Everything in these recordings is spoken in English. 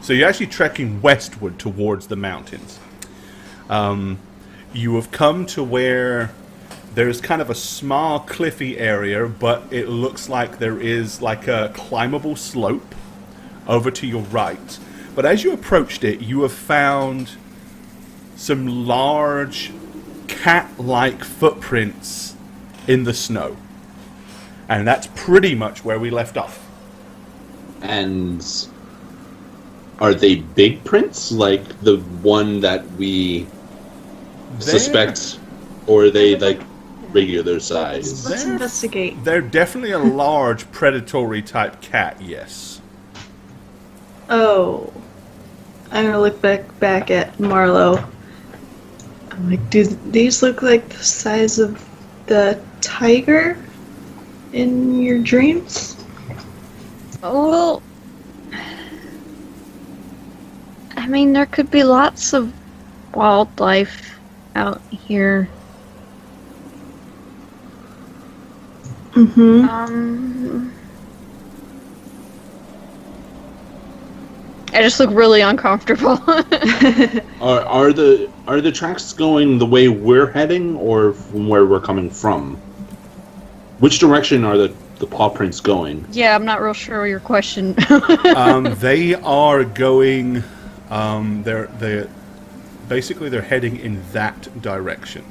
So you're actually trekking westward towards the mountains. You have come to where there's kind of a small cliffy area, but it looks like there is like a climbable slope over to your right. But as you approached it, you have found some large cat-like footprints in the snow. And that's pretty much where we left off. And are they big prints, like the one that we suspect, or are they like regular size? Let's investigate. They're definitely a large predatory type cat, yes. Oh. I'm gonna look back at Marlowe. I'm like, do these look like the size of the tiger in your dreams? Well, I mean, there could be lots of wildlife out here. Mm-hmm. I just look really uncomfortable. Are the tracks going the way we're heading, or from where we're coming from? Which direction are the paw prints going? Yeah, I'm not real sure your question. They are going. They're basically they're heading in that direction.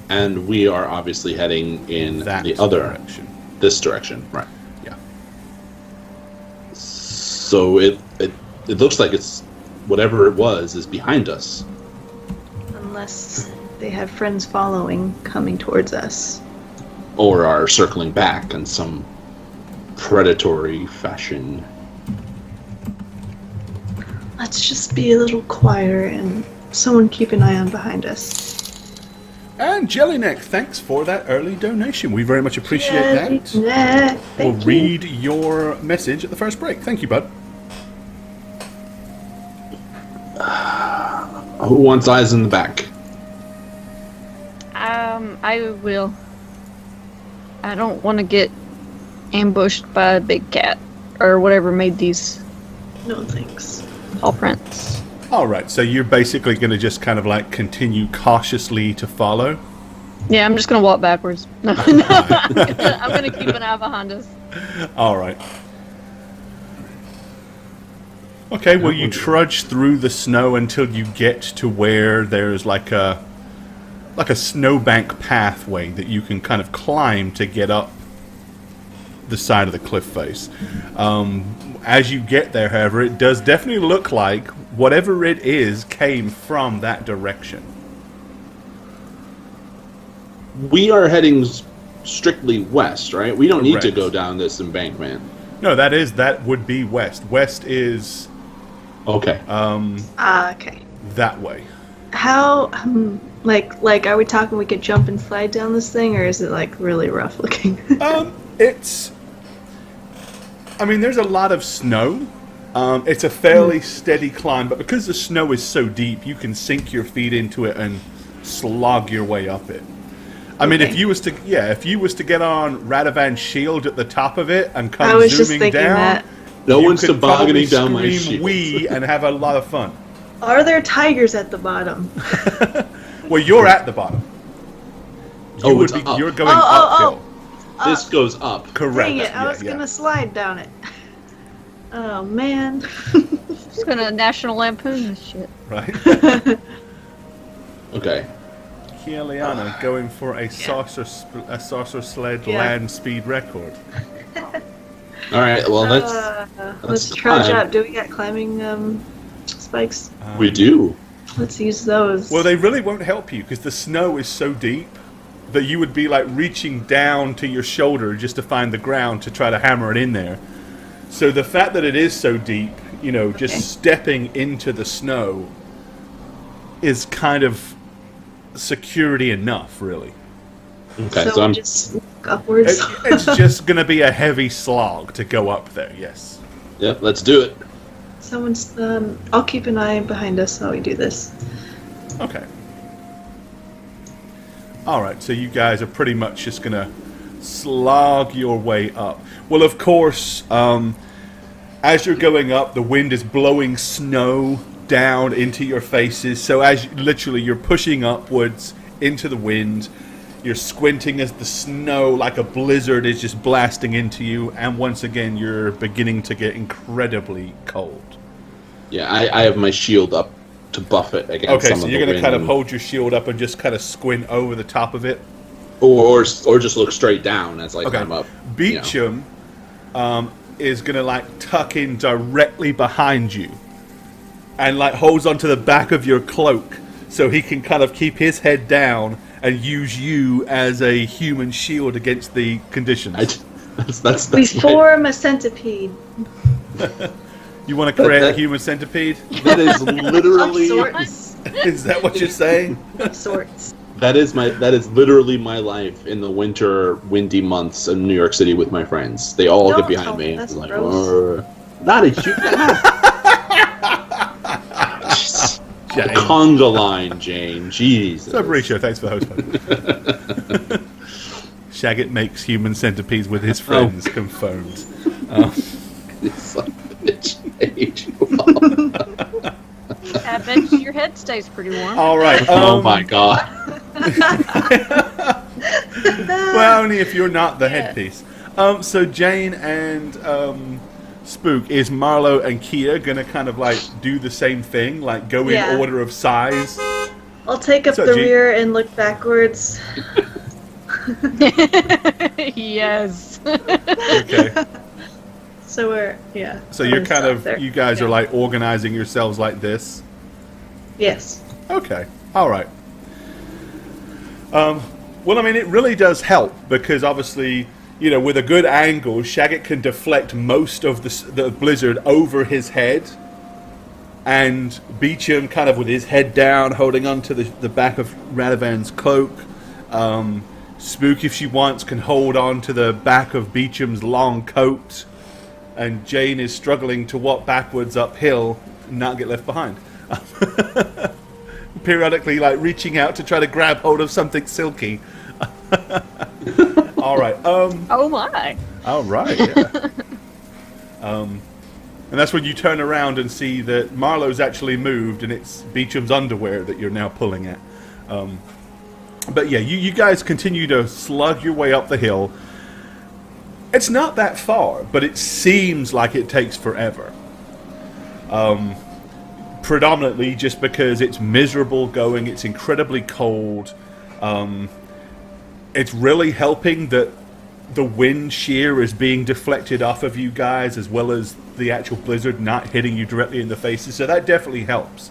And we are obviously heading in That the other direction. This direction, right? Yeah. So it looks like it's whatever it was is behind us. Unless they have friends following, coming towards us. Or are circling back in some predatory fashion. Let's just be a little quieter and someone keep an eye on behind us. And Jellyneck, thanks for that early donation. We very much appreciate that. Jellyneck, We'll thank you. read your message at the first break. Thank you, bud. Who wants eyes in the back? I will. I don't want to get ambushed by a big cat or whatever made these No thanks. paw prints. Alright, so you're basically going to just kind of like continue cautiously to follow? Yeah, I'm just gonna walk backwards. No, I'm gonna keep an eye behind us. Alright. Okay, well you trudge through the snow until you get to where there's like a snowbank pathway that you can kind of climb to get up the side of the cliff face. As you get there, however, it does definitely look like whatever it is came from that direction. We are heading strictly west, right? We don't need to Correct. go down this embankment. No, that would be west. West is Okay. Okay. that way. How, like, are we talking we could jump and slide down this thing, or is it, like, really rough looking? I mean, there's a lot of snow. It's a fairly steady climb, but because the snow is so deep, you can sink your feet into it and slog your way up it. I mean, if you was to get on Radovan's shield at the top of it and come I was just zooming thinking down, that. No you one's could probably tobogganing down my scream shield. wee and have a lot of fun. Are there tigers at the bottom? Well, you're at the bottom. Oh, it's up. You're going Oh, uphill. This goes up. Correct. Dang it, I was gonna slide down it. Oh, man. Just gonna National Lampoon this shit. Right. Okay. Kieliana going for a saucer sled Yeah. land speed record. All right. Well, Let's trudge climb. up. Do we got climbing spikes? We do. Let's use those. Well, they really won't help you because the snow is so deep that you would be like reaching down to your shoulder just to find the ground to try to hammer it in there. So the fact that it is so deep, just stepping into the snow is kind of security enough, really. Okay. so So we I'm. just look upwards. It's just going to be a heavy slog to go up there, yes. Yep. Let's do it. Someone's. I'll keep an eye behind us while we do this. Okay. Alright, so you guys are pretty much just going to slog your way up. Well, of course, As you're going up, the wind is blowing snow down into your faces. So literally you're pushing upwards into the wind. You're squinting as the snow, like a blizzard, is just blasting into you. And once again, you're beginning to get incredibly cold. Yeah, I have my shield up to buff it against some of the wind. Okay, so you're going to kind of hold your shield up and just kind of squint over the top of it? Or just look straight down as I climb up. Beecham is going to, like, tuck in directly behind you. And, like, holds onto the back of your cloak so he can kind of keep his head down and use you as a human shield against the conditions. That's We form a centipede. You want to create a human centipede? That is literally... Of sorts. Is that what you're saying? Of sorts. That is literally my life in the winter, windy months in New York City with my friends. They all get behind me. That's like, gross. not a human... Jane. Conga line, Jane. Jesus. So, Mauricio, thanks for the host. Shagget makes human centipedes with his friends, confirmed. Son of a bitch. I bet your head stays pretty warm. All right. Oh my god. Well, only if you're not the headpiece. So Jane and Spook, is Marlo and Kia gonna kind of like do the same thing, like go in order of size? I'll take up the rear and look backwards. Yes. Okay. So So you're kind of, there. you guys are like organizing yourselves like this? Yes. Okay. All right. Well, I mean, it really does help because obviously, you know, with a good angle, Shagget can deflect most of the blizzard over his head, and Beecham kind of with his head down, holding onto the back of Radovan's cloak. Spook, if she wants, can hold on to the back of Beecham's long coat, and Jane is struggling to walk backwards uphill and not get left behind. Periodically, like, reaching out to try to grab hold of something silky. All right. Oh my. All right. Yeah. And that's when you turn around and see that Marlowe's actually moved, and it's Beecham's underwear that you're now pulling at. But yeah, you guys continue to slug your way up the hill. It's not that far, but it seems like it takes forever. Predominantly just because it's miserable going, it's incredibly cold. It's really helping that the wind shear is being deflected off of you guys, as well as the actual blizzard not hitting you directly in the faces, so that definitely helps.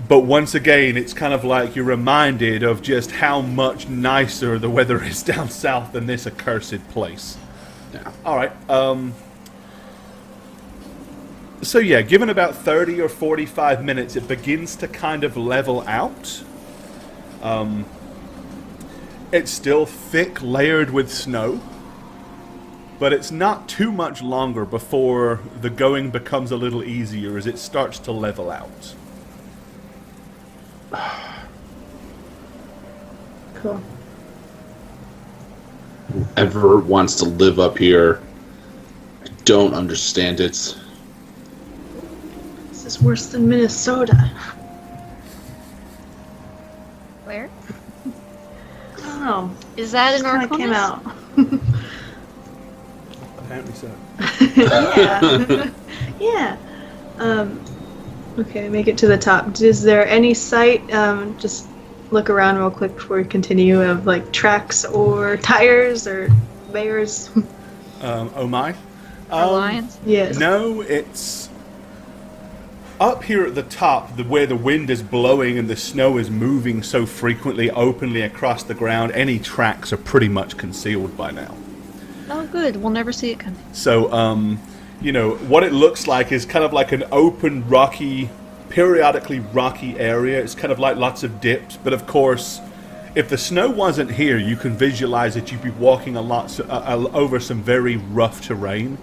But once again, it's kind of like you're reminded of just how much nicer the weather is down south than this accursed place. Yeah. All right. So yeah, given about 30 or 45 minutes, it begins to kind of level out. It's still thick, layered with snow, but it's not too much longer before the going becomes a little easier as it starts to level out. Cool. Whoever wants to live up here, I don't understand it. This is worse than Minnesota. Where? I don't know. Is that Just in kind our of came out. Apparently so. Yeah. Okay, make it to the top. Is there any sight? Just look around real quick before we continue. Of like tracks or tires or bears. Oh my. Lions? Yes. No, it's up here at the top, where the wind is blowing and the snow is moving so frequently openly across the ground. Any tracks are pretty much concealed by now. Oh, good. We'll never see it coming. So, you know, what it looks like is kind of like an open, rocky, periodically rocky area. It's kind of like lots of dips. But of course, if the snow wasn't here, you can visualize that you'd be walking a lot over some very rough terrain.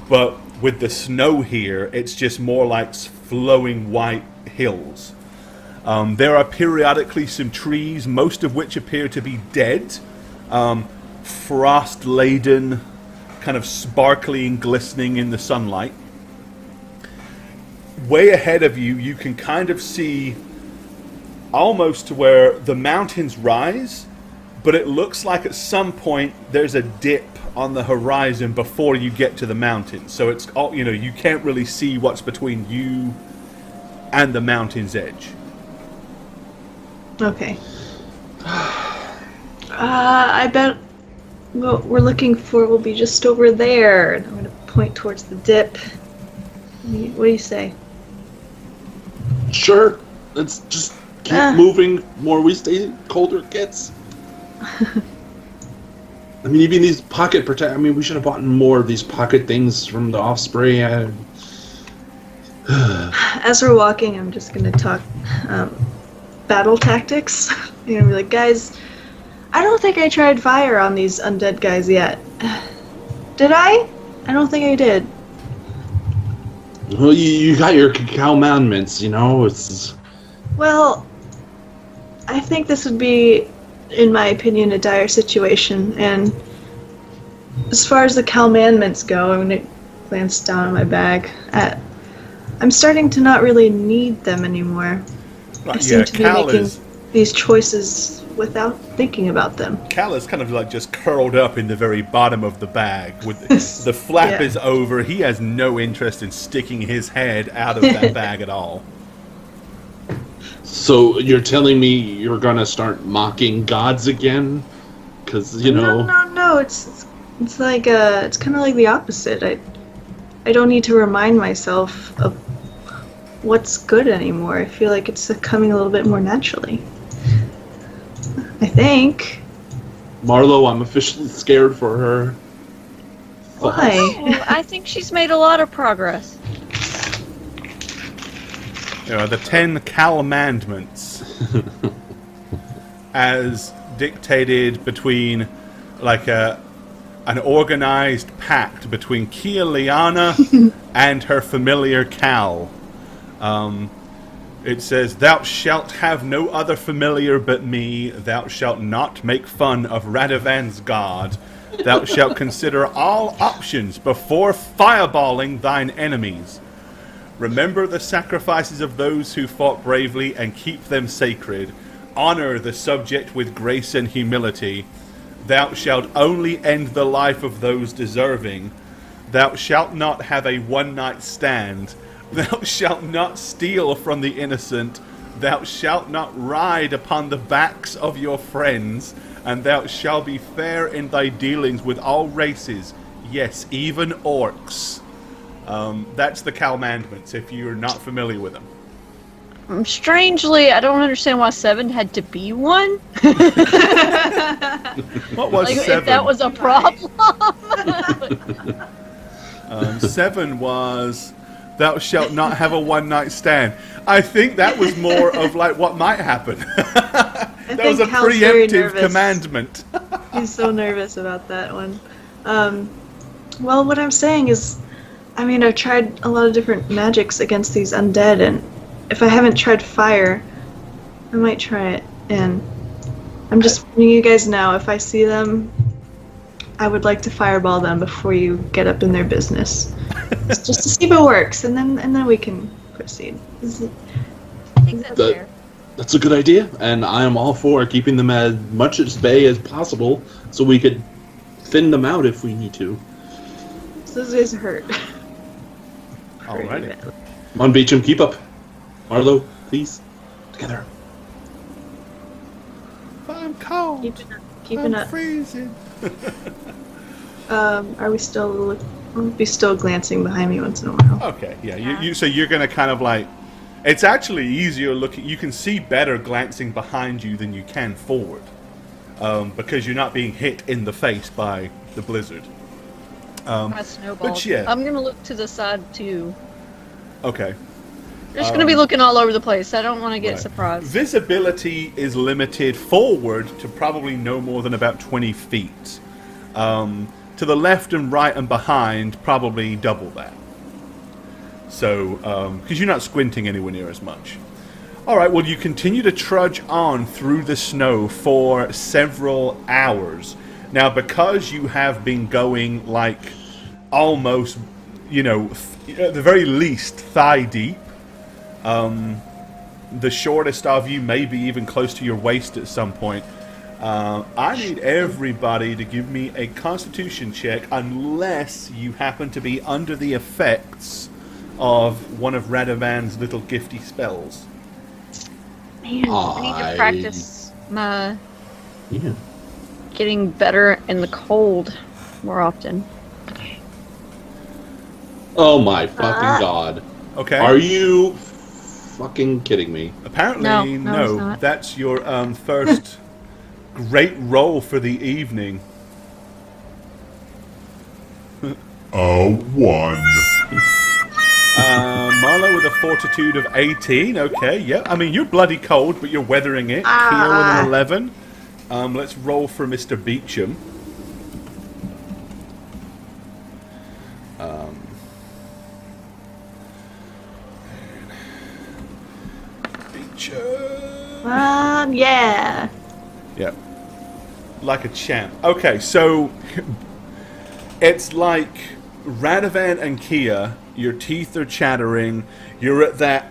But with the snow here, it's just more like flowing white hills. There are periodically some trees, most of which appear to be dead. Frost-laden, kind of sparkly and glistening in the sunlight. Way ahead of you, you can kind of see almost to where the mountains rise, but it looks like at some point there's a dip on the horizon before you get to the mountain. So it's all, you can't really see what's between you and the mountain's edge. Okay. I bet what we're looking for will be just over there. And I'm going to point towards the dip. What do you say? Sure. Let's just keep moving. More we stay, colder it gets. I mean, even these pocket protect. I mean, we should have bought more of these pocket things from the Offspray. As we're walking, I'm just going to talk battle tactics. You're going to be like, guys, I don't think I tried fire on these undead guys yet. Did I? I don't think I did. Well, you got your commandments, it's... Well, I think this would be, in my opinion, a dire situation, and as far as the commandments go, I'm going to glance down at my bag. I'm starting to not really need them anymore. I seem to be making these choices without thinking about them. Cal is kind of like just curled up in the very bottom of the bag. With the flap is over. He has no interest in sticking his head out of that bag at all. So you're telling me you're gonna start mocking gods again? Because No. It's like it's kind of like the opposite. I don't need to remind myself of what's good anymore. I feel like it's coming a little bit more naturally. I think. Marlo, I'm officially scared for her. Why? Oh, I think she's made a lot of progress. The 10 commandments, as dictated between, like an organized pact between Kia Liana and her familiar Cal. It says, "Thou shalt have no other familiar but me. Thou shalt not make fun of Radovan's god. Thou shalt consider all options before fireballing thine enemies. Remember the sacrifices of those who fought bravely and keep them sacred. Honor the subject with grace and humility. Thou shalt only end the life of those deserving. Thou shalt not have a one-night stand. Thou shalt not steal from the innocent. Thou shalt not ride upon the backs of your friends. And thou shalt be fair in thy dealings with all races. Yes, even orcs." That's the commandments, if you're not familiar with them. Strangely, I don't understand why 7 had to be one. What was 7? If that was a problem. 7 was, "Thou shalt not have a one-night stand." I think that was more of like what might happen. That was a Cal's very preemptive nervous. commandment. He's so nervous about that one. Well, what I'm saying is, I've tried a lot of different magics against these undead, and if I haven't tried fire, I might try it. And I'm just warning you guys now, if I see them, I would like to fireball them before you get up in their business. Just to see if it works, and then we can proceed. I think that's fair. That's a good idea, and I am all for keeping them as much at bay as possible, so we could thin them out if we need to. Those guys hurt. Alrighty. Come on, Beecham, keep up. Marlo, please. Together. I'm cold. Keeping up. Freezing. Are we still? I'll be still glancing behind me once in a while. Okay, yeah. So you're gonna kind of like. It's actually easier looking. You can see better glancing behind you than you can forward, because you're not being hit in the face by the blizzard. My snowball. But yeah. I'm gonna look to the side too. Okay. They're just gonna be looking all over the place. I don't want to get Right. surprised. Visibility is limited forward to probably no more than about 20 feet. To the left and right and behind, probably double that. So, because you're not squinting anywhere near as much. Alright, well, you continue to trudge on through the snow for several hours. Now, because you have been going like almost, at the very least thigh deep, the shortest of you may be even close to your waist at some point. I need everybody to give me a Constitution check unless you happen to be under the effects of one of Radovan's little gifty spells. Man, I need to practice my getting better in the cold more often. Oh my fucking god. Okay. Are you fucking kidding me? Apparently, No, it's not. That's your first great roll for the evening. A 1. Marlo with a fortitude of 18. Okay, yeah. I mean, you're bloody cold, but you're weathering it. Kia with an 11. Let's roll for Mr. Beecham. Beecham. Yeah. Yeah. Like a champ. Okay, so it's like Radovan and Kia, your teeth are chattering, you're at that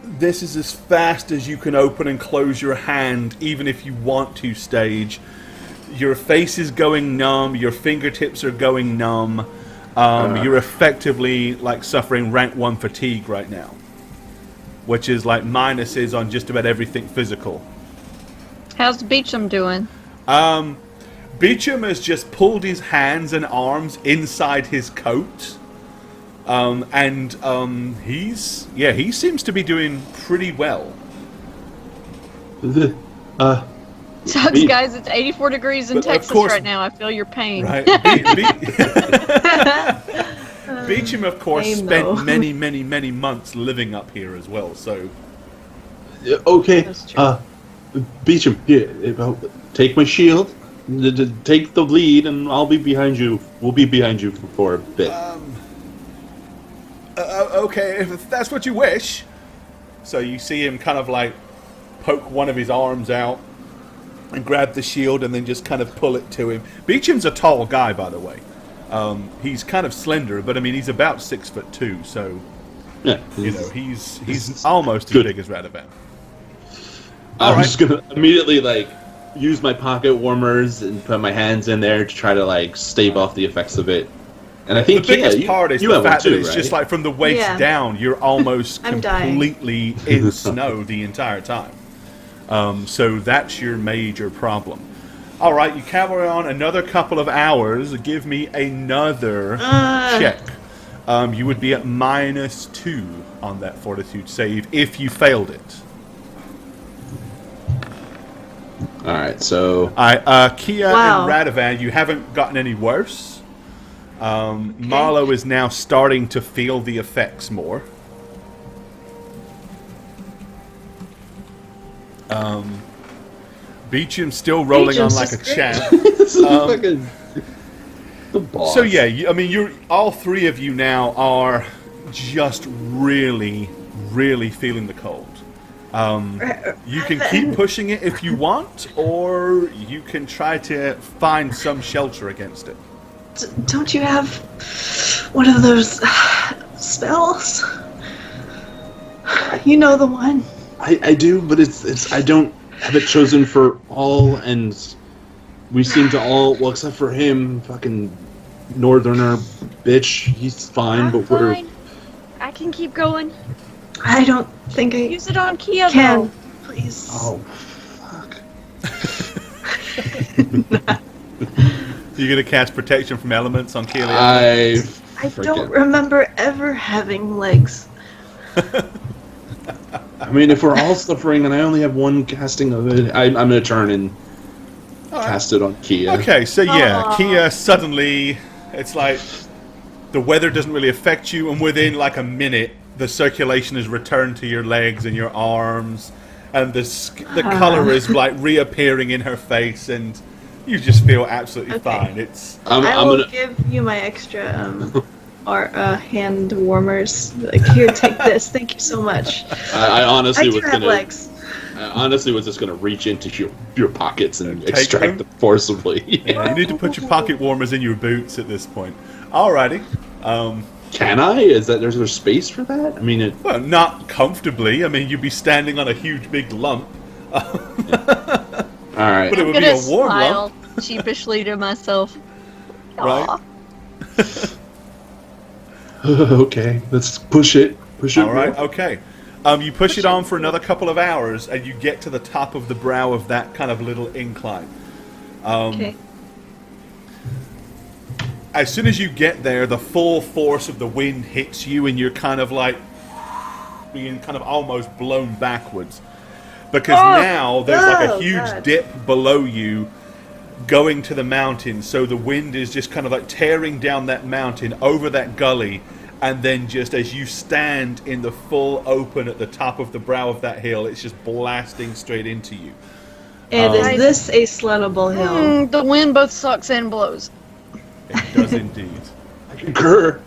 this is as fast as you can open and close your hand, even if you want to stage. Your face is going numb, your fingertips are going numb. You're effectively like suffering rank 1 fatigue right now, which is like minuses on just about everything physical. How's Beecham doing? Beecham has just pulled his hands and arms inside his coat. He seems to be doing pretty well. Sucks, guys. It's 84 degrees in Texas right now. I feel your pain. Right. Beecham, of course, spent many, many, many months living up here as well, so... Okay, That's true. Beecham, here, take my shield, take the lead, and I'll be behind you. We'll be behind you for a bit. Okay, if that's what you wish. So you see him kind of like poke one of his arms out and grab the shield and then just kind of pull it to him. Beecham's a tall guy, by the way. He's kind of slender, but I mean he's about 6'2", so Yeah, he's almost as good. big as Radovan. I'm just gonna immediately use my pocket warmers and put my hands in there to try to stave off the effects of it. And I think The biggest part is you the have one fact too, that it's right? just like from the waist down, you're almost I'm dying. completely in snow the entire time. So that's your major problem. All right, you carry on another couple of hours. Give me another check. You would be at -2 on that fortitude save if you failed it. All right, so Kia Wow. and Radovan, you haven't gotten any worse. Marlo is now starting to feel the effects more. Beecham's still rolling on like a champ. this is fucking the boss. So yeah, you're all three of you now are just really, really feeling the cold. You can keep pushing it if you want, or you can try to find some shelter against it. Don't you have one of those spells? You know the one. I do, but it's I don't have it chosen for all, and we seem to all, well, except for him, fucking northerner bitch. He's fine, but we're. Fine. I can keep going. I don't think I Use it on Kia, can. though. Please. Oh, fuck. You're gonna cast protection from elements on Keely. I Forget. don't remember ever having legs. I mean, if we're all suffering and I only have one casting of it, I'm gonna turn and cast it on Kia. Okay, so yeah, Aw. Kia suddenly, it's like the weather doesn't really affect you, and within like a minute, the circulation has returned to your legs and your arms, and the color is like reappearing in her face, and you just feel absolutely fine. It's I'm I will gonna. give you my extra hand warmers. Like, here, take this. Thank you so much. I honestly I do was have gonna. legs. I honestly was just going to reach into your pockets and Take extract them? them forcibly. Yeah, you need to put your pocket warmers in your boots at this point. Alrighty. Can I? Is that there's space for that? I mean, Well, not comfortably. I mean, you'd be standing on a huge big lump. all right. But it I'm would be gonna a warm smile lump, sheepishly to myself. right? Aw. Okay, let's push it. Push it. All right, okay. You push it on for another couple of hours, and you get to the top of the brow of that kind of little incline. Okay. As soon as you get there, the full force of the wind hits you, and you're kind of like being kind of almost blown backwards. Because now there's like a huge God. dip below you going to the mountain, so the wind is just kind of like tearing down that mountain over that gully, and then just as you stand in the full open at the top of the brow of that hill, it's just blasting straight into you. And is this a sleddable hill? The wind both sucks and blows. It does indeed. I concur.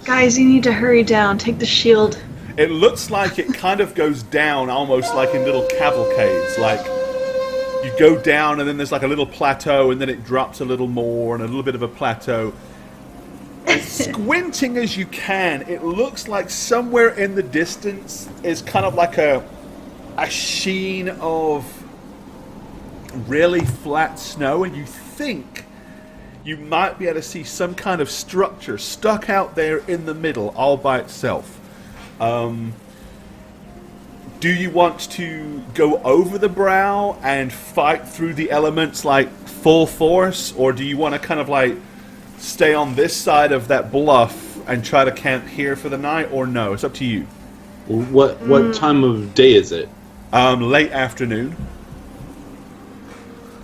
Guys, you need to hurry down. Take the shield. It looks like it kind of goes down almost like in little cavalcades. Like, you go down and then there's like a little plateau and then it drops a little more and a little bit of a plateau. Squinting as you can, it looks like somewhere in the distance is kind of like a sheen of really flat snow, and you think you might be able to see some kind of structure stuck out there in the middle all by itself. Do you want to go over the brow and fight through the elements like full force, or do you want to kind of like stay on this side of that bluff and try to camp here for the night, or no? It's up to you. What time of day is it? Late afternoon.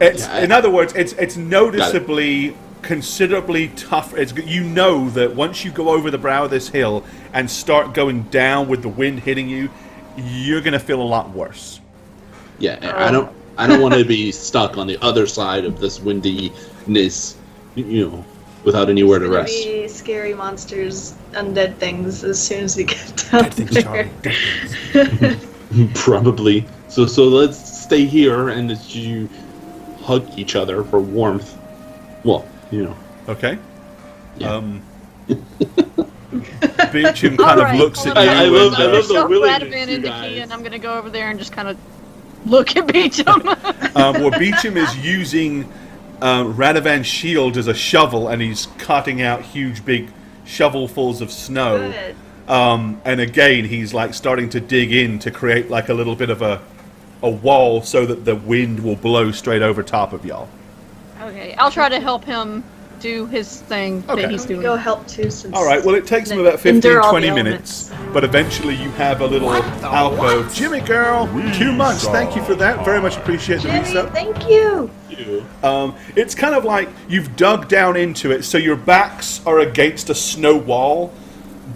It's in other words, it's noticeably considerably tough. You know that once you go over the brow of this hill and start going down with the wind hitting you, you're gonna feel a lot worse. Yeah, I don't want to be stuck on the other side of this windiness, without anywhere to rest. Be scary monsters, undead things as soon as we get down there. Probably. So let's stay here and you hug each other for warmth. Well, Okay. Yeah. Beecham kind of looks at you. I love the So willingness, Radavan you into guys. key, and I'm gonna go over there and just kind of look at Beecham. Well, Beecham is using Radavan's shield as a shovel, and he's cutting out huge, big shovelfuls of snow. Good. And again, he's like starting to dig in to create like a little bit of a wall so that the wind will blow straight over top of y'all. Okay, I'll try to help him do his thing Okay. that he's I'm gonna doing. go help too. Since All right, well, it takes him Endure about 15, all 20 the minutes, but eventually you have a little alcove. Jimmy girl, 2 months. Thank you for that. Very much appreciate the Jimmy, reset. thank you. It's kind of like you've dug down into it, so your backs are against a snow wall,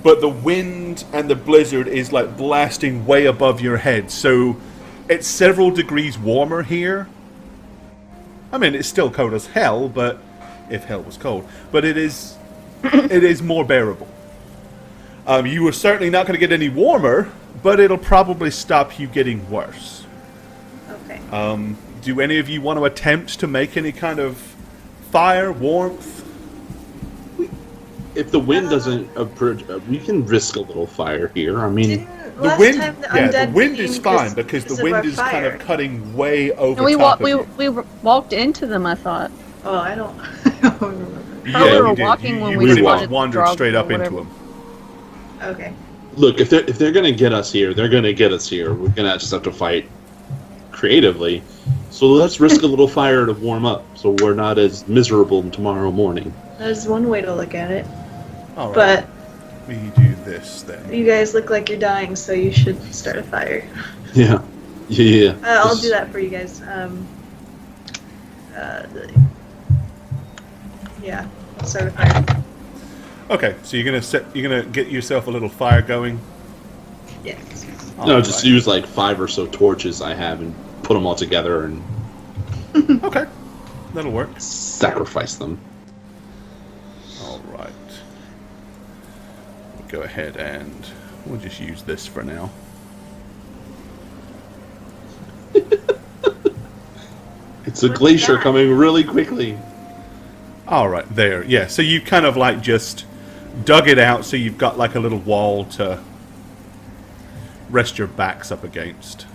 but the wind and the blizzard is like blasting way above your head. So it's several degrees warmer here. I mean, it's still cold as hell, but if hell was cold, but it is more bearable. You are certainly not going to get any warmer, but it'll probably stop you getting worse. Okay. Do any of you want to attempt to make any kind of fire, warmth? If the wind doesn't approach, we can risk a little fire here. I mean, The wind is fine because the wind is kind of cutting way over And top of you. we walked into them, I thought. Oh, I don't remember. Yeah, we you were did. walking You when you we pretty spotted much the wandered draugar straight or up into whatever. them. Okay. look, if they're gonna get us here, they're gonna get us here. We're gonna just have to fight creatively. So let's risk a little fire to warm up, so we're not as miserable tomorrow morning. That's one way to look at it. All right. But We do this then. you guys look like you're dying, so you should start a fire. Yeah. I'll do that for you guys. Yeah, I'll start a fire. Okay, so you're gonna get yourself a little fire going. Yes. No, just use like 5 or so torches I have and put them all together and Okay, that'll work. sacrifice them. All right. Go ahead and we'll just use this for now. It's a What's glacier that? coming really quickly. All right, there. Yeah, so you kind of like just dug it out, so you've got like a little wall to rest your backs up against.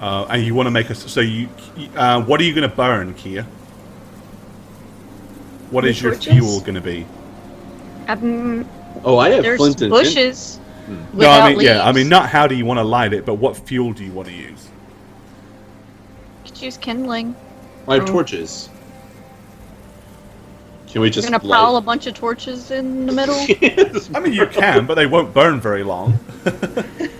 And you want to make a... So you... what are you going to burn, Kia? What The is your torches? fuel going to be? Oh, I have There's flint and bushes. No, I mean, Leaves. yeah, I mean, not how do you want to light it, but what fuel do you want to use? Could use kindling. I have torches. Can we You're just gonna pile a bunch of torches in the middle. I mean, you can, but they won't burn very long.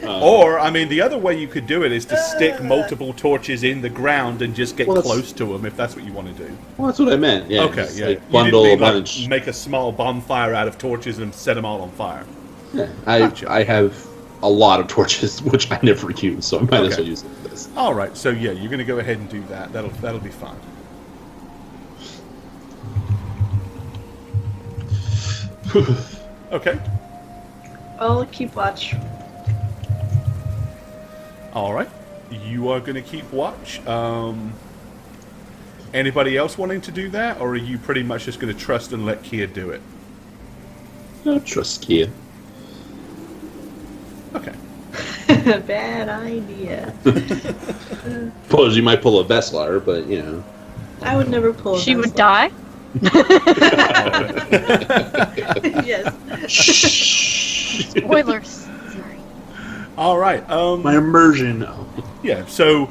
Or, I mean, the other way you could do it is to stick multiple torches in the ground and just get Well, that's- close to them, if that's what you want to do. Well, that's what I meant. Yeah. Okay, just, yeah. like, You bundle didn't a mean, bunch. like, make a small bonfire out of torches and set them all on fire. Yeah, Gotcha. I have a lot of torches, which I never use, so I might as Okay. well use it for this. All right, so yeah, you're going to go ahead and do that. That'll be fine. Okay. I'll keep watch. All right. You are going to keep watch. Anybody else wanting to do that, or are you pretty much just going to trust and let Kia do it? I trust Kia. Okay. Bad idea. Suppose you might pull a Veslar, but you know. I would never pull a She would Vesla. die. Yes. Shh. Spoilers. Sorry. All right. My immersion. Yeah. So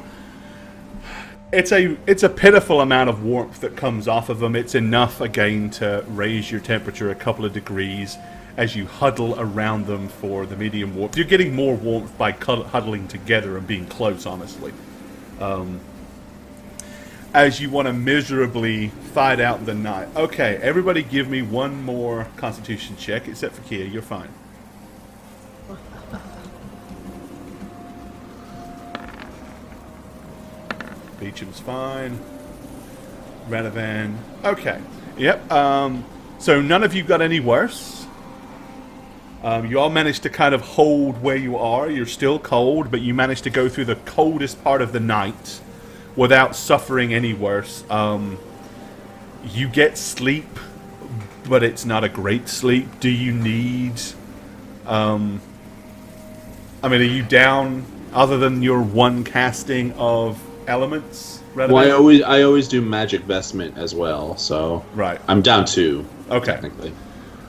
it's a pitiful amount of warmth that comes off of them. It's enough again to raise your temperature a couple of degrees as you huddle around them for the medium warmth. You're getting more warmth by huddling together and being close, honestly. As you want to miserably fight out the night. Okay, everybody give me one more Constitution check, except for Kia. You're fine. Beecham's fine. Ranavan. Okay. Yep. So none of you got any worse. You all managed to kind of hold where you are. You're still cold, but you managed to go through the coldest part of the night without suffering any worse. You get sleep, but it's not a great sleep. Do you need... I mean, are you down, other than your one casting of elements? Well, I always do magic vestment as well, so Right. I'm down 2. Okay. Technically,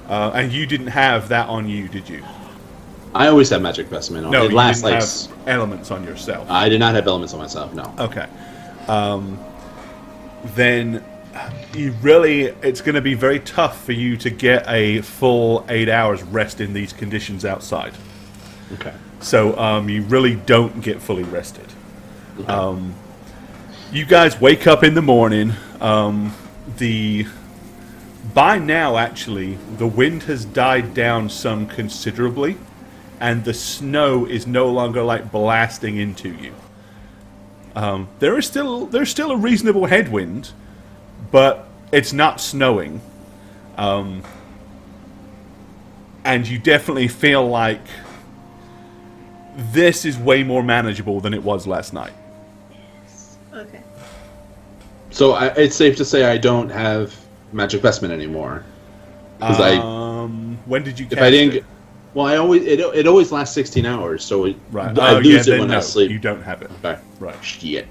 And you didn't have that on you, did you? I always have magic vestment on. No, It you lasts didn't like have elements on yourself. I did not have elements on myself. No. Okay. Then it's going to be very tough for you to get a full 8 hours rest in these conditions outside. Okay. So you really don't get fully rested. Okay. You guys wake up in the morning. By now, actually, the wind has died down some considerably, and the snow is no longer like blasting into you. There's still a reasonable headwind, but it's not snowing. And you definitely feel like this is way more manageable than it was last night. Okay. So it's safe to say I don't have magic vestment anymore. Because When did you cast if I didn't, it? well, it always lasts 16 hours, so Right. I lose it then when I no, sleep. You don't have it. Okay. Right. Shit.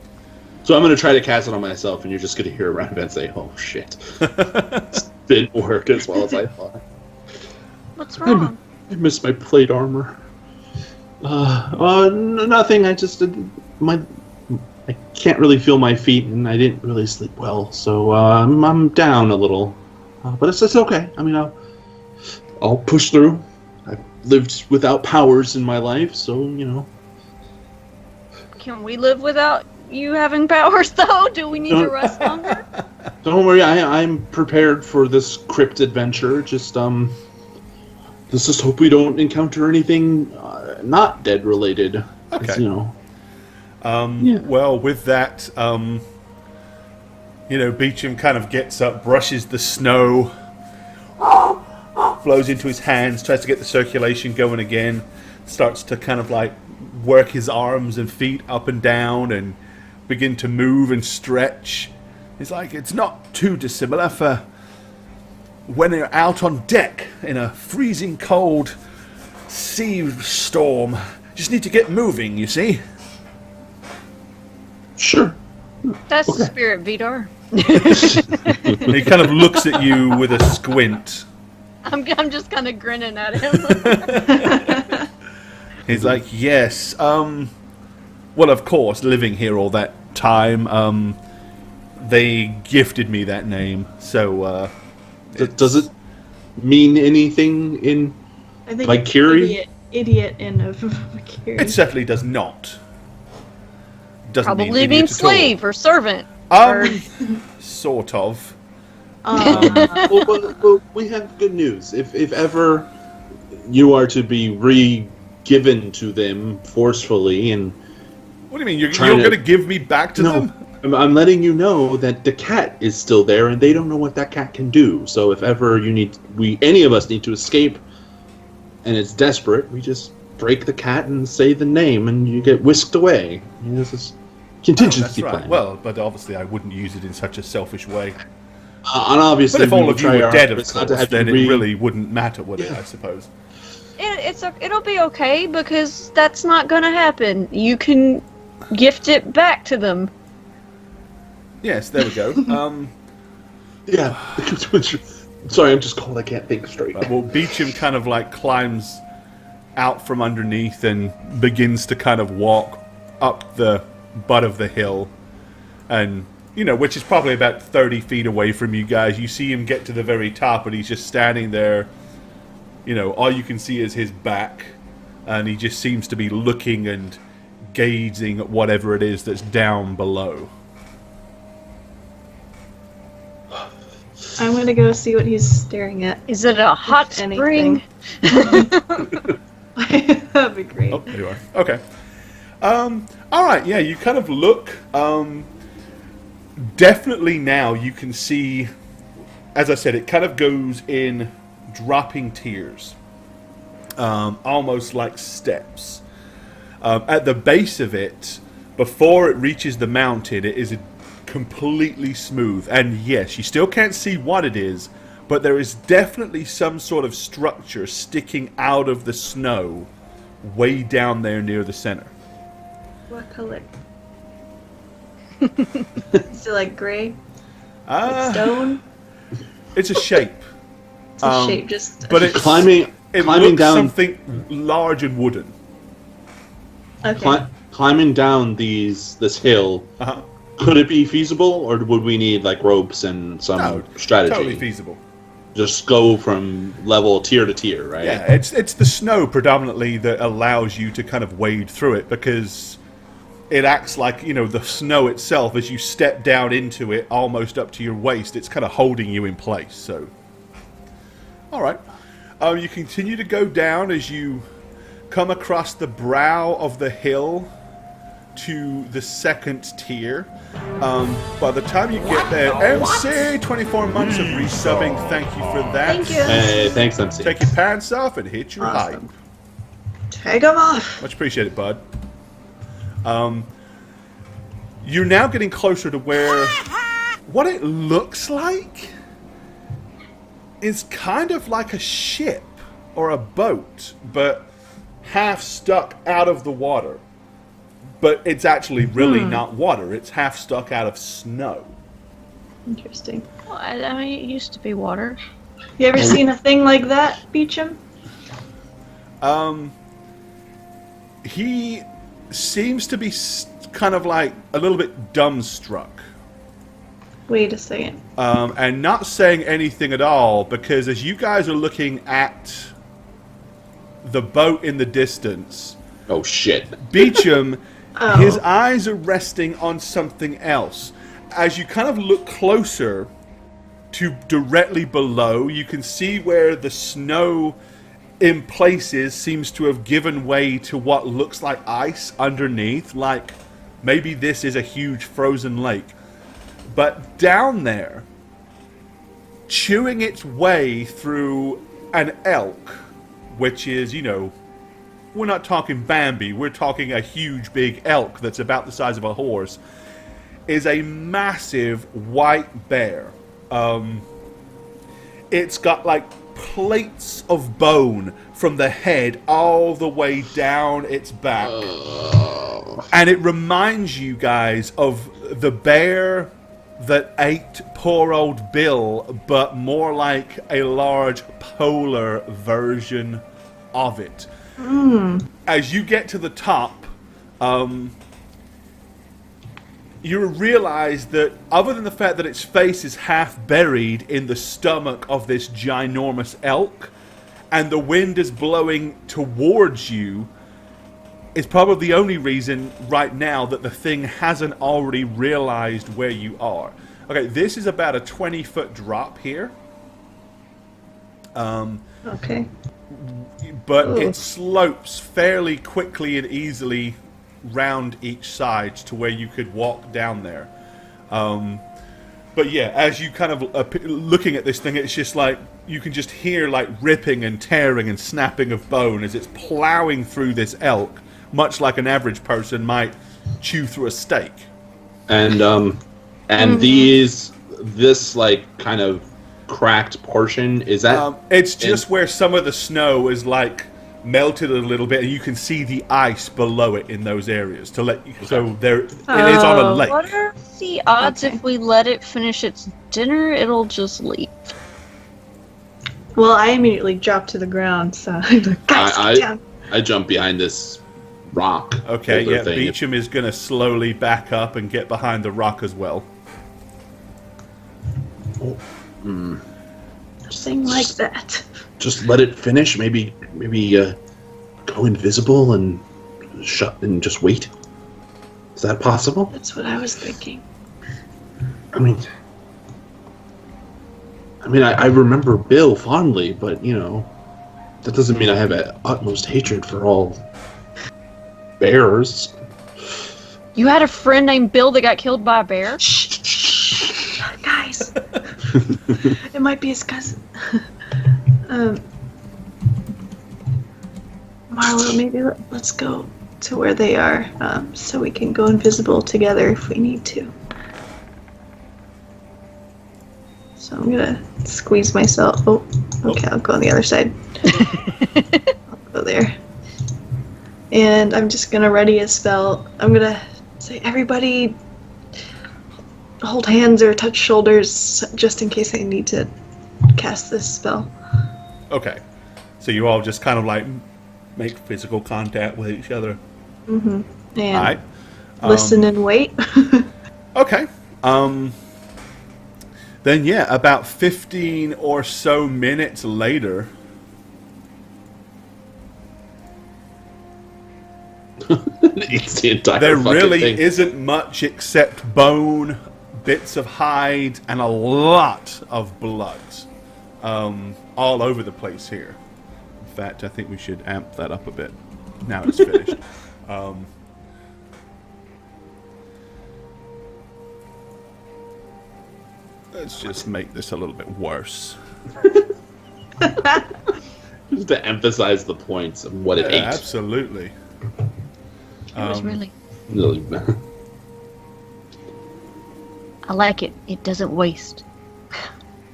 So I'm gonna try to cast it on myself, and you're just gonna hear around and say, "Oh shit, it didn't work as well as I thought. What's wrong? I missed my plate armor." Nothing. I just I can't really feel my feet, and I didn't really sleep well, so I'm down a little. But it's okay. I mean, I'll push through. I've lived without powers in my life, so you know. Can we live without you having powers, though? Do we need to rest longer? Don't worry, I'm prepared for this crypt adventure. Just let's just hope we don't encounter anything not dead related. Okay. You know. Yeah. Well, with that, Beecham kind of gets up, brushes the snow, flows into his hands, tries to get the circulation going again, starts to kind of like work his arms and feet up and down, and begin to move and stretch. He's like, it's not too dissimilar for when you're out on deck in a freezing cold sea storm. Just need to get moving, you see. Sure. That's the spirit, Vidar. And he kind of looks at you with a squint. I'm just kind of grinning at him. He's like, yes. Well, of course, living here all that time, they gifted me that name. So, Does it mean anything in I think like Kiri? idiot in of Kiri. it certainly does not. Doesn't Probably mean means idiot at all. slave or servant. Or- Sort of. Well, we have good news. If ever you are to be re-given to them forcefully, and What do you mean? You're Trying to- going to give me back to them? I'm letting you know that the cat is still there, and they don't know what that cat can do. So if ever any of us need to escape, and it's desperate, we just break the cat and say the name, and you get whisked away. This is contingency That's right. plan. Well, but obviously I wouldn't use it in such a selfish way. And obviously, But if we all will of you try were our dead, of best not to course, have then you it really wouldn't matter, would it, Yeah. I suppose? It'll be okay because that's not gonna happen. You can gift it back to them. Yes, there we go. Yeah. Sorry, I'm just cold. I can't think straight. Well, Beecham kind of like climbs out from underneath and begins to kind of walk up the butt of the hill. And, which is probably about 30 feet away from you guys. You see him get to the very top, and he's just standing there. All you can see is his back. And he just seems to be looking and gazing at whatever it is that's down below. I'm gonna go see what he's staring at. Is it a hot spring? That'd be great. Oh, there you are. Okay. All right. Yeah, you kind of look. Definitely now you can see. As I said, it kind of goes in dropping tiers, almost like steps. At the base of it, before it reaches the mountain, it is completely smooth. And yes, you still can't see what it is, but there is definitely some sort of structure sticking out of the snow way down there near the center. What color? Is it like gray? Like stone? It's a shape. It's a shape, just. But it's climbing looks down something large and wooden. Okay. climbing down this hill. Uh-huh. Could it be feasible, or would we need like ropes and some No, strategy? totally feasible. Just go from level tier to tier, right? Yeah, it's the snow predominantly that allows you to kind of wade through it, because it acts like, the snow itself, as you step down into it almost up to your waist, it's kind of holding you in place. So, all right. You continue to go down as you come across the brow of the hill to the second tier. By the time you get there, MC, 24 months of resubbing, thank you for that. Thank you. Hey, thanks, MC. Take your pants off and hit your Awesome. hype. Take them off. Much appreciated, bud. You're now getting closer to where what it looks like is kind of like a ship or a boat, but half stuck out of the water. But it's actually really not water. It's half stuck out of snow. Interesting. Well, I mean, it used to be water. You ever seen a thing like that, Beecham? He seems to be kind of like a little bit dumbstruck. Wait a second. And not saying anything at all, because as you guys are looking at the boat in the distance, Oh shit! Beecham, Oh. his eyes are resting on something else. As you kind of look closer to directly below, you can see where the snow in places seems to have given way to what looks like ice underneath, like maybe this is a huge frozen lake. But down there, chewing its way through an elk, which is, we're not talking Bambi, we're talking a huge big elk that's about the size of a horse. is a massive white bear. It's got like plates of bone from the head all the way down its back. And it reminds you guys of the bear that ate poor old Bill, but more like a large polar version of it. As you get to the top, you realize that other than the fact that its face is half buried in the stomach of this ginormous elk, and the wind is blowing towards you, is probably the only reason right now that the thing hasn't already realized where you are. Okay, this is about a 20-foot drop here. Okay. But it slopes fairly quickly and easily round each side to where you could walk down there. But yeah, as you kind of looking at this thing, it's just like you can just hear like ripping and tearing and snapping of bone as it's plowing through this elk, much like an average person might chew through a steak. And this like kind of cracked portion, is that it's just where some of the snow is like melted a little bit, and you can see the ice below it in those areas to let you. So there, it is on a lake. What are the odds if we let it finish its dinner, it'll just leave? Well, I immediately dropped to the ground, so I'm like, guys, get down. I jump behind this rock. Okay, yeah, thing. Beecham is going to slowly back up and get behind the rock as well. Sing like that. Just let it finish. Maybe go invisible and shut and just wait. Is that possible? That's what I was thinking. I mean, I remember Bill fondly, but that doesn't mean I have an utmost hatred for all bears. You had a friend named Bill that got killed by a bear? Shh, guys. It might be his cousin. Marlo, maybe let's go to where they are, so we can go invisible together if we need to. So I'm gonna squeeze myself. Oh, okay, I'll go on the other side. I'll go there. And I'm just gonna ready a spell. I'm gonna say, everybody hold hands or touch shoulders just in case I need to cast this spell. Okay. So you all just kind of like make physical contact with each other. Mm-hmm. And all right. Listen and wait. Okay. Then yeah, about 15 or so minutes later, It's the entire there fucking really thing. isn't much except bone, bits of hide, and a lot of blood all over the place here. In fact, I think we should amp that up a bit now it's finished. Let's just make this a little bit worse. Just to emphasize the points of what it ate. Absolutely. It was really... Really. I like it. It doesn't waste.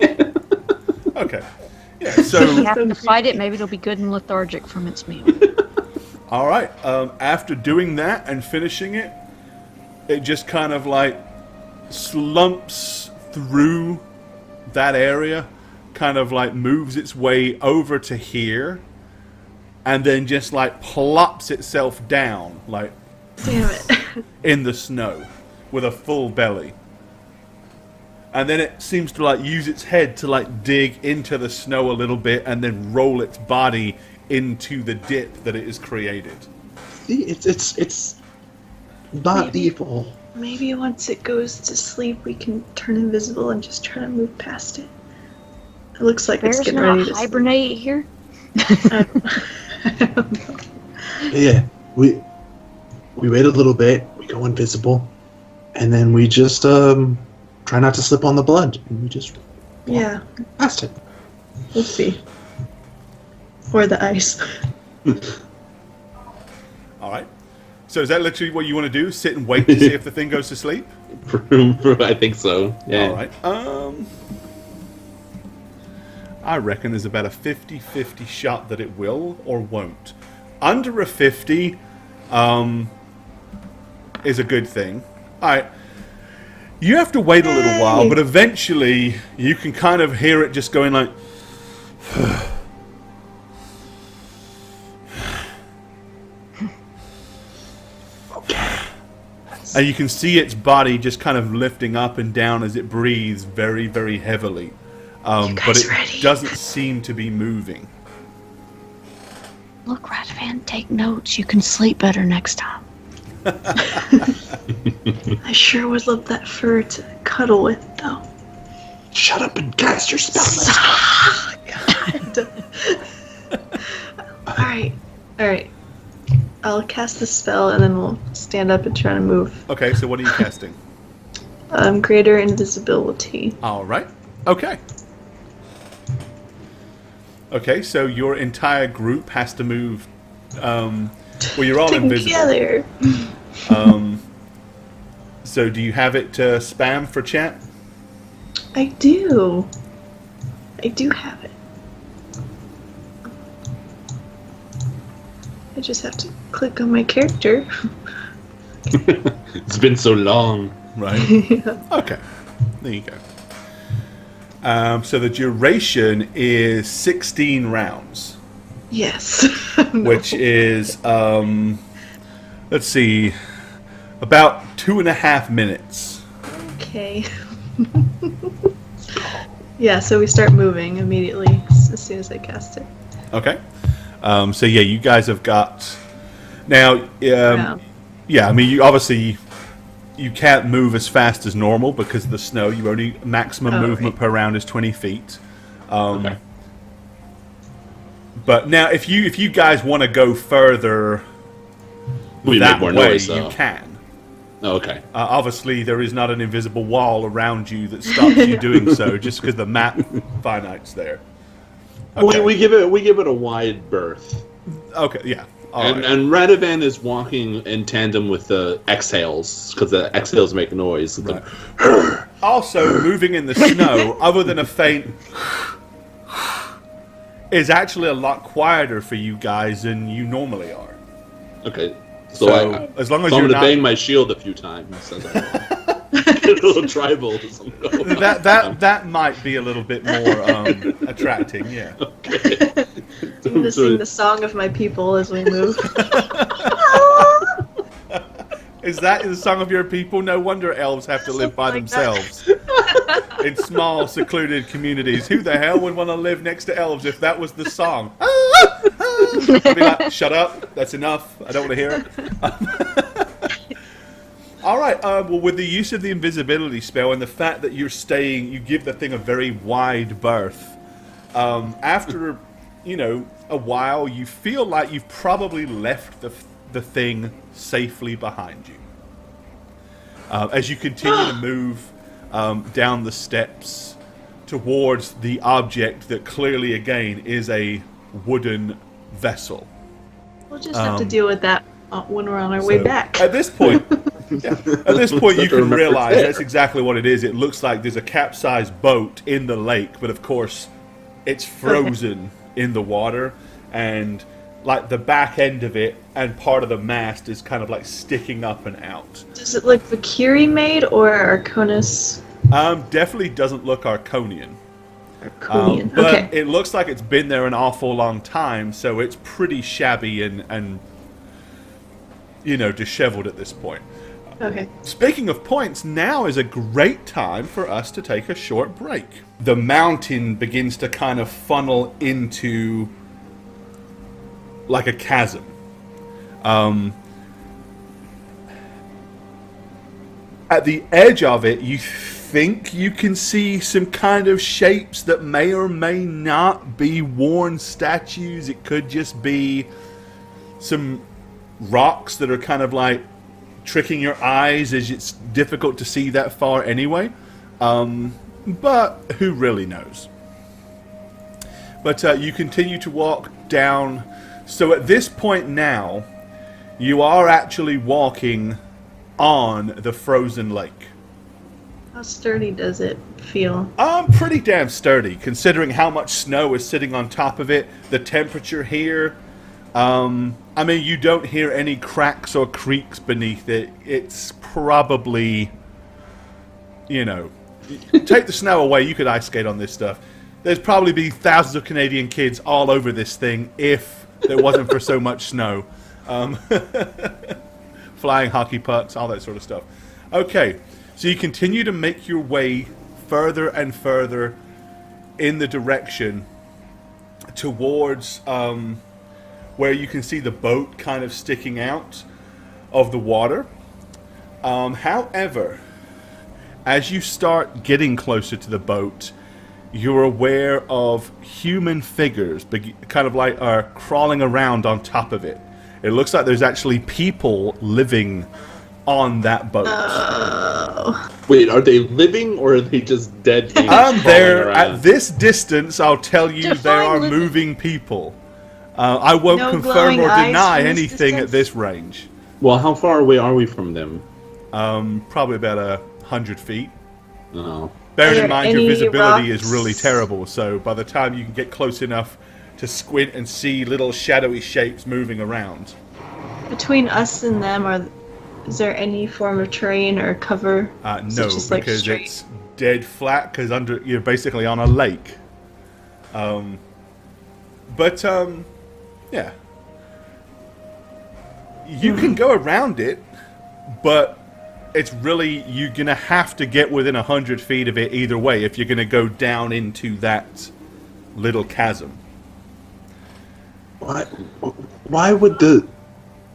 Okay. Yeah, so... If you have to fight it, maybe it'll be good and lethargic from its meal. All right. After doing that and finishing it, it just kind of like slumps through that area, kind of like moves its way over to here, and then just like plops itself down, like Damn it. in the snow with a full belly. And then it seems to like use its head to like dig into the snow a little bit and then roll its body into the dip that it has created. See, it's not Maybe. evil. Maybe once it goes to sleep, we can turn invisible and just try to move past it. It looks like Bears it's getting not ready to hibernate here? sleep. I don't know. Yeah, we wait a little bit, we go invisible, and then we just try not to slip on the blood, and we just walk Yeah, past it. we'll see. Or the ice. All right. So is that literally what you want to do? Sit and wait to see if the thing goes to sleep? I think so. Yeah. All right. I reckon there's about a 50-50 shot that it will or won't. Under a 50 is a good thing. All right. You have to wait a little while, but eventually you can kind of hear it just going like... And you can see its body just kind of lifting up and down as it breathes very, very heavily. But it doesn't seem to be moving. Look, Radvan, take notes. You can sleep better next time. I sure would love that fur to cuddle with, though. Shut up and cast your spell. God. Alright. I'll cast the spell and then we'll stand up and try to move. Okay, so what are you casting? Greater invisibility. All right. Okay. Okay, so your entire group has to move. Well, you're all invisible. Together. So do you have it spam for chat? I do have it. I just have to click on my character. It's been so long. Right. Yeah. Okay. There you go. So the duration is 16 rounds. Yes. No. Which is, let's see, about 2.5 minutes. Okay. Yeah, so we start moving immediately as soon as I cast it. Okay. So yeah, you guys have got... Now, yeah, I mean, you obviously... You can't move as fast as normal because of the snow. You only... Maximum movement per round is 20 feet. Okay. But now, if you guys want to go further that way, noise, you can. Oh, okay. Obviously, there is not an invisible wall around you that stops you doing so, just because the map finite's there. Okay. We give it a wide berth. Okay, yeah. And Radovan is walking in tandem with the exhales, because the exhales make noise. Right. Also, moving in the snow, other than a faint... is actually a lot quieter for you guys than you normally are. Okay. So as long as I'm you're going to not... bang my shield a few times. Get a little tribal. That might be a little bit more attracting, yeah. Okay. I'm going to sing the song of my people as we move. Is that the song of your people? No wonder elves have to live by themselves. In small, secluded communities. Who the hell would want to live next to elves if that was the song? I'd be like, shut up, that's enough, I don't want to hear it. Alright, well, with the use of the invisibility spell and the fact that you give the thing a very wide berth, after, a while, you feel like you've probably left the thing safely behind you. As you continue to move down the steps towards the object that clearly, again, is a wooden vessel. We'll just have to deal with that when we're on our way back. At this point, you can realize that's exactly what it is. It looks like there's a capsized boat in the lake, but of course, it's frozen in the water, and like the back end of it and part of the mast is kind of like sticking up and out. Does it look Valkyrie made or Arconis? Definitely doesn't look Arconian. Arconian, but okay. it looks like it's been there an awful long time, so it's pretty shabby and disheveled at this point. Okay. Speaking of points, now is a great time for us to take a short break. The mountain begins to kind of funnel into like a chasm. At the edge of it, you think you can see some kind of shapes that may or may not be worn statues. It could just be some rocks that are kind of like tricking your eyes, as it's difficult to see that far anyway. But who really knows? But you continue to walk down. So at this point now, you are actually walking on the frozen lake. How sturdy does it feel? Pretty damn sturdy, considering how much snow is sitting on top of it, the temperature here. I mean, you don't hear any cracks or creaks beneath it. It's probably, you know, take the snow away, you could ice skate on this stuff. There's probably be thousands of Canadian kids all over this thing if there wasn't for so much snow. Flying hockey pucks, all that sort of stuff. Okay, so you continue to make your way further and further in the direction towards where you can see the boat kind of sticking out of the water. However, as you start getting closer to the boat, you're aware of human figures, kind of like are crawling around on top of it. It looks like there's actually people living on that boat. Wait, are they living or are they just dead things They're around? at this distance. I'll tell you, there Define are living. moving people. I won't No confirm glowing or eyes deny from this anything at distance? this range. Well, how far away are we from them? Probably about 100 feet. No. Bearing Are in mind there your any visibility is rocks? really terrible, so by the time you can get close enough to squint and see little shadowy shapes moving around. Between us and them, is there any form of terrain or cover? Is it No, just, like, because straight? it's dead flat, because you're basically on a lake. Yeah. You can go around it, but it's really, you're going to have to get within 100 feet of it either way if you're going to go down into that little chasm. Why would the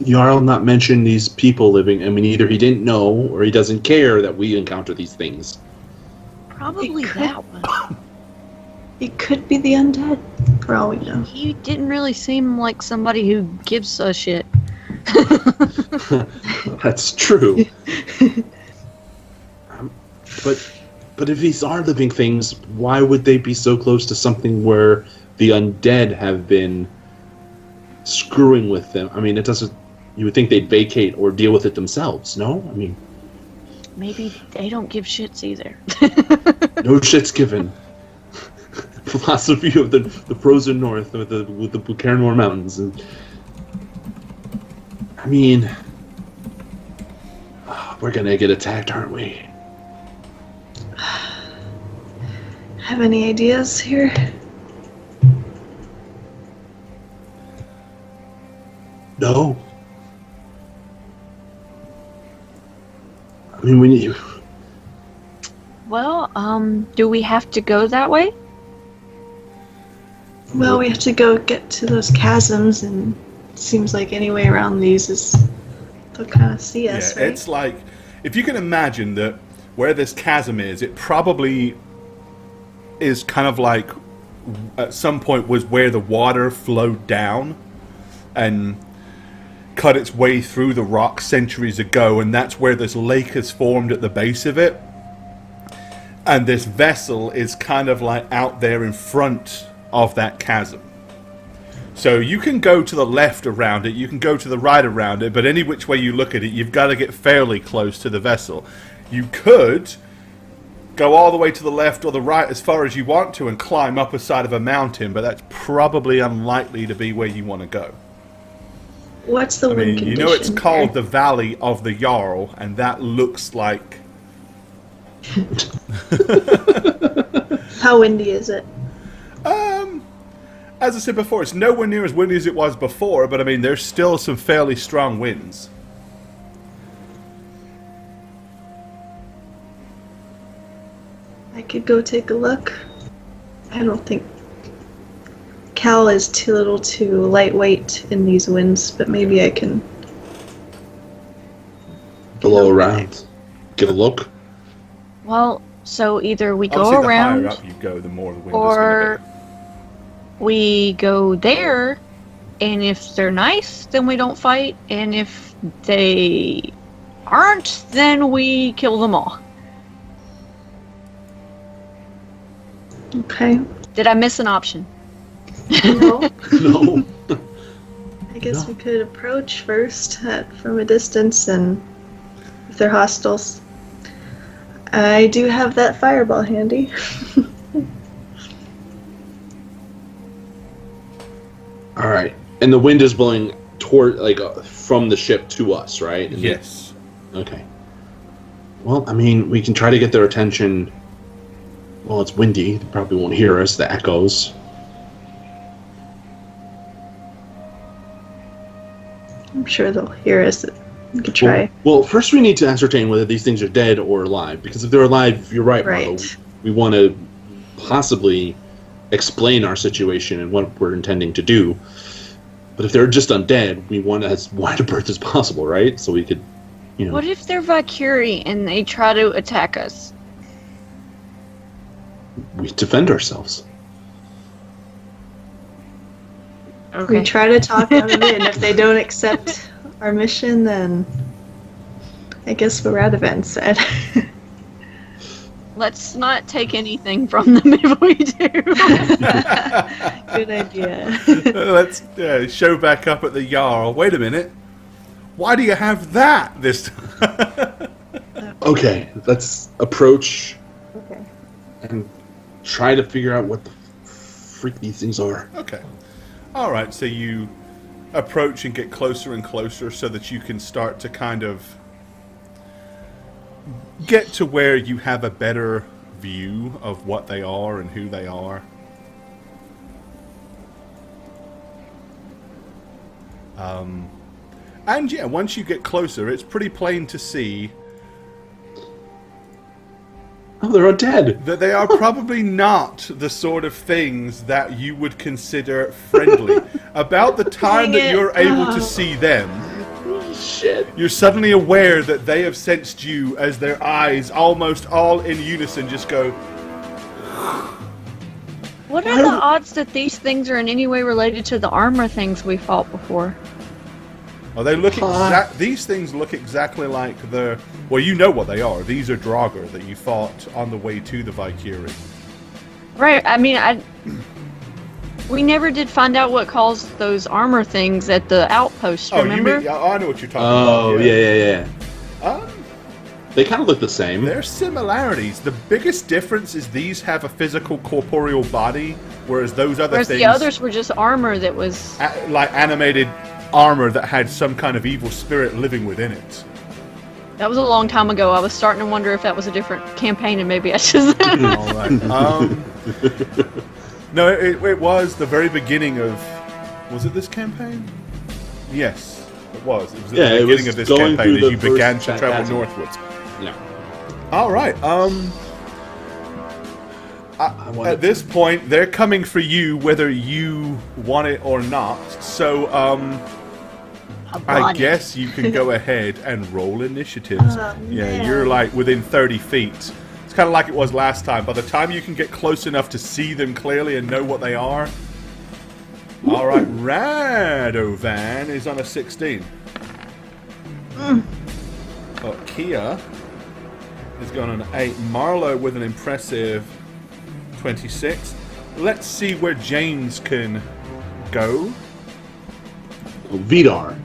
Jarl not mention these people living? I mean, either he didn't know or he doesn't care that we encounter these things. Probably It could- that one. It could be the undead, for all we know. He didn't really seem like somebody who gives a shit. That's true. But if these are living things, why would they be so close to something where the undead have been screwing with them? I mean, it doesn't. You would think they'd vacate or deal with it themselves. No, I mean, Maybe they don't give shits either. no shit's given. Philosophy of the frozen north with the Cairnemoore mountains. And, I mean, we're gonna get attacked, aren't we? Have any ideas here? No. I mean, when you. Well, do we have to go that way? Well, we have to go get to those chasms, and it seems like any way around these is they'll kind of see us, Yeah, right? it's like, if you can imagine that where this chasm is, it probably is kind of like, at some point was where the water flowed down and cut its way through the rock centuries ago, and that's where this lake has formed at the base of it. And this vessel is kind of like out there in front of that chasm. So you can go to the left around it, you can go to the right around it, but any which way you look at it, you've got to get fairly close to the vessel. You could go all the way to the left or the right as far as you want to and climb up a side of a mountain, but that's probably unlikely to be where you want to go. What's the I wind mean, condition? you know it's called here? the Valley of the Jarl, and that looks like... How windy is it? As I said before, it's nowhere near as windy as it was before, but I mean, there's still some fairly strong winds. I could go take a look. I don't think Cal is too little too lightweight in these winds, but maybe I can. Below around. Get a look. Well, so either we go Obviously, around, the higher up you go, the more the wind is or going to be. we go there, and if they're nice, then we don't fight, and if they aren't, then we kill them all. Okay. Did I miss an option? No. No. I guess No. we could approach first from a distance, and if they're hostiles, I do have that fireball handy. All right. And the wind is blowing toward, from the ship to us, right? And Yes. Okay. Well, I mean, we can try to get their attention. Well, it's windy. They probably won't hear us. The echoes. I'm sure they'll hear us. We could try. Well, first we need to ascertain whether these things are dead or alive. Because if they're alive, you're right, Marlo. Right. We want to possibly explain our situation and what we're intending to do. But if they're just undead, we want as wide a berth as possible, right? So we could, What if they're Valkyrie and they try to attack us? we defend ourselves. We try to talk out of it, and if they don't accept our mission, then I guess we're out of it instead. Let's not take anything from them if we do. Good idea. Let's show back up at the Jarl. Wait a minute. Why do you have that this time? Okay, let's approach Okay. and try to figure out what the freak these things are. Okay. All right, so you approach and get closer and closer so that you can start to kind of get to where you have a better view of what they are and who they are. And yeah, once you get closer, it's pretty plain to see Oh, they're undead. that they are probably not the sort of things that you would consider friendly. About the time Dang that it. you're able to see them, Shit. you're suddenly aware that they have sensed you as their eyes, almost all in unison, just go, What are the odds that these things are in any way related to the armor things we fought before? oh, they look these things look exactly like well, you know what they are. These are draugar that you fought on the way to the Valkyrie. Right, I mean, we never did find out what caused those armor things at the outpost, Oh, remember? you mean, I know what you're talking about. Oh, yeah. Um, They kind of look the same. There's similarities. The biggest difference is these have a physical, corporeal body, whereas those other Whereas things, the others were just armor that was... like animated armor that had some kind of evil spirit living within it. That was a long time ago. I was starting to wonder if that was a different campaign and maybe I should... All right. No, it was the very beginning of... Was it this campaign? Yes, it was. It was at Yeah, the it beginning was of this going campaign through as you the began first to travel chasm. northwards. Yeah. All right. At this point, they're coming for you whether you want it or not. So, I guess you can go ahead and roll initiatives. Yeah, man. you're like within 30 feet. It's kind of like it was last time. By the time you can get close enough to see them clearly and know what they are. All right, Radovan is on a 16. Oh, Kia is going on an 8. Marlowe with an impressive 26. Let's see where James can go. Vidar.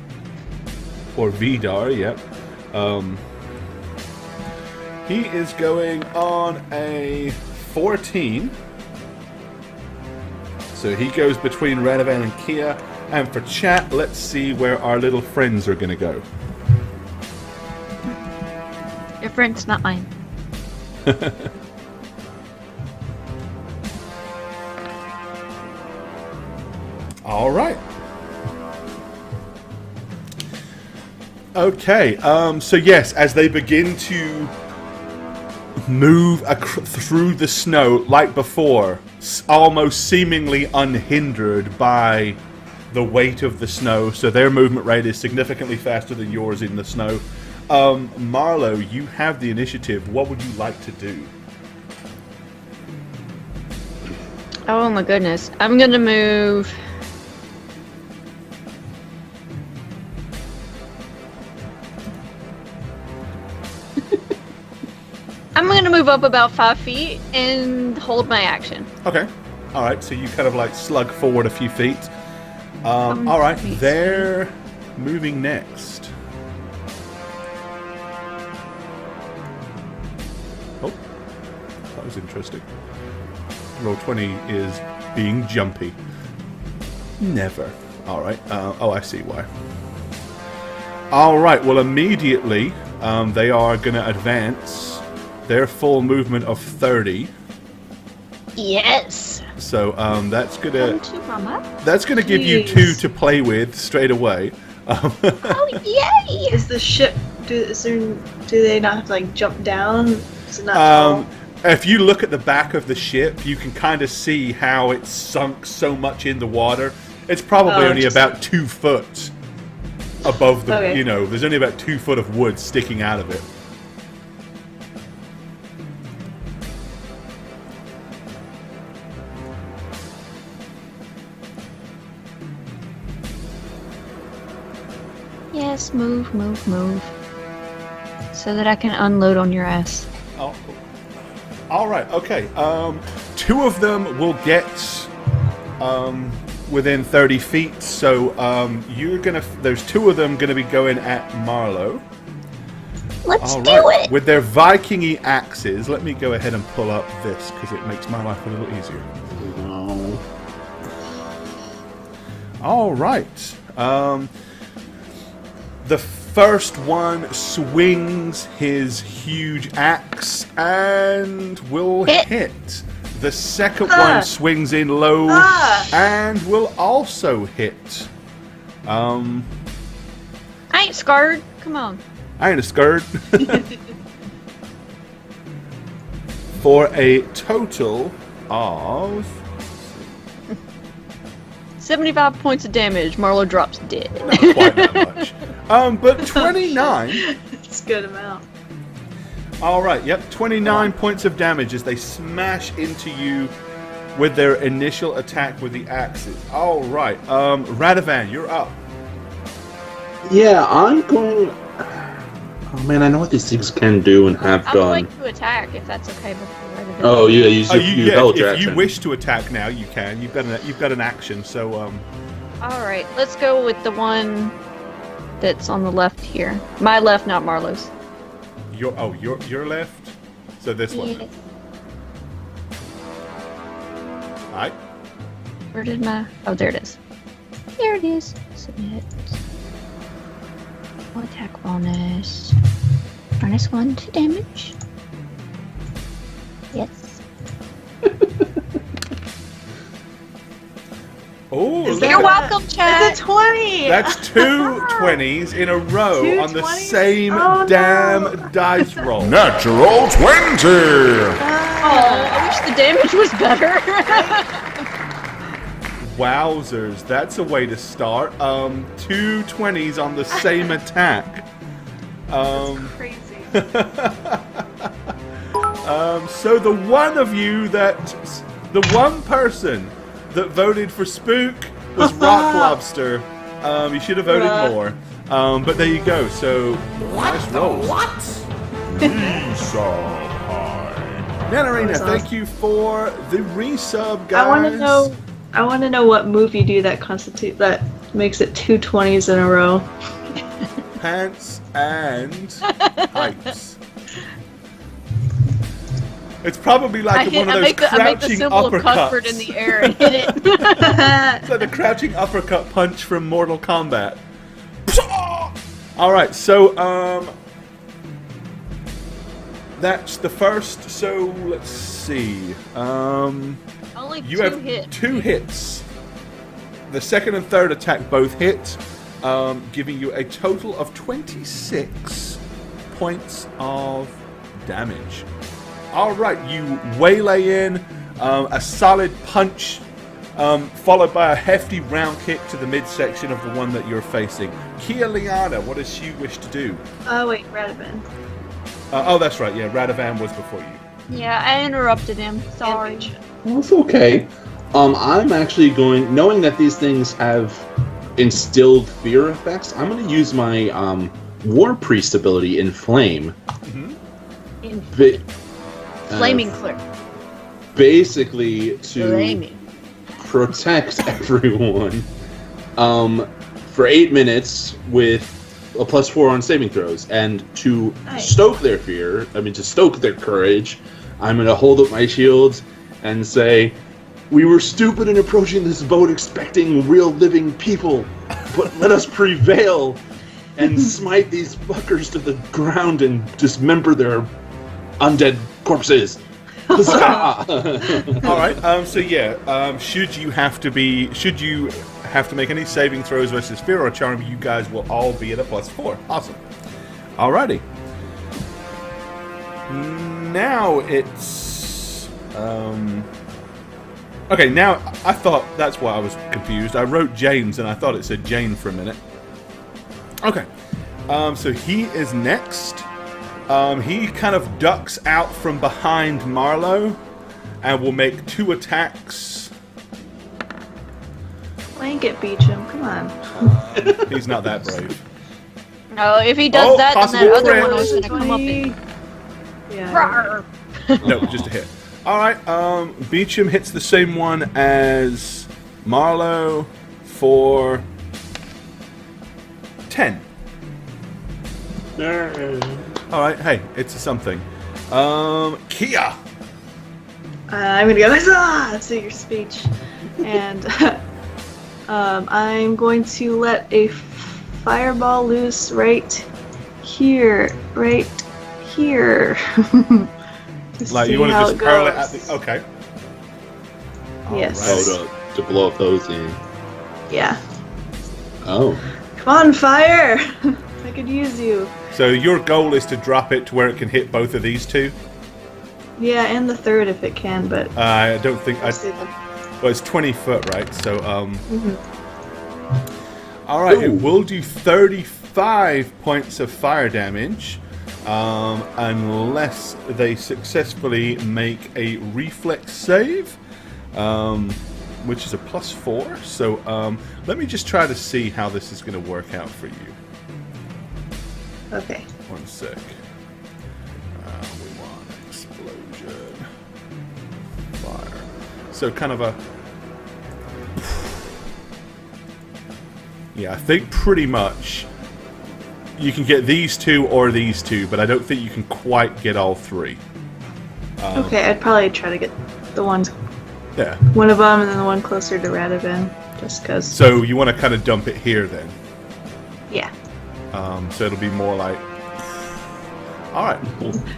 Or Vidar, yep. He is going on a 14. So he goes between Radovan and Kia. And for chat, let's see where our little friends are going to go. Your friend's not mine. All right. Okay, so yes, as they begin to move through the snow like before, almost seemingly unhindered by the weight of the snow, so their movement rate is significantly faster than yours in the snow. Marlowe, you have the initiative. What would you like to do? Oh my goodness. I'm gonna move... I'm gonna move up about 5 feet and hold my action. Okay. All right, so you kind of like slug forward a few feet. All right, they're moving next. was interesting. Roll 20 is being jumpy. Never. Alright. Oh, I see why. Alright, well, immediately they are going to advance their full movement of 30. Yes. So that's gonna give you Jeez. 2 to play with straight away. Oh, yay! Is the ship? Do they not have to like jump down? Is it not tall? If you look at the back of the ship, you can kind of see how it's sunk so much in the water. It's probably only just- about 2 foot above the. Okay. You know, there's only about 2 foot of wood sticking out of it. Yes, move. So that I can unload on your ass. Oh. All right. Okay. 2 of them will get within 30 feet. So there's 2 of them gonna be going at Marlowe. Let's All do right. it! With their Viking-y axes. Let me go ahead and pull up this because it makes my life a little easier. No. All right. The first one swings his huge axe and will hit. The second one swings in low and will also hit. I ain't scared. Come on. I ain't a scared. For a total of 75 points of damage. Marlo drops dead. not quite that much. But 29. It's a good amount. All right, yep, 29 points of damage as they smash into you with their initial attack with the axes. All right, Radovan, you're up. Yeah, I'm going. Oh man, I know what these things can do and have I would done. like to attack if that's okay before I do. Oh yeah, use your belch if action. you wish to attack now, you can. You've got an action, so Alright, let's go with the one that's on the left here. My left, not Marlo's. your left. So this one. Yes. All right. Where did my... Oh, there it is. There it is. Submit. Attack bonus. Minus 1 to damage. Yes. Oh, Is look that- You're at- welcome, Chad. It's a 20! that's 2 20s in a row 2 on the 20s? same Oh, damn no. dice roll. Natural 20! Oh, I wish the damage was better. Wowzers, that's a way to start. 2 20s on the same attack. Crazy. So the one person that voted for Spook was Rock Lobster. You should have voted Bruh. more. But there you go. So nice rolls. Resub high. Nanarina, That was thank you for the resub, guys. I want to know what move you do that makes it 2 20s in a row. Pants and pipes. It's probably like one of those I make the crouching symbol of Cuthbert in uppercuts. the air and hit it. It's like the crouching uppercut punch from Mortal Kombat. All right, so that's the first. So let's see. Only You 2 have hits. 2 hits. The second and third attack both hit, giving you a total of 26 points of damage. All right, you waylay in a solid punch, followed by a hefty round kick to the midsection of the one that you're facing. Kia Liana, what does she wish to do? Oh, wait, Radovan. Oh, that's right. Yeah, Radovan was before you. Yeah, I interrupted him. Sorry. Well, it's okay. I'm actually going, knowing that these things have instilled fear effects, I'm going to use my War Priest ability in Flame. In Ba- flaming clear. basically to Flaming. protect everyone for 8 minutes with a +4 on saving throws, and to Nice. stoke their fear, to stoke their courage, I'm going to hold up my shield and say, "We were stupid in approaching this boat expecting real living people, but let us prevail and smite these fuckers to the ground and dismember their undead corpses." Huzzah! All right. Should you have to make any saving throws versus fear or charm, you guys will all be at a +4. Awesome. Alrighty. Now it's okay. Now I thought that's why I was confused. I wrote James and I thought it said Jane for a minute. Okay. So he is next. He kind of ducks out from behind Marlowe and will make 2 attacks. Blanket beach him, come on. He's not that brave. No, if he does that, then possible that other crit. one was going to come up and... Yeah. No, just a hit. Alright, Beecham hits the same one as Marlowe for 10. Alright, hey, it's a something. Kia! I'm gonna go, huzzah! Say your speech. And I'm going to let a fireball loose right here. Like, you want to just hurl it at the... Okay. Yes. Alright. To blow up those in. Yeah. Oh. Come on, fire! I could use you. So your goal is to drop it to where it can hit both of these two? Yeah, and the third if it can, but... I don't think... mostly the- Well, it's 20 foot, right? So, Alright, it will do 35 points of fire damage, unless they successfully make a reflex save, which is a +4. So, let me just try to see how this is going to work out for you. Okay. One sec. We want explosion. Fire. So kind of a... Yeah, I think pretty much you can get these two or these two, but I don't think you can quite get all 3. Okay, I'd probably try to get the ones, Yeah. one of them and then the one closer to Radovan, just because. So you want to kind of dump it here then. Yeah. So it'll be more like... Alright.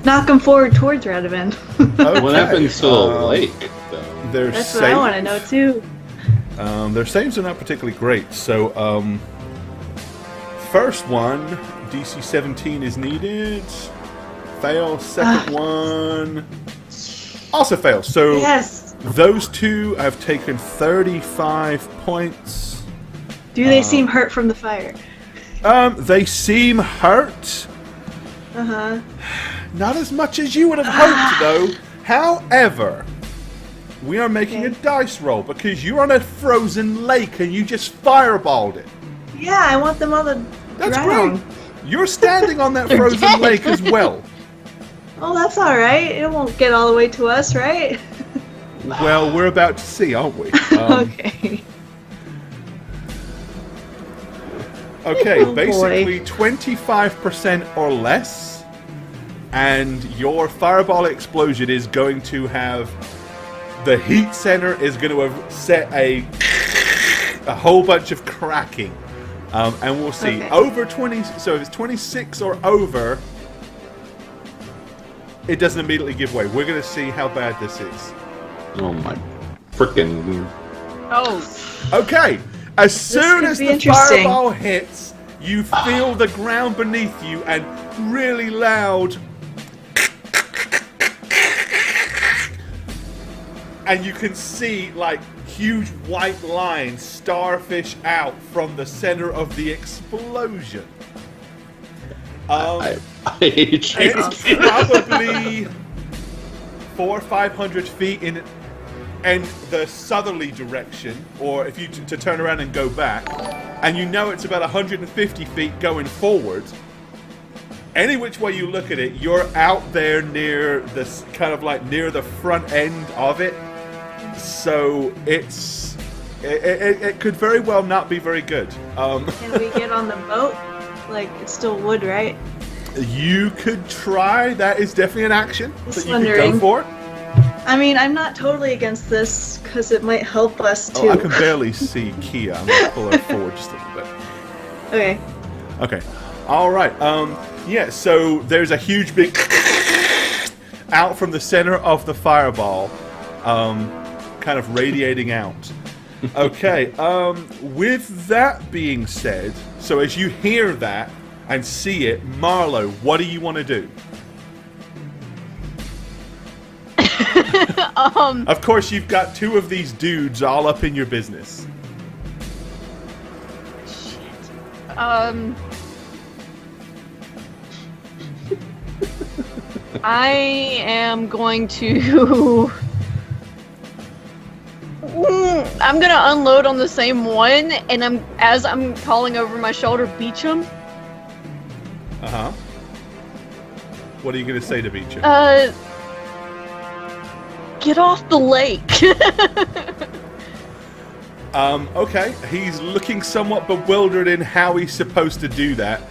Knock them forward towards Radovan. Okay. What happens to the lake, though? Their That's what I want to know too. Their saves are not particularly great, so first one, DC 17 is needed. Fail. Second one also fails. So Yes. those two have taken 35 points. Do they seem hurt from the fire? They seem hurt. Uh-huh. Not as much as you would have hoped, though. However, we are making a dice roll because you're on a frozen lake and you just fireballed it. Yeah, I want them all to That's drown. great. You're standing on that frozen dead. lake as well. Oh, that's alright. It won't get all the way to us, right? Well, we're about to see, aren't we? Okay. Okay, Oh, basically 25% or less, and your fireball explosion is going to have... The heat center is going to have set a whole bunch of cracking. And we'll see. Okay. Over 20... So if it's 26 or over, it doesn't immediately give way. We're going to see how bad this is. Oh my frickin'. Oh. Okay, as soon could as be the interesting. fireball hits, you feel the ground beneath you and really loud, and you can see like huge white lines starfish out from the center of the explosion. I hate you. It's probably 400 or 500 feet in the southerly direction, or if you to turn around and go back, and you know it's about 150 feet going forward. Any which way you look at it, you're out there near this kind of like near the front end of it. So it could very well not be very good. Can we get on the boat? Like, it's still wood, right? You could try. That is definitely an action Just that you could go wondering. for. I mean, I'm not totally against this because it might help us too. Oh, I can barely see Kia. I'm going to pull her forward just a little bit. Okay. Okay. All right. Yeah, so there's a huge big out from the center of the fireball, kind of radiating out. Okay. With that being said, so as you hear that and see it, Marlo, what do you want to do? Of course, you've got two of these dudes all up in your business. I am going to. I'm gonna unload on the same one, and as I'm calling over my shoulder, Beecham. Uh-huh. What are you going to say to Beecham? Get off the lake. Okay, he's looking somewhat bewildered in how he's supposed to do that,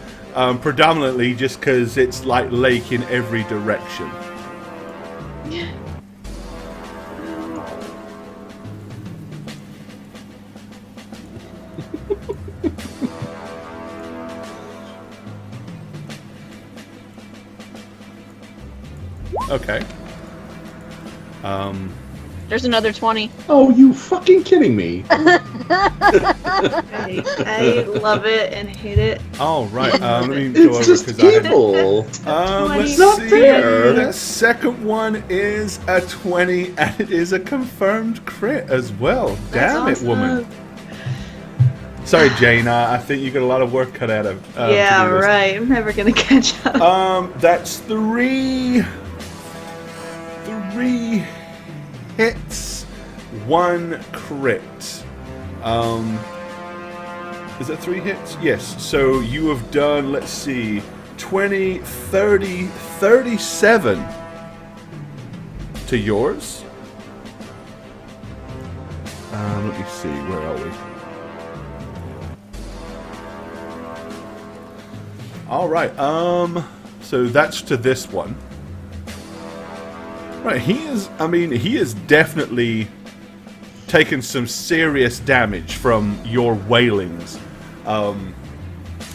predominantly just because it's like lake in every direction. Okay. There's another 20. Oh, you fucking kidding me? I love it and hate it. All right. Let me go over It's just because I had. evil. Let's It's not see. fair. The second one is a 20, and it is a confirmed crit as well. Damn That's it, woman. awesome. Sorry, Jane. I think you got a lot of work cut out of. Yeah, to do this. right. I'm never gonna catch up. That's three hits, one crit. Is that 3 hits? Yes. So you have done, let's see, 20, 30, 37 to yours. Let me see, where are we? All right. So that's to this one. Right, he is definitely taken some serious damage from your wailings.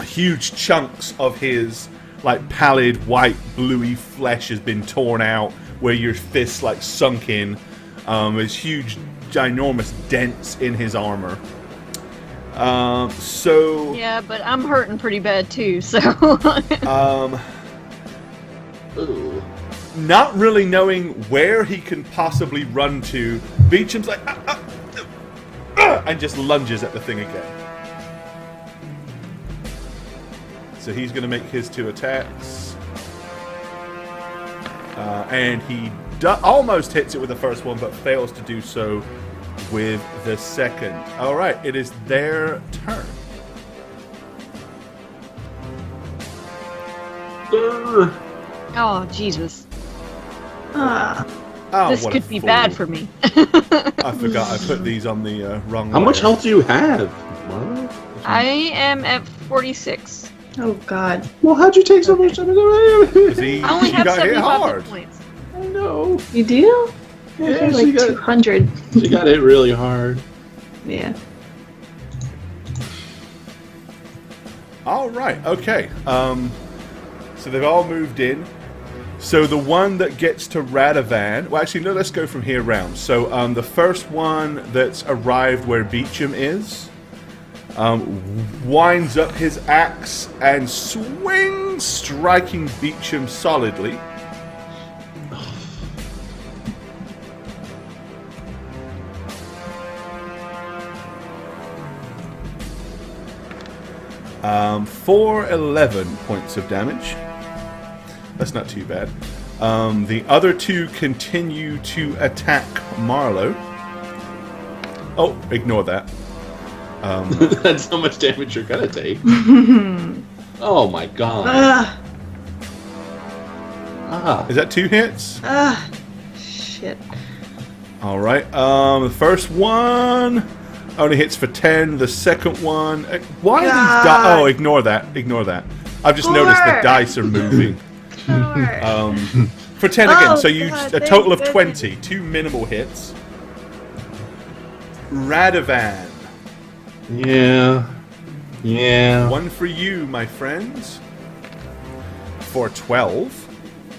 Huge chunks of his like pallid white bluey flesh has been torn out where your fists like sunk in. There's huge ginormous dents in his armor. So Yeah, but I'm hurting pretty bad too, so. Ooh. not really knowing where he can possibly run to, Beecham's like, and just lunges at the thing again. So he's going to make his 2 attacks. And he almost hits it with the first one, but fails to do so with the second. All right, it is their turn. Oh, Jesus. Ah, Oh, This what a could be fool. bad for me. I forgot I put these on the wrong How much layer. health do you have? Marlo? I am at 46. oh God. Well, how'd you take so much damage? See, I only she have got hit 75 hard. hit points. I know. You do? Yeah, like she got- 200. She got hit really hard. Yeah. All right, okay. So they've all moved in. So the one that gets to Radovan... Well, actually, no, let's go from here round. So the first one that's arrived where Beecham is winds up his axe and swings, striking Beecham solidly. For 11 points of damage. That's not too bad. The other 2 continue to attack Marlo. Oh, ignore that. That's how much damage you're gonna take. Oh my god. Ah, Ah. Is that 2 hits? shit. All right. The first one only hits for 10. The second one... Why are these... God. Oh, ignore that. Ignore that. I've just noticed the 4. dice are moving. 4. For 10 again, Oh, so you God, a total of thank 20. 2 minimal hits. Radovan. Yeah. 1 for you, my friends. For 12.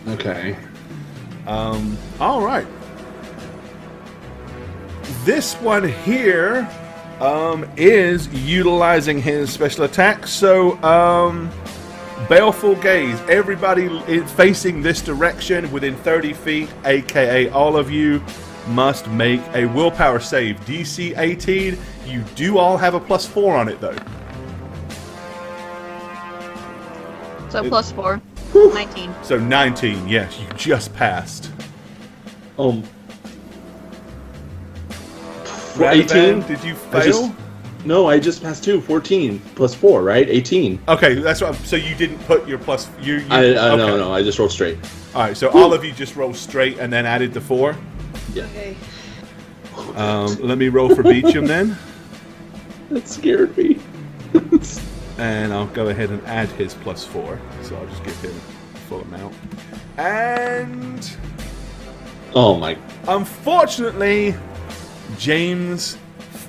Okay. All right. This one here is utilizing his special attack. So, Baleful Gaze. Everybody is facing this direction within 30 feet, aka all of you, must make a willpower save. DC 18. You do all have a +4 on it, though. So plus 4. 19. So 19. Yes, you just passed. For Radovan, 18? did you fail? I just passed 2. 14 plus 4, right? 18. Okay, that's what. So you didn't put your plus. You Okay. okay. I just rolled straight. All right, so all of you just rolled straight and then added the 4. Yeah. Okay. Let me roll for Beecham then, That scared me. and I'll go ahead and add his +4. So I'll just give him the full amount. And Oh my. unfortunately, James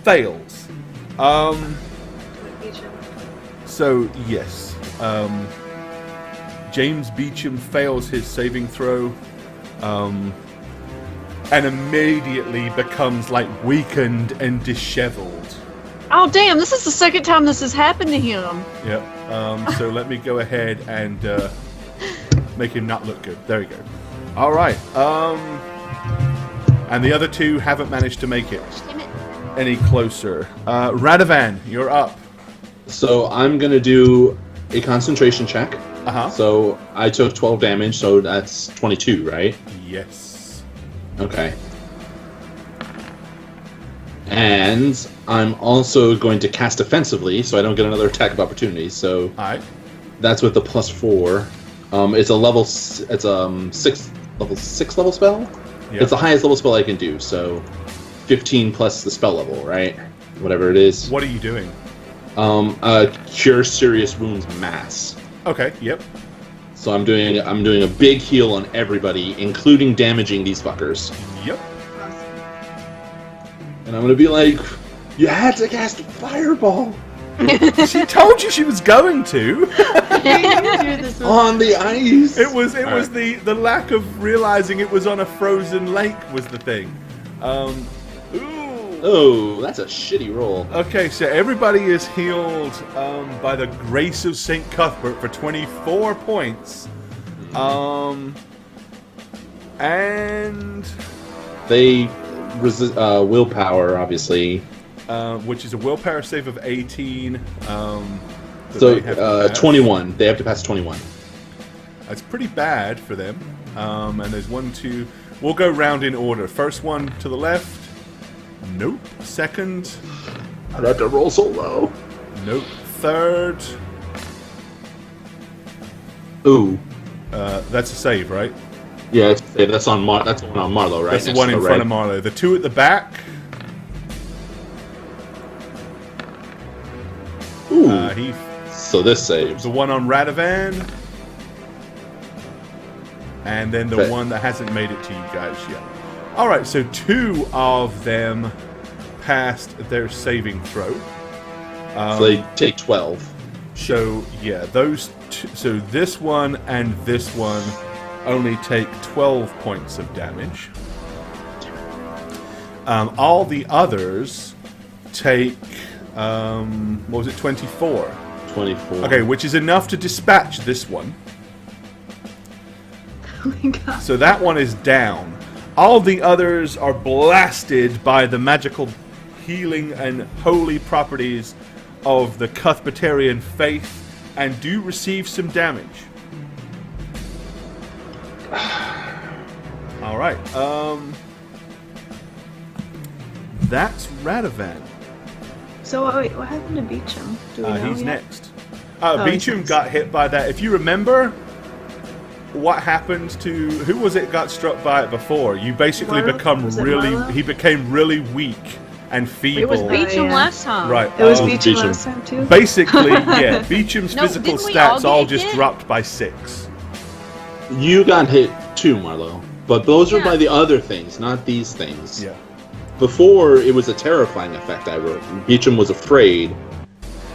fails. So yes, James Beecham fails his saving throw, and immediately becomes like weakened and disheveled. Oh damn! This is the second time this has happened to him. Yep. So let me go ahead and make him not look good. There we go. All right. And the other two haven't managed to make it Damn it. any closer. Radovan, you're up. So I'm gonna do a concentration check. Uh-huh. So I took 12 damage, so that's 22, right? Yes. Okay. And I'm also going to cast offensively, so I don't get another attack of opportunity. So All right. that's with the +4. It's a level. It's level 6 level spell. Yep. It's the highest level spell I can do. So 15 plus the spell level, right? Whatever it is. What are you doing? Cure serious wounds mass. Okay. Yep. So I'm doing a big heal on everybody, including damaging these fuckers. Yep. And I'm gonna be like, you had to cast fireball She told you she was going to. on the ice. It was the lack of realizing it was on a frozen lake was the thing. Ooh. Oh, that's a shitty roll. Okay, so everybody is healed by the grace of St. Cuthbert for 24 points. And They resist willpower, obviously. which is a willpower save of 18. that So they have to pass. 21. They have to pass 21. That's pretty bad for them. And there's 1, 2. We'll go round in order. First one to the left. Nope. Second. I'd have to roll so low. Nope. Third. Ooh. That's a save, right? Yeah, that's on that's the one on Marlowe, right? That's the Next one to in the front right. of Marlowe. The two at the back. Ooh. He. So this saves. The one on Radovan. And then the Okay. one that hasn't made it to you guys yet. Alright, so 2 of them passed their saving throw. So they take 12. So, yeah, those two, so this one and this one only take 12 points of damage. All the others take, what was it, 24? 24. Okay, which is enough to dispatch this one. Oh my god. So that one is down. All the others are blasted by the magical healing and holy properties of the Cuthbertarian faith and do receive some damage. All right. That's Radovan. So wait, what happened to Beecham? Do we know He's yet? next. he's Beecham next. got hit by that. If you remember what happened to who was it got struck by it before? You basically Marlowe? become Was it really Marlowe? he became really weak and It feeble. was Beecham yeah. last time. Right. It was Oh, Beecham Beecham. last time too. Basically, yeah. Beecham's No, physical didn't we all stats all get just hit? dropped by 6. You got hit too, Marlo. But those are Yeah. by the other things, not these things. Yeah. Before, it was a terrifying effect I wrote. Beecham was afraid.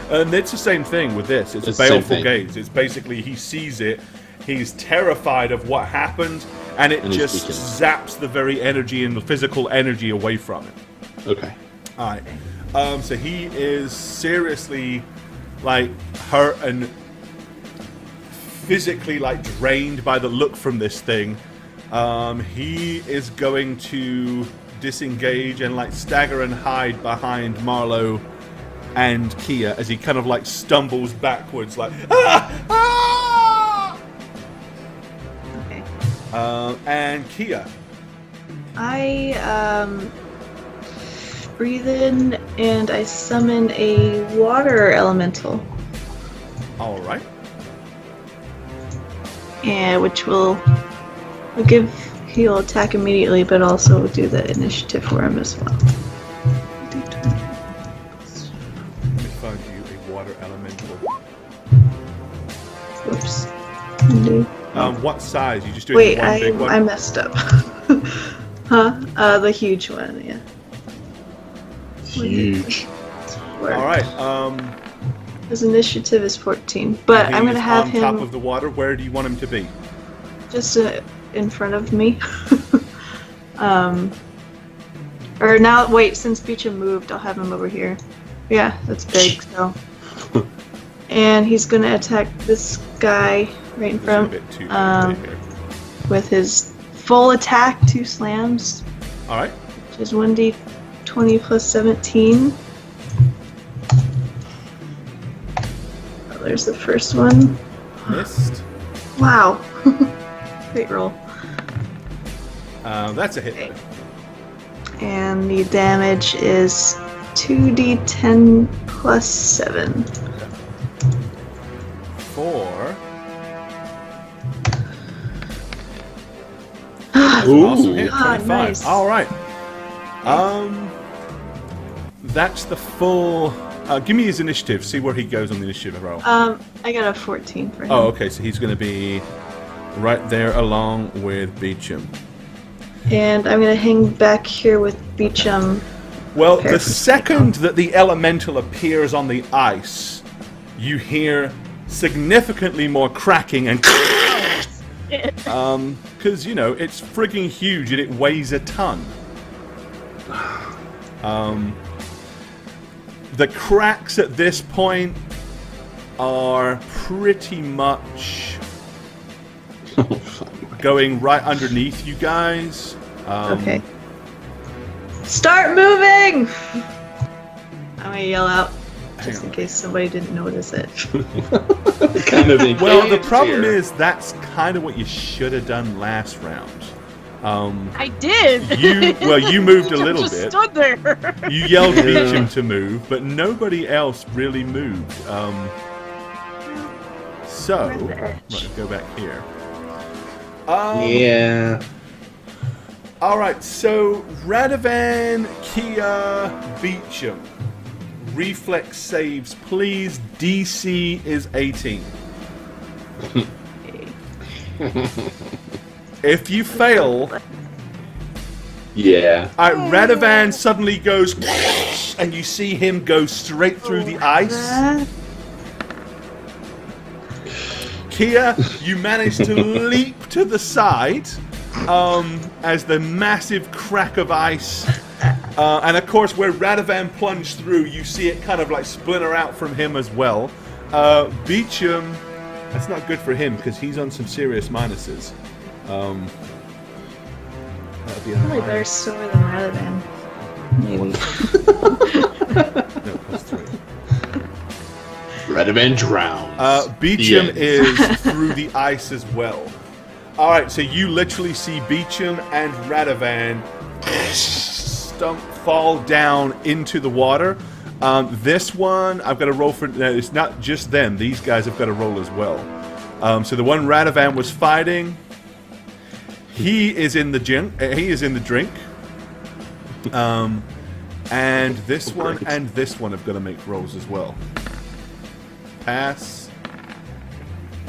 And it's the same thing with this. It's a It's the same baleful thing. gaze. It's basically he sees it, he's terrified of what happened, and it And he's just weakened. zaps the very energy and the physical energy away from him. Okay. Alright. So he is seriously like hurt and physically like drained by the look from this thing. He is going to disengage and like stagger and hide behind Marlo and Kia as he kind of like stumbles backwards like ah! Okay. And Kia. I breathe in and I summon a water elemental, Alright. and which will he'll attack immediately, but also do the initiative for him as well. Let me find you a water elemental. Whoops. Undo. What size? You just doing Wait, one big one? I messed up. Huh? The huge one, yeah. Huge. Alright, His initiative is 14, but he I'm gonna is have on him top of the water. Where do you want him to be? just in front of me. Or now, wait, since Beecham moved, I'll have him over here. Yeah, that's big, so. And he's gonna attack this guy right in This is a front bit too big here. with his full attack, 2 slams, Alright. which is 1d20 plus 17. Oh, there's the first one. Missed. Wow. Great roll. That's a hit. Okay. And the damage is 2d10 plus 7. 4. Ooh. Awesome hit. Ah, 25. nice. Alright. That's the full... give me his initiative. See where he goes on the initiative roll. I got a 14 for him. Oh, okay. So he's going to be right there along with Beecham. And I'm gonna hang back here with Beecham. Well, Prepare the for second that the elemental appears on the ice, you hear significantly more cracking and because you know it's frigging huge and it weighs a ton. The cracks at this point are pretty much going right underneath you guys. Okay. Start moving! I'm gonna yell out just in case somebody didn't notice it. Kind of Well, the engaged problem here. is that's kind of what you should have done last round. I did. You moved a little just bit. stood there. You yelled Beecham to move, but nobody else really moved. So, We're at the edge. right, go back here. Yeah. Alright, so Radovan, Kia, Beecham. Reflex saves, please. DC is 18. If you fail, Yeah. Radovan suddenly goes, and you see him go straight through the ice. Kia, you manage to leap to the side as the massive crack of ice, and of course, where Radovan plunged through, you see it kind of like splinter out from him as well. Beecham, that's not good for him because he's on some serious minuses. That'll be a Probably minus- better slower than Radovan. Maybe. no, plus 3. Radovan drowns. Beecham The end. is through the ice as well. Alright, so you literally see Beecham and Radovan fall down into the water. This one, I've got to roll for... No, it's not just them. These guys have got to roll as well. So the one Radovan was fighting, he is in the drink. And this one and this one have got to make rolls as well. Pass.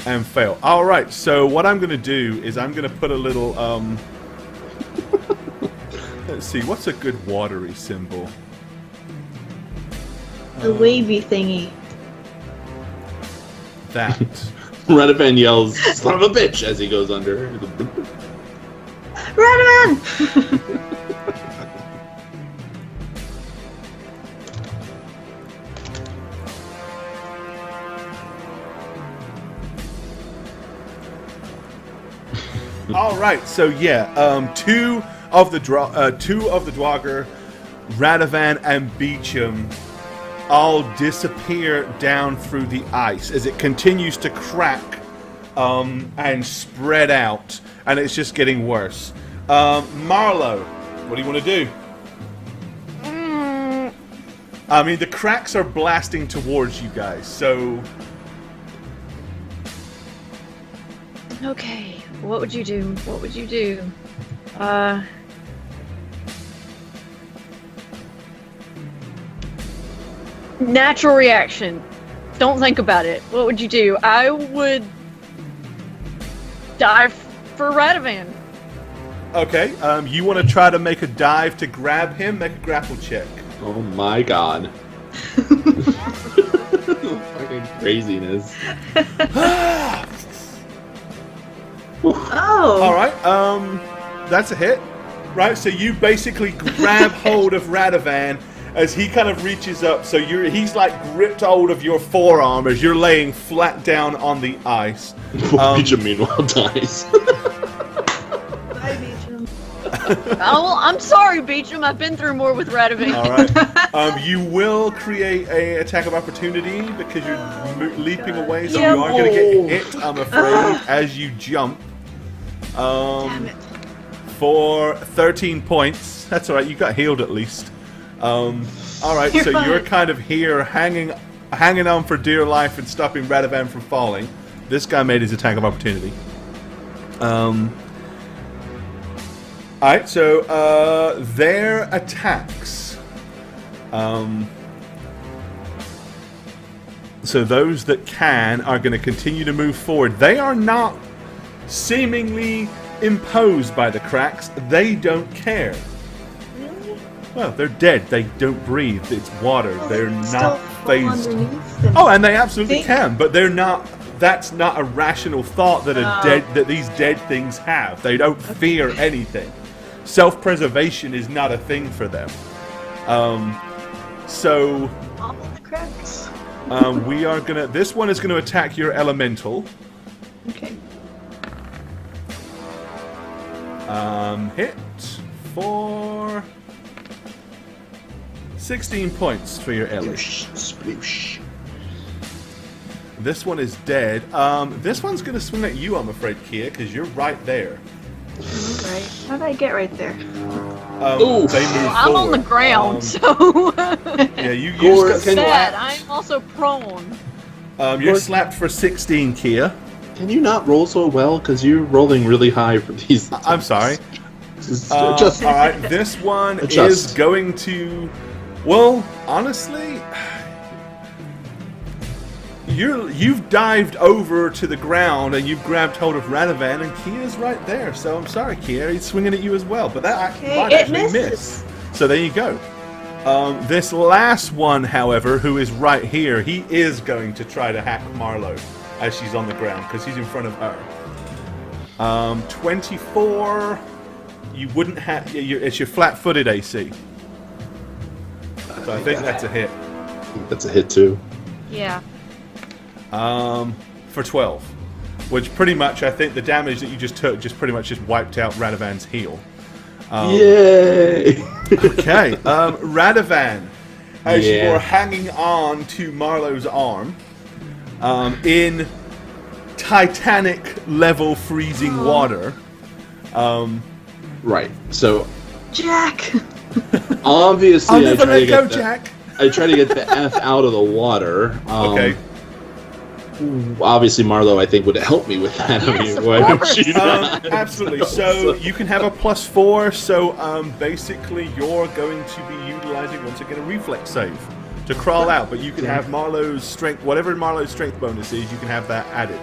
And fail. Alright, so what I'm going to do is I'm going to put a little, let's see, what's a good watery symbol? The wavy thingy. That. Radovan yells, "Son of a bitch!" as he goes under. Radovan! Alright, so yeah, two of the draugar, Radovan and Beecham, all disappear down through the ice as it continues to crack and spread out, and it's just getting worse. Marlowe, what do you want to do? I mean, the cracks are blasting towards you guys, so... Okay, what would you do? What would you do? Natural reaction. Don't think about it. What would you do? I would dive for Radovan. Okay, you want to try to make a dive to grab him? Make a grapple check. Oh my god. Fucking craziness. Oh! Alright, that's a hit. Right, so you basically grab hold of Radovan as he kind of reaches up, so he's like gripped hold of your forearm as you're laying flat down on the ice. Beecham meanwhile dies. Bye, Beecham. Oh, well, I'm sorry, Beecham. I've been through more with Radovan. Alright. You will create a attack of opportunity because you're leaping away, so Yeah. you are going to get hit, I'm afraid, as you jump. Damn it. For 13 points. That's alright, you got healed at least. Alright, You're so fine. you're kind of here hanging on for dear life and stopping Radovan from falling. This guy made his attack of opportunity. Alright, so their attacks. So those that can are going to continue to move forward. They are not seemingly imposed by the cracks. They don't care. Well, they're dead. They don't breathe. It's water. They're not phased. Oh, and they absolutely can, but they're not. That's not a rational thought that that these dead things have. They don't fear anything. Self-preservation is not a thing for them. So All the cracks. we are gonna. This one is gonna attack your elemental. Okay. Hit for 16 points for your Ellie. Sploosh. This one is dead. This one's gonna swing at you, I'm afraid, Kia, because you're right there. Right. How did I get right there? They move I'm on the forward. ground, so Yeah, you Gore, just got sad. slapped. I'm also prone. You're slapped for 16, Kia. Can you not roll so well? Because you're rolling really high for these. I'm sorry. Just All right, this one Adjust. is going to. Well, honestly, you've dived over to the ground and you've grabbed hold of Radovan, and Kia's right there. So I'm sorry, Kia. He's swinging at you as well, but that might it actually misses. miss. So there you go. This last one, however, who is right here, he is going to try to hack Marlowe as she's on the ground because he's in front of her. 24. You wouldn't have. It's your flat-footed AC. So I think that's a hit. That's a hit too. Yeah. For 12, which pretty much I think the damage that you just took just pretty much just wiped out Radovan's heel. Yay! Okay, Radovan, as you Yeah. are hanging on to Marlowe's arm, in Titanic-level freezing water. Right. So Jack! obviously, I'll never let go, Jack. I try to get the F out of the water. Okay. obviously Marlo, I think, would help me with that. Yes, of Why would course. she not? Absolutely. So you can have a +4. So basically, you're going to be utilizing once again a reflex save to crawl out. But you can have Marlo's strength, whatever Marlo's strength bonus is, you can have that added.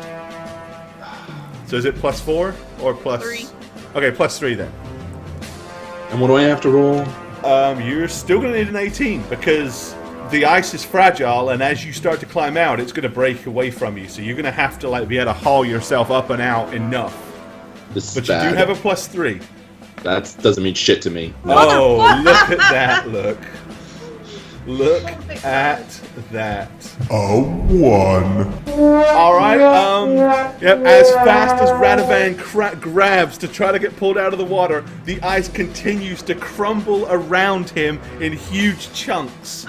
So is it +4 or plus? 3. Okay, +3 then. And what do I have to roll? You're still going to need an 18 because the ice is fragile, and as you start to climb out, it's going to break away from you. So you're going to have to be able to haul yourself up and out enough. This is But bad. you do have a +3. That doesn't mean shit to me. Oh, look at that! Look at that. A 1. All right. Yep. As fast as Radovan grabs to try to get pulled out of the water, the ice continues to crumble around him in huge chunks.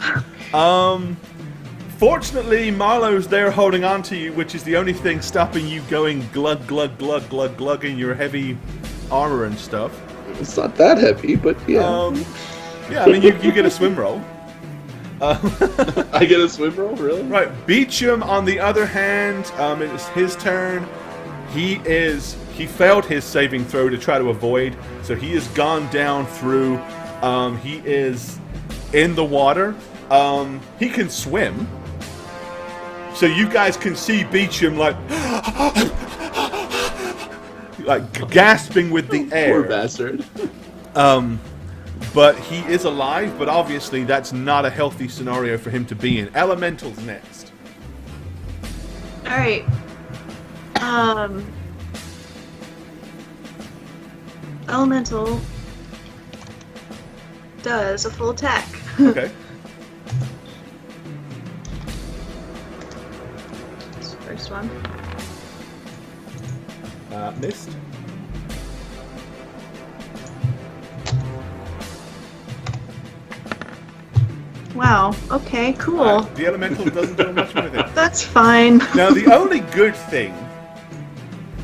Fortunately, Marlo's there holding on to you, which is the only thing stopping you going glug glug glug glug glug in your heavy armor and stuff. It's not that heavy, but yeah. Yeah. I mean, you get a swim roll. I get a swim roll, really? Right, Beecham, on the other hand, it's his turn. He failed his saving throw to try to avoid, so he has gone down through. He is in the water. He can swim, so you guys can see Beecham like gasping with the air. Poor bastard. But he is alive, but obviously that's not a healthy scenario for him to be in. Elemental's next. Alright. Elemental does a full attack. Okay. This first one. Missed. Wow. Okay, cool. The elemental doesn't do much of anything. That's fine. Now, the only good thing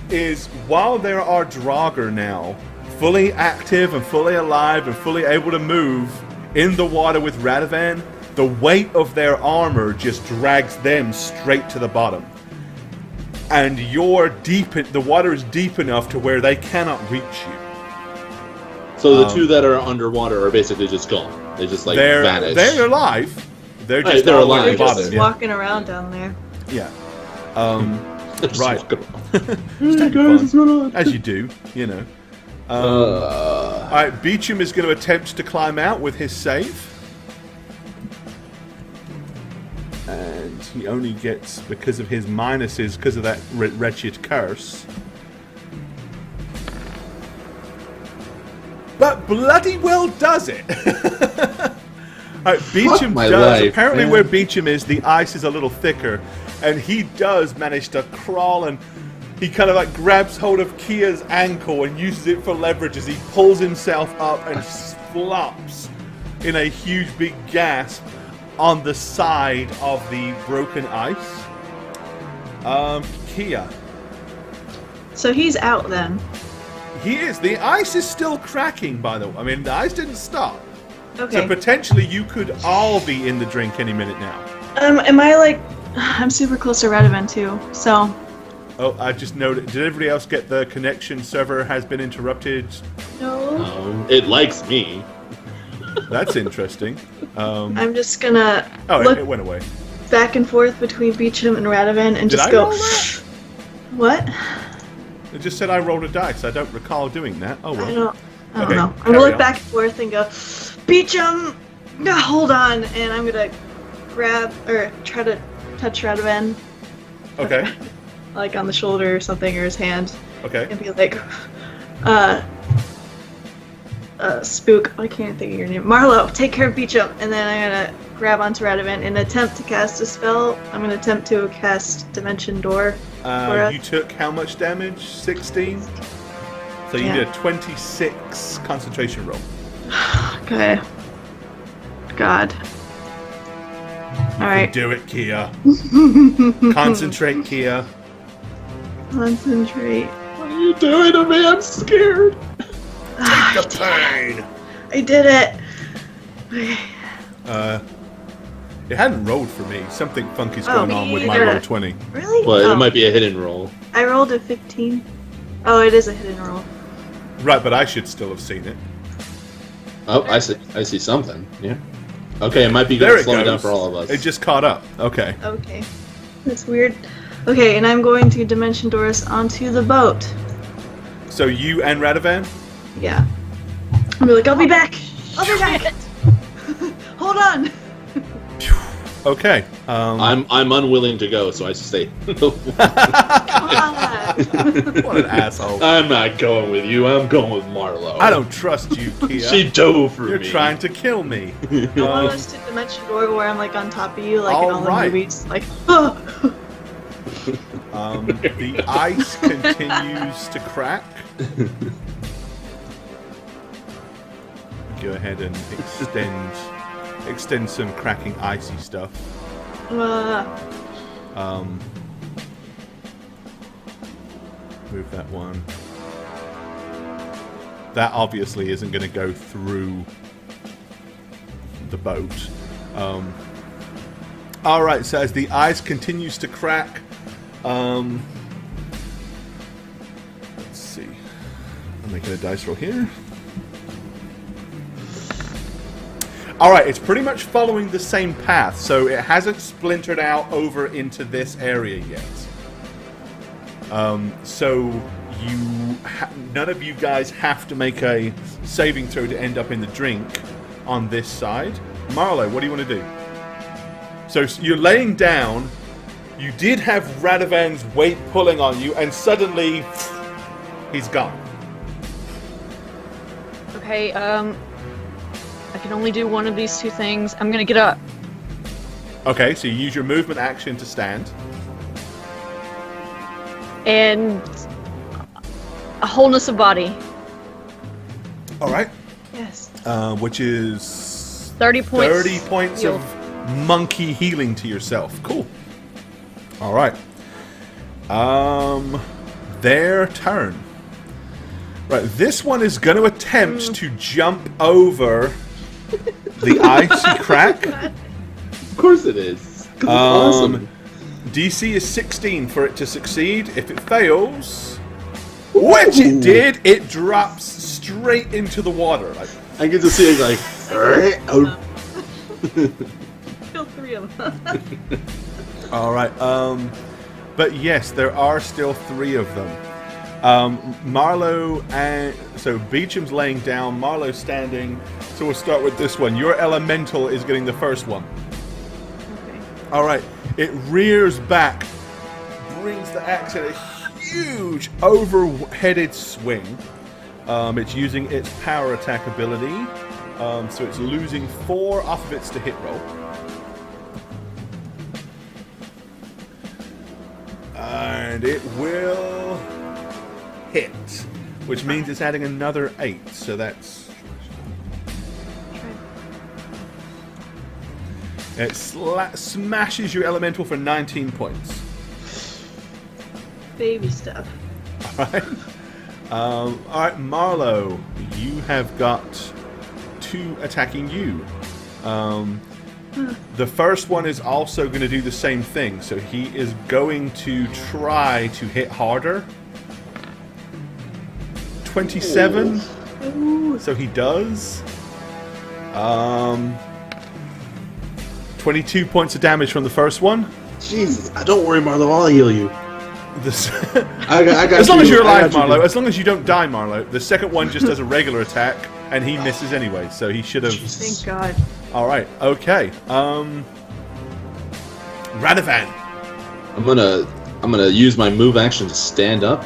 is while there are draugar now, fully active and fully alive and fully able to move in the water with Radovan, the weight of their armor just drags them straight to the bottom. And the water is deep enough to where they cannot reach you. So the two that are underwater are basically just gone. They just vanish. They're alive. They're just they're all the way alive. at the bottom. Just walking around down there. Yeah. Just Right. walking around. Hey guys, what's going on? As you do, you know. Alright, Beecham is going to attempt to climb out with his save. And he only gets, because of his minuses, because of that wretched curse. But bloody well does it! Alright, Beecham my does. life, Apparently man. where Beecham is, the ice is a little thicker. And he does manage to crawl, and he kind of grabs hold of Kia's ankle and uses it for leverage as he pulls himself up and flops in a huge big gasp on the side of the broken ice. Kia. So he's out then. He is. The ice is still cracking, by the way. I mean, the ice didn't stop. Okay. So potentially you could all be in the drink any minute now. Am I I'm super close to Radovan too, so. Oh, I just noted. Did everybody else get the connection server has been interrupted? No. It likes me. That's interesting. I'm just gonna Oh, it went away. back and forth between Beecham and Radovan and Did just I go. roll that? What? It just said I rolled a dice. I don't recall doing that. Oh well. I don't Okay, know. I'm carry gonna look on. back and forth and go, Beecham, hold on, and I'm gonna grab or try to touch Radovan, Okay. on the shoulder or something, or his hand, Okay. and be like, Spook. I can't think of your name. Marlo, take care of Beecham, and then I'm gonna grab onto Radovan and attempt to cast a spell. I'm gonna attempt to cast Dimension Door. You took how much damage? 16? So you Yeah. did a 26 concentration roll. Okay. God. Alright. Do it, Kia. Concentrate, Kia. Concentrate. What are you doing to me? I'm scared. The pain. I did it. Okay. It hadn't rolled for me. Something funky's Oh, going on with my either. roll 20. Really? But Oh, it might be a hidden roll. I rolled a 15. Oh, it is a hidden roll. Right, but I should still have seen it. Oh, I see something. Yeah. Okay, it might be There it slowing down goes. for all of us. It just caught up. Okay. Okay. That's weird. Okay, and I'm going to Dimension Doors onto the boat. So you and Radovan? Yeah. I'll be like, I'll be back! I'll be back! Hold on! Okay. I'm unwilling to go, so I stay. Come on! What an asshole. I'm not going with you. I'm going with Marlo. I don't trust you, Kia. She dove for You're me. trying to kill me. I want us to Dimension Door where I'm like on top of you, like in all Alright. the movies. Like, oh! The ice continues to crack. Go ahead and extend some cracking icy stuff. Move that one. That obviously isn't going to go through the boat. Alright, so as the ice continues to crack, let's see. I'm making a dice roll here. Alright, it's pretty much following the same path, so it hasn't splintered out over into this area yet. So none of you guys have to make a saving throw to end up in the drink on this side. Marlo, what do you want to do? So you're laying down. You did have Radovan's weight pulling on you, and suddenly he's gone. Okay, I can only do one of these two things. I'm gonna get up. Okay, so you use your movement action to stand. And a wholeness of body. All right. Yes. Which is 30 points. 30 points healed. of monkey healing to yourself. Cool. All right. Their turn. Right, this one is going to attempt to jump over the icy crack. Of course it is. 'Cause it's awesome. DC is 16 for it to succeed. If it fails, which it did, it drops straight into the water. Like, I get to see it like. Oh. Kill 3 of them. all right. But yes, there are still 3 of them. Marlo and so Beecham's laying down, Marlo's standing. So we'll start with this one. Your elemental is getting the first one. Okay. All right. It rears back, brings the axe at a huge overheaded swing. It's using its power attack ability, so it's losing 4 off of its to hit roll. And it will hit, which means it's adding another 8. So that's it. Smashes your elemental for 19 points. Baby stuff. All right, Marlo, you have got 2 attacking you. The first one is also going to do the same thing, so he is going to try to hit harder. 27. Ooh. So he does. 22 points of damage from the first one. Jesus, don't worry, Marlo. I'll heal you. I got as long you. as you're I alive, got you. Marlo. As long as you don't die, Marlo. The second one just does a regular attack, and he misses anyway. So he should have. Thank God. All right. Okay. Radovan. I'm gonna use my move action to stand up,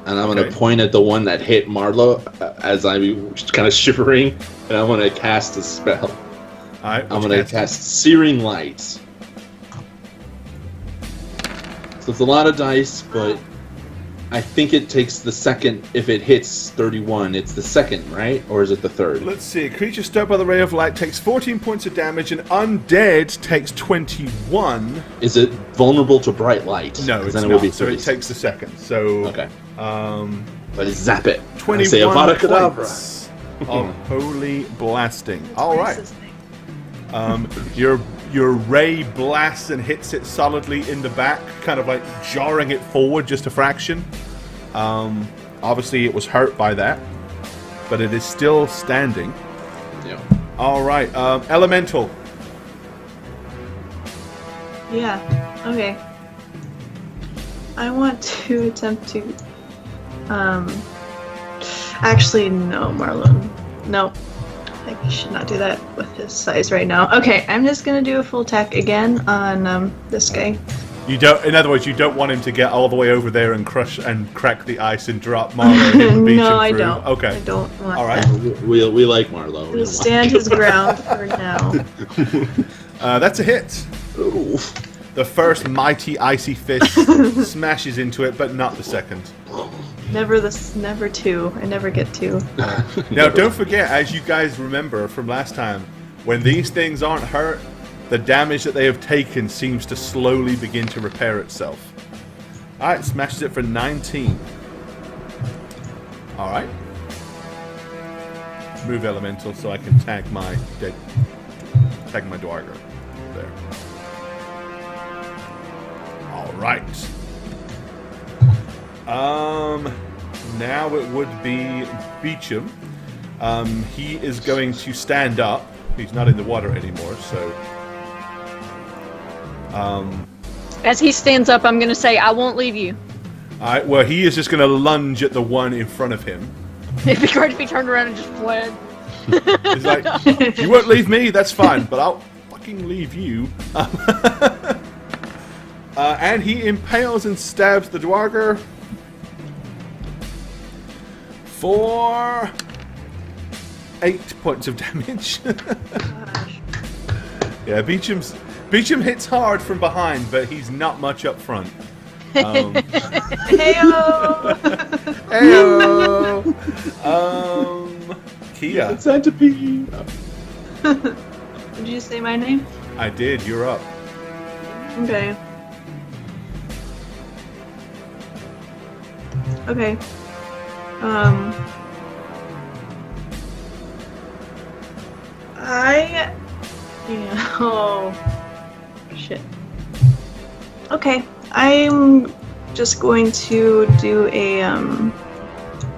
and I'm gonna Okay. point at the one that hit Marlo as I'm kind of shivering, and I'm gonna cast a spell. All right. I'm gonna cast Searing Light. So it's a lot of dice, but I think it takes the second. If it hits 31, it's the second, right? Or is it the third? Let's see. A creature struck by the ray of light takes 14 points of damage, and undead takes 21. Is it vulnerable to bright light? No, 'Cause it's then it not. will be So it 36. takes the second. So Okay. But Zap it. I 21 say Avada Kedavra. points of holy blasting. All right. What is this thing? Your ray blasts and hits it solidly in the back, kind of like jarring it forward just a fraction. Obviously, it was hurt by that, but it is still standing. Yeah. All right, Elemental. Yeah. Okay. I want to attempt to. Actually, no, Marlon. No. I think he should not do that with his size right now. Okay, I'm just gonna do a full attack again on this guy. You don't. In other words, you don't want him to get all the way over there and crush and crack the ice and drop Marlo and beach No, him I through. don't. Okay. I don't want All right. that. We like Marlo. He'll stand his ground for now. That's a hit. Ooh. The first mighty icy fist smashes into it, but not the second. Never two. I never get two. Now, don't forget, as you guys remember from last time, when these things aren't hurt, the damage that they have taken seems to slowly begin to repair itself. Alright, smashes it for 19. Alright. Move elemental so I can tag my draugar. There. Alright. Now it would be Beecham. He is going to stand up. He's not in the water anymore, so... As he stands up, I'm going to say, I won't leave you. Alright, well, he is just going to lunge at the one in front of him. It'd be great if he turned around and just fled. He's like, you won't leave me, that's fine, but I'll fucking leave you. And he impales and stabs the draugar for 8 points of damage. Yeah, Beecham hits hard from behind, but he's not much up front. Heyo! Heyo! Kia. Centipede. Did you say my name? I did, you're up. Okay. Okay. Yeah. Oh. Shit. Okay. I'm just going to do a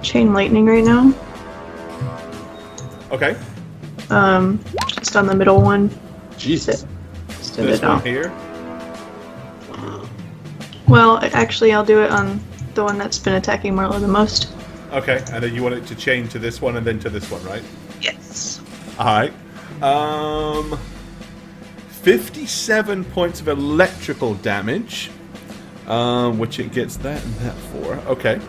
chain lightning right now. Okay. Just on the middle one. Jesus. Extend This it one out. here. Well, actually, I'll do it on the one that's been attacking Marlo the most. Okay, and then you want it to chain to this one and then to this one, right? Yes. Alright. 57 points of electrical damage. Which it gets that and that for. Okay.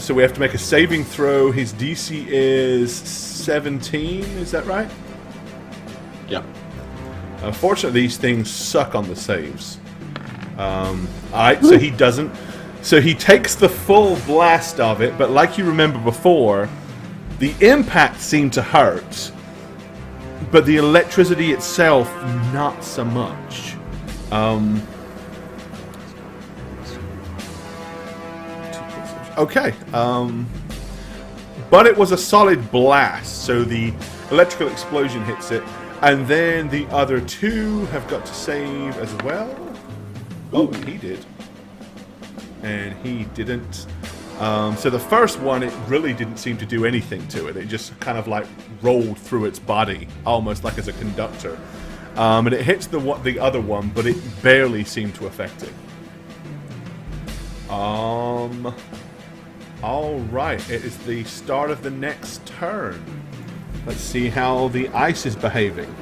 So we have to make a saving throw. His DC is 17, is that right? Yeah. Unfortunately, these things suck on the saves. Alright, so he doesn't. So he takes the full blast of it, but like you remember before, the impact seemed to hurt, but the electricity itself, not so much. Okay. But it was a solid blast, so the electrical explosion hits it, and then the other two have got to save as well. Oh, he did. And he didn't. So the first one, it really didn't seem to do anything to it. It just kind of like rolled through its body, almost like as a conductor. And it hits the other one, but it barely seemed to affect it. All right, it is the start of the next turn. Let's see how the ice is behaving.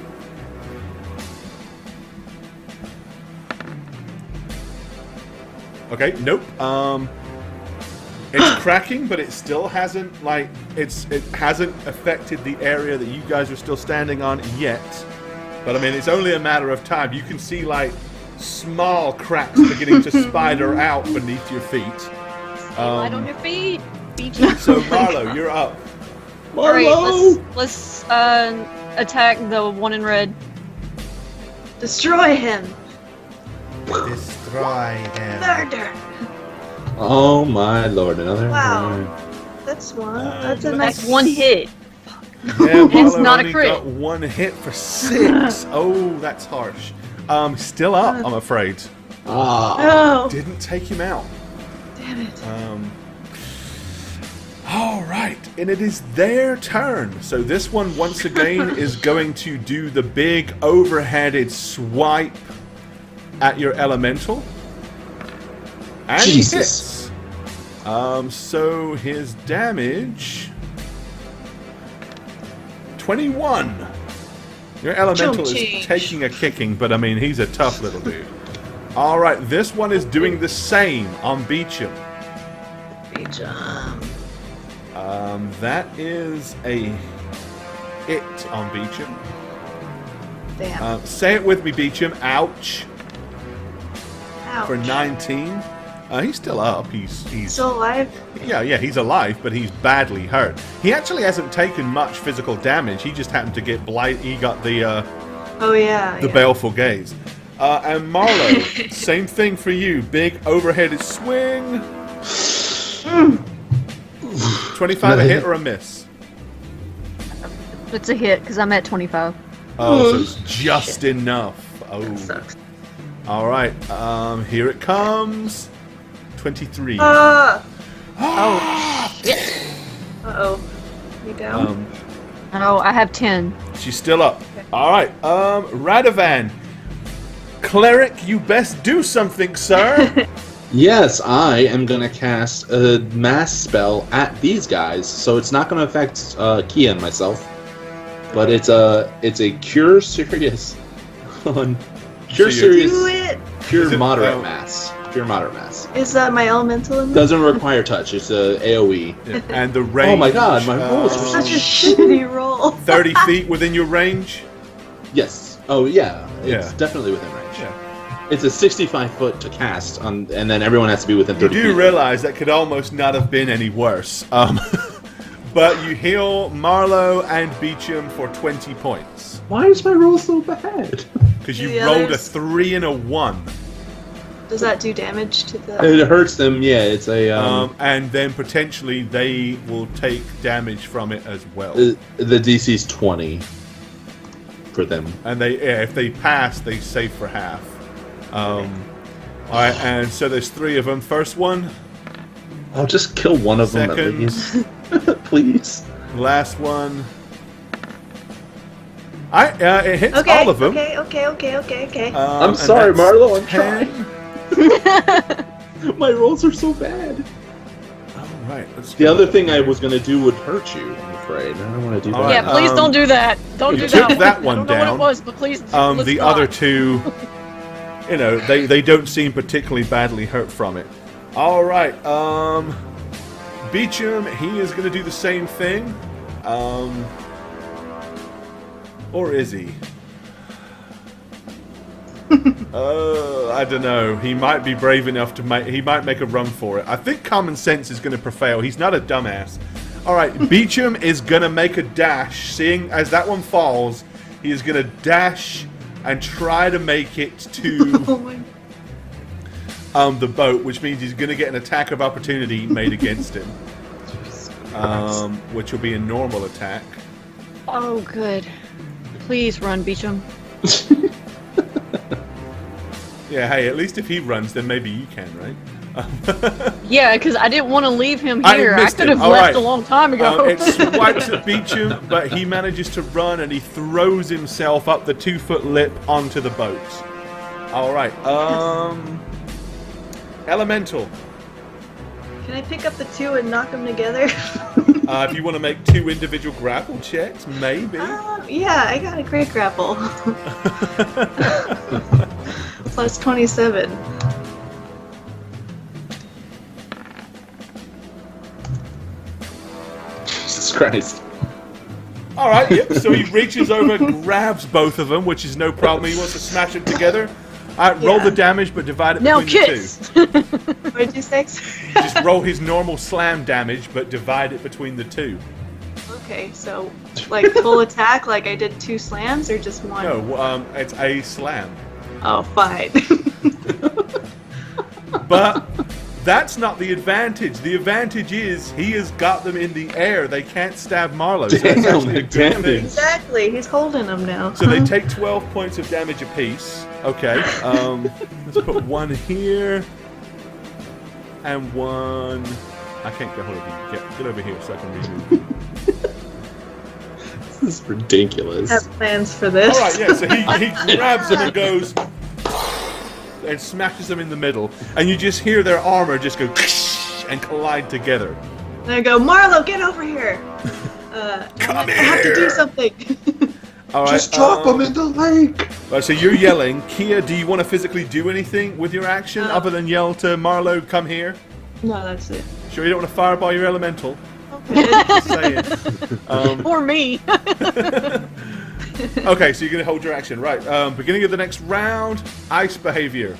Okay, nope. It's cracking, but it still hasn't it hasn't affected the area that you guys are still standing on yet. But I mean, it's only a matter of time. You can see like small cracks beginning to spider out beneath your feet. Light on your feet. So Marlo, you're up. Alright, let's attack the one in red. Destroy him! Destroy him. Murder! Oh my lord, another Wow. one. That's one. That's a nice That's one hit. Yeah, It's Marlo not a only crit. got 1 hit for 6. Oh, that's harsh. Still up, I'm afraid. Oh, Didn't take him out. damn it. All right, and it is their turn. So this one, once again, is going to do the big overheaded swipe at your elemental. And Jesus. he hits. So his damage... 21. Your elemental Chump is change. taking a kicking, but I mean, he's a tough little dude. All right, this one is doing the same on Beecham. Beecham. That is a hit on Beecham. Damn. Say it with me, Beecham. Ouch. Ouch. For 19. He's still up. He's Still alive? yeah, he's alive, but he's badly hurt. He actually hasn't taken much physical damage. He just happened to get blight. He got the Oh, yeah. the baleful gaze. And Marlo, same thing for you. Big overheaded swing. 25 a hit or a miss? It's a hit because I'm at 25. Oh, so it's just enough. Oh, Sucks. all right. Here it comes. 23. Uh-oh. You down? Oh, I have 10. She's still up. All right. Radovan, cleric, you best do something, sir. Yes, I am gonna cast a mass spell at these guys, so it's not gonna affect Kia and myself. But it's a cure serious on cure So serious Do it! cure Is it- moderate oh. mass. Cure moderate mass. Is that my elemental in there? Doesn't require touch. It's a AOE. Yeah, and the range. Oh my god, my rolls are Such a shitty roll. 30 feet within your range. Yes. Oh yeah. It's Yeah. definitely within range. Yeah. It's a 65 foot to cast, and then everyone has to be within You 30 do feet. realize that could almost not have been any worse. But you heal Marlo and Beecham for 20 points. Why is my roll so bad? Because you The rolled a others? 3 and a 1. Does that do damage to the... It hurts them. Yeah, it's a And then potentially they will take damage from it as well. the DC's 20 for them. And if they pass, they save for half. All right, and so there's 3 of them. First one, I'll just kill one of them at Second. least. Please. last one. It hits Okay, all of them. okay. I'm And sorry, that's Marlo, I'm 10. My rolls are so bad. All right, let's The other thing I was gonna do would hurt you, I'm afraid. I don't want to do that. All Yeah, right, please don't do that. Don't you do took that. that one I don't know down. what it was, but please. let's The not. other 2, they don't seem particularly badly hurt from it. All right, Beecham, he is going to do the same thing. Or is he? I don't know. He might be brave enough to he might make a run for it. I think common sense is going to prevail. He's not a dumbass. All right, Beecham is going to make a dash. Seeing as that one falls, he is going to dash and try to make it to Oh my... the boat, which means he's going to get an attack of opportunity made against him, which will be a normal attack. Oh, good. Please run, Beecham. Yeah, hey, at least if he runs, then maybe you can, right? Yeah, because I didn't want to leave him I here. I missed could him. have All left right. a long time ago. It swipes at Beecham, but he manages to run and he throws himself up the 2-foot lip onto the boat. All right, Elemental. Can I pick up the 2 and knock them together? If you want to make 2 individual grapple checks, maybe. Yeah, I got a great grapple. Plus 27. Jesus Christ. All right, yep. So he reaches over, grabs both of them, which is no problem. He wants to smash them together. All right, roll Yeah. the damage, but divide it Now between kiss. the 2. What did you say? Just roll his normal slam damage, but divide it between the 2. Okay, so like full attack, like I did 2 slams or just 1? No, it's a slam. Oh, fine. But That's not the advantage. The advantage is he has got them in the air. They can't stab Marlowe. So that's Damn, actually a good damn thing. it. Exactly. He's holding them now. So they take 12 points of damage apiece. Okay. Let's put one here. And one... I can't get hold of you. Get over here so I can remove you. This is ridiculous. have plans for this. Alright, yeah, so he grabs them and goes... and smashes them in the middle. And you just hear their armor just go... and collide together. And I go, Marlo, get over here. Come I have to do here! something. Alright, Just drop them in the lake! right, so you're yelling. Kia, do you want to physically do anything with your action other than yell to Marlowe, come here? No, that's it. Sure you don't want to fireball your elemental? Just saying. Or me. Okay, so you're going to hold your action. Right, beginning of the next round, ice behavior.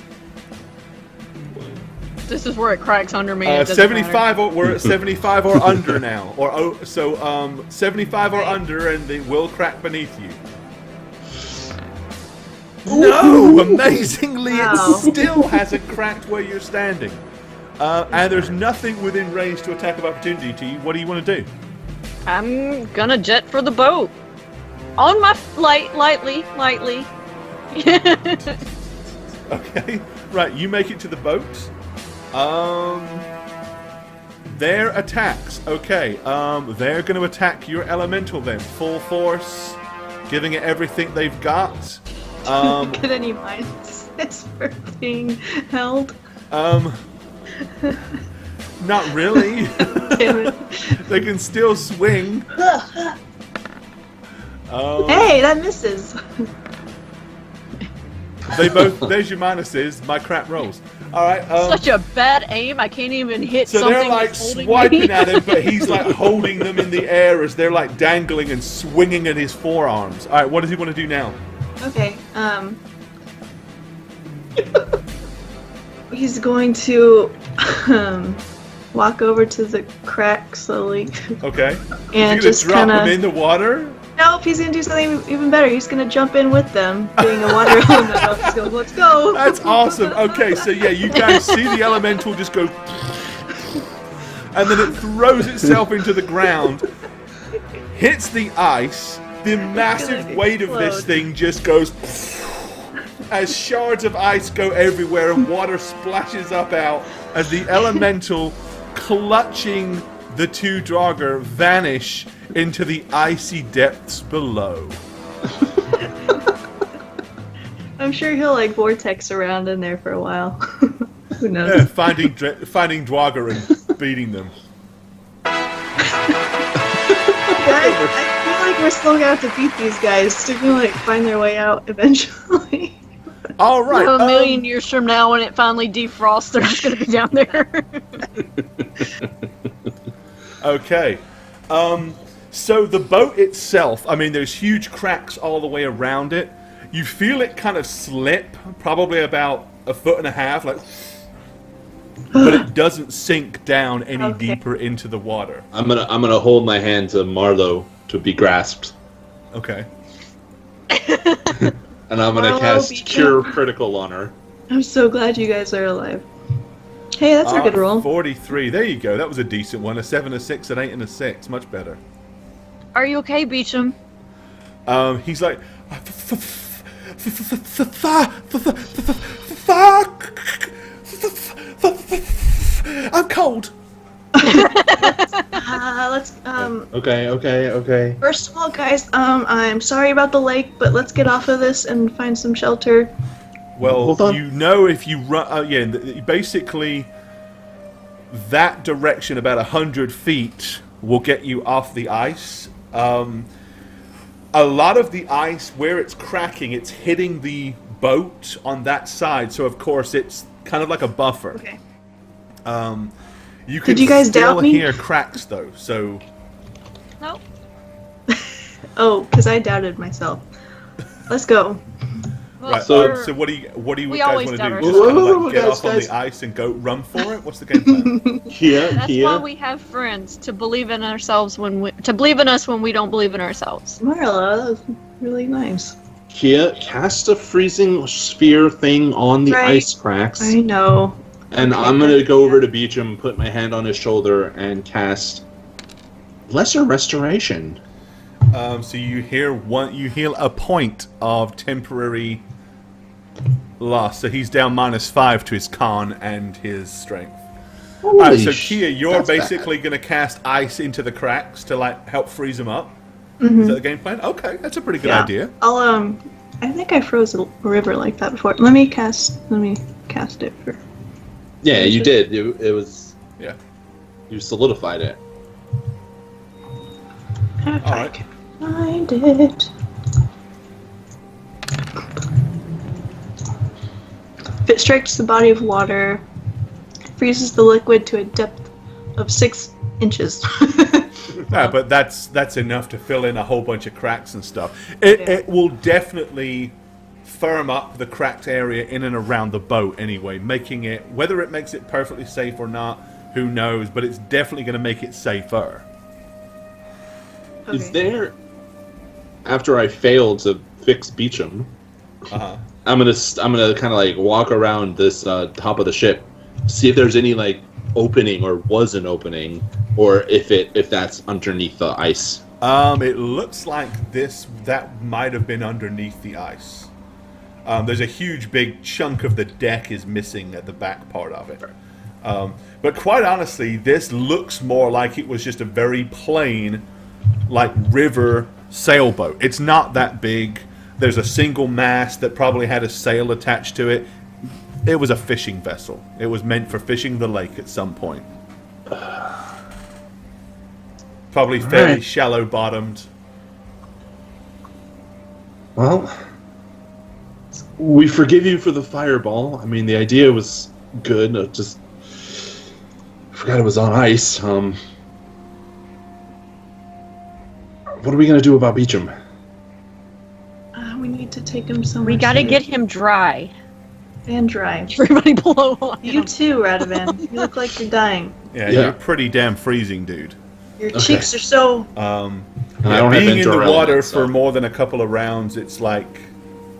This is where it cracks under me. It doesn't 75 or we're at 75 or under now. Or 75 or under and it will crack beneath you. No! Amazingly, Wow. it still hasn't cracked where you're standing. And there's nothing within range to attack of opportunity to you. What do you want to do? I'm gonna jet for the boat. On my lightly. Okay, right, you make it to the boat. Their attacks. Okay, they're going to attack your elemental then. Full force, giving it everything they've got. Get any minds for being held? Not really. Damn it. They can still swing. Hey, that misses. They both. There's your minuses. My crap rolls. All right. Such a bad aim. I can't even hit So something they're like that's holding swiping me. at him, but he's like holding them in the air as they're like dangling and swinging at his forearms. All right. What does he want to do now? Okay, he's going to walk over to the crack slowly. Okay. And Is he gonna just drop kinda- him in the water? Nope, he's gonna do something even better. He's gonna jump in with them, being a water elemental. He's going, let's go. That's awesome. Okay, so yeah, you guys see the elemental just go, and then it throws itself into the ground, hits the ice. The massive like weight of this explode. thing just goes as shards of ice go everywhere and water splashes up out as the elemental clutching the two draugar vanish into the icy depths below. I'm sure he'll like vortex around in there for a while. Who knows? Yeah, finding draugar and beating them. I feel like we're still gonna have to beat these guys to like find their way out eventually. All right. A million years from now, when it finally defrosts, they're just gonna be down there. Okay. So the boat itself, I mean, there's huge cracks all the way around it. You feel it kind of slip, probably about 1.5 feet, like, but it doesn't sink down any Okay. deeper into the water. I'm gonna hold my hand to Marlo to be grasped, Okay. and I'm gonna Marlo, cast be Cure Critical on her. I'm so glad you guys are alive. Hey, that's a good roll. 43. There you go. That was a decent one. A 7, a 6, an 8, and a 6. Much better. Are you okay, Beecham? He's like, I'm cold. Let's Okay. First of all, guys, I'm sorry about the lake, but let's get off of this and find some shelter. Well, Hold on. you know if you run... basically, that direction, about 100 feet, will get you off the ice. A lot of the ice, where it's cracking, it's hitting the boat on that side, so of course it's kind of like a buffer. Okay. You can Did you guys still doubt me? hear cracks, though, so... No. Oh, because I doubted myself. Let's go. Well, Right, So- so what do you We guys always want to do? doubt Just kind of ourselves. like get Whoa, off on guys. the ice and go run for it? What's the game plan? Kia, that's Kia, why we have friends, to believe in ourselves to believe in us when we don't believe in ourselves. Marla, that was really nice. Kia, cast a freezing sphere thing on the Right. ice cracks. I know. And Okay, I'm gonna good. go over to Beecham, put my hand on his shoulder, and cast Lesser Restoration. So you heal a point of temporary loss. So he's down -5 to his con and his strength. Holy Alright, so Kia, you're that's basically bad. going to cast ice into the cracks to like help freeze them up. Mm-hmm. Is that the game plan? Okay, that's a pretty good Yeah. idea. I'll I think I froze a river like that before. Let me cast it for. Yeah, you did. It was. Yeah. You solidified it. If All I right. can find it. If it strikes the body of water, freezes the liquid to a depth of 6 inches. Yeah, but that's enough to fill in a whole bunch of cracks and stuff. It will definitely firm up the cracked area in and around the boat anyway, making it, whether it makes it perfectly safe or not, who knows, but it's definitely going to make it safer. Is there? After I failed to fix Beecham, Uh-huh. I'm gonna kind of like walk around this top of the ship, see if there's any like opening or was an opening, or if that's underneath the ice. It looks like that might have been underneath the ice. There's a huge big chunk of the deck is missing at the back part of it. But quite honestly, this looks more like it was just a very plain, like, river sailboat. It's not that big. There's a single mast that probably had a sail attached to it. It was a fishing vessel. It was meant for fishing the lake at some point. Probably fairly Alright. shallow bottomed. Well, we forgive you for the fireball. I mean, the idea was good. I just forgot it was on ice. What are we gonna do about Beecham? We need to take him somewhere. We gotta safe get him dry. and dry. Everybody blow on You him. too, Radovan. You look like you're dying. Yeah, Yeah. you're pretty damn freezing, dude. Your Okay. cheeks are so. And I Yeah, don't have being in the Endure water element, for so- more than a couple of rounds, it's like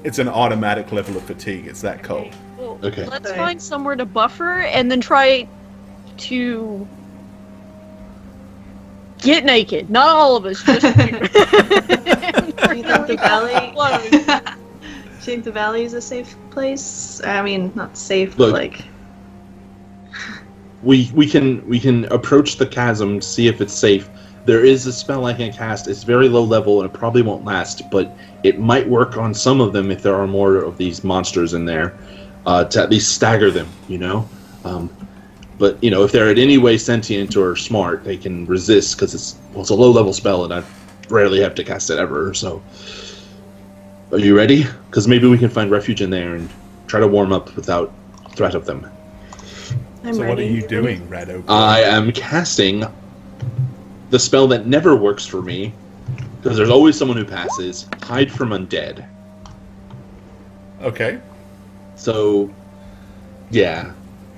it's an automatic level of fatigue. It's that cold. Well, Okay. let's Okay. find somewhere to buffer and then try to get naked. Not all of us, just you. Do you think the valley? Clothes. Do you think the valley is a safe place? I mean, not safe, but Look. like. We can approach the chasm, see if it's safe. There is a spell I can cast. It's very low level and it probably won't last, but it might work on some of them if there are more of these monsters in there, to at least stagger them, you know? But, you know, if they're in any way sentient or smart, they can resist because it's a low level spell and I rarely have to cast it ever, so... Are you ready? Because maybe we can find refuge in there and try to warm up without threat of them. I'm So ready. what are you doing, Rado? I am casting the spell that never works for me, because there's always someone who passes, Hide from Undead. Okay. So, yeah.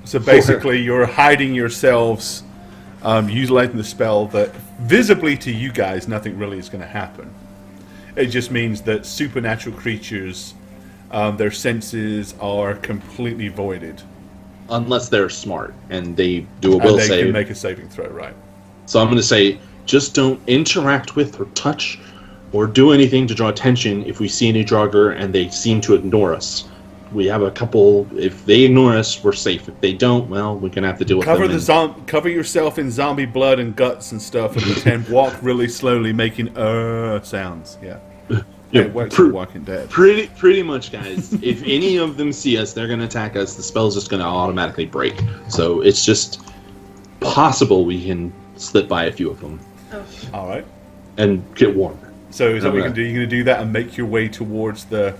So basically, you're hiding yourselves, utilizing the spell that visibly to you guys, nothing really is going to happen. It just means that supernatural creatures, their senses are completely voided. Unless they're smart, and they do a And will they save. can make a saving throw, right? So I'm going to say, just don't interact with or touch or do anything to draw attention if we see any draugar and they seem to ignore us. We have a couple, if they ignore us, we're safe. If they don't, well, we're going to have to deal with Cover them. cover yourself in zombie blood and guts and stuff, and pretend walk really slowly, making sounds. Yeah, Yeah, it works pr- for Walking Dead. Pretty much, guys. If any of them see us, they're going to attack us. The spell's just going to automatically break. So it's just possible we can slip by a few of them All right. and get warm. So is that what you Okay. can do? You're going to do that and make your way towards the.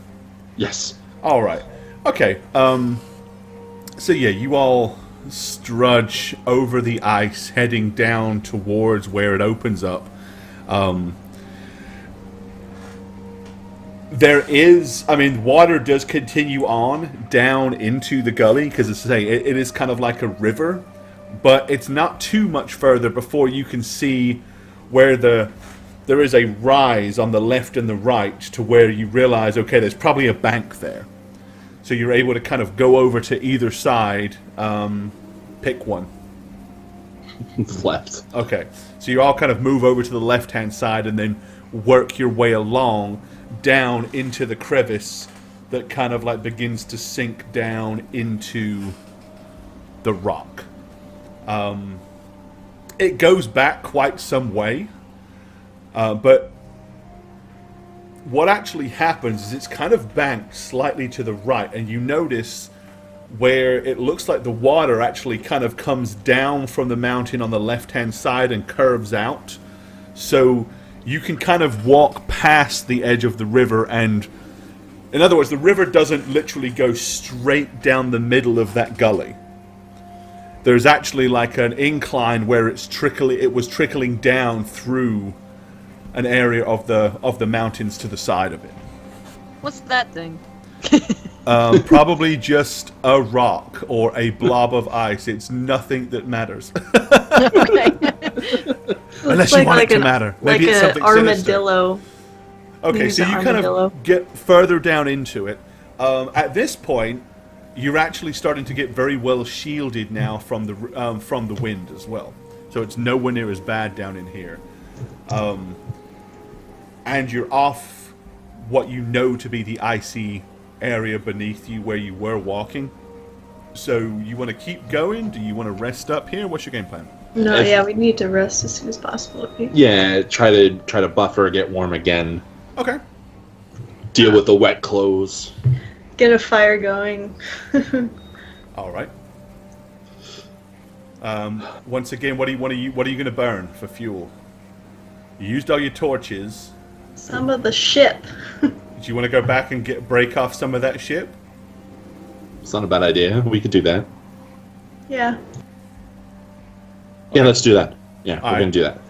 Yes. All right. Okay. So yeah, you all strudge over the ice, heading down towards where it opens up. There is, I mean, water does continue on down into the gully because it is kind of like a river, but it's not too much further before you can see where there is a rise on the left and the right to where you realize, okay, there's probably a bank there. So you're able to kind of go over to either side. Pick one. Left. Okay. So you all kind of move over to the left-hand side and then work your way along down into the crevice that kind of like begins to sink down into the rock. It goes back quite some way, but what actually happens is it's kind of banked slightly to the right, and you notice where it looks like the water actually kind of comes down from the mountain on the left-hand side and curves out. So you can kind of walk past the edge of the river, and in other words, the river doesn't literally go straight down the middle of that gully. There's actually like an incline where it was trickling down through an area of the mountains to the side of it. What's that thing? Probably just a rock or a blob of ice. It's nothing that matters. Okay. Unless you want it to matter. Maybe like it's something an armadillo. sinister. Okay, Use so the you kind armadillo. of get further down into it. At this point, you're actually starting to get very well shielded now from the wind as well. So it's nowhere near as bad down in here. And you're off what you know to be the icy area beneath you where you were walking. So you want to keep going? Do you want to rest up here? What's your game plan? No, yeah, we need to rest as soon as possible. Okay? Yeah, try to buffer, get warm again. Okay. Deal with the wet clothes. Get a fire going. All right. Once again, what are you going to burn for fuel? You used all your torches. Some of the ship. Do you want to go back and break off some of that ship? It's not a bad idea. We could do that. Yeah. Yeah, let's do that. Yeah, we're right. going to do that.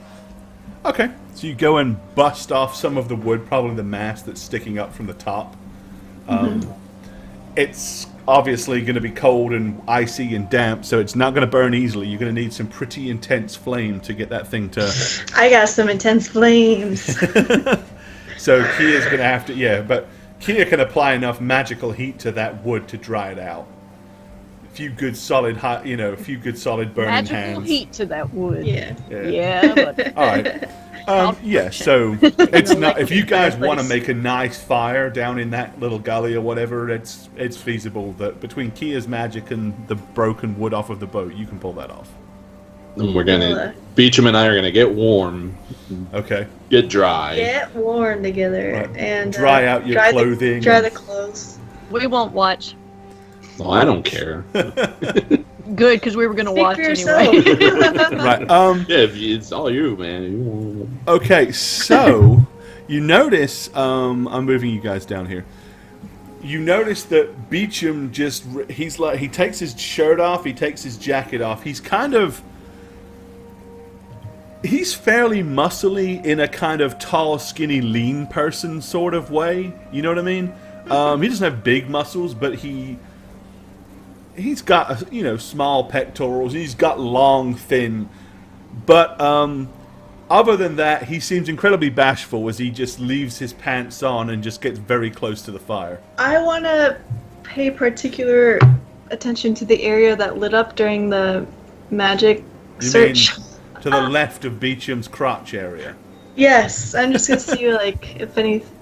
Okay. So you go and bust off some of the wood, probably the mast that's sticking up from the top. It's obviously going to be cold and icy and damp, so it's not going to burn easily. You're going to need some pretty intense flame to get that thing to... I got some intense flames. So Kia's going to have to... but Kia can apply enough magical heat to that wood to dry it out. A few good solid burning Magical hands. heat to that wood. Yeah. Yeah, but All right. So it's not. If you guys Fireplace. want to make a nice fire down in that little gully or whatever, it's feasible. That between Kia's magic and the broken wood off of the boat, you can pull that off. And we're going to... Beecham and I are going to get warm. Okay. Get dry. Get warm together Right. and Dry out your dry clothing. Dry the clothes. we won't watch. Oh, I don't care. Good, because we were going to Speak watch for yourself. anyway. Right. Yeah, it's all you, man. Okay. So you notice. I'm moving you guys down here. You notice that Beecham he takes his shirt off. He takes his jacket off. He's fairly muscly in a kind of tall, skinny, lean person sort of way. You know what I mean? He doesn't have big muscles, but he's got small pectorals. He's got long, thin. But other than that, he seems incredibly bashful as he just leaves his pants on and just gets very close to the fire. I want to pay particular attention to the area that lit up during the magic You search. mean to the left of Beecham's crotch area? Yes, I'm just gonna see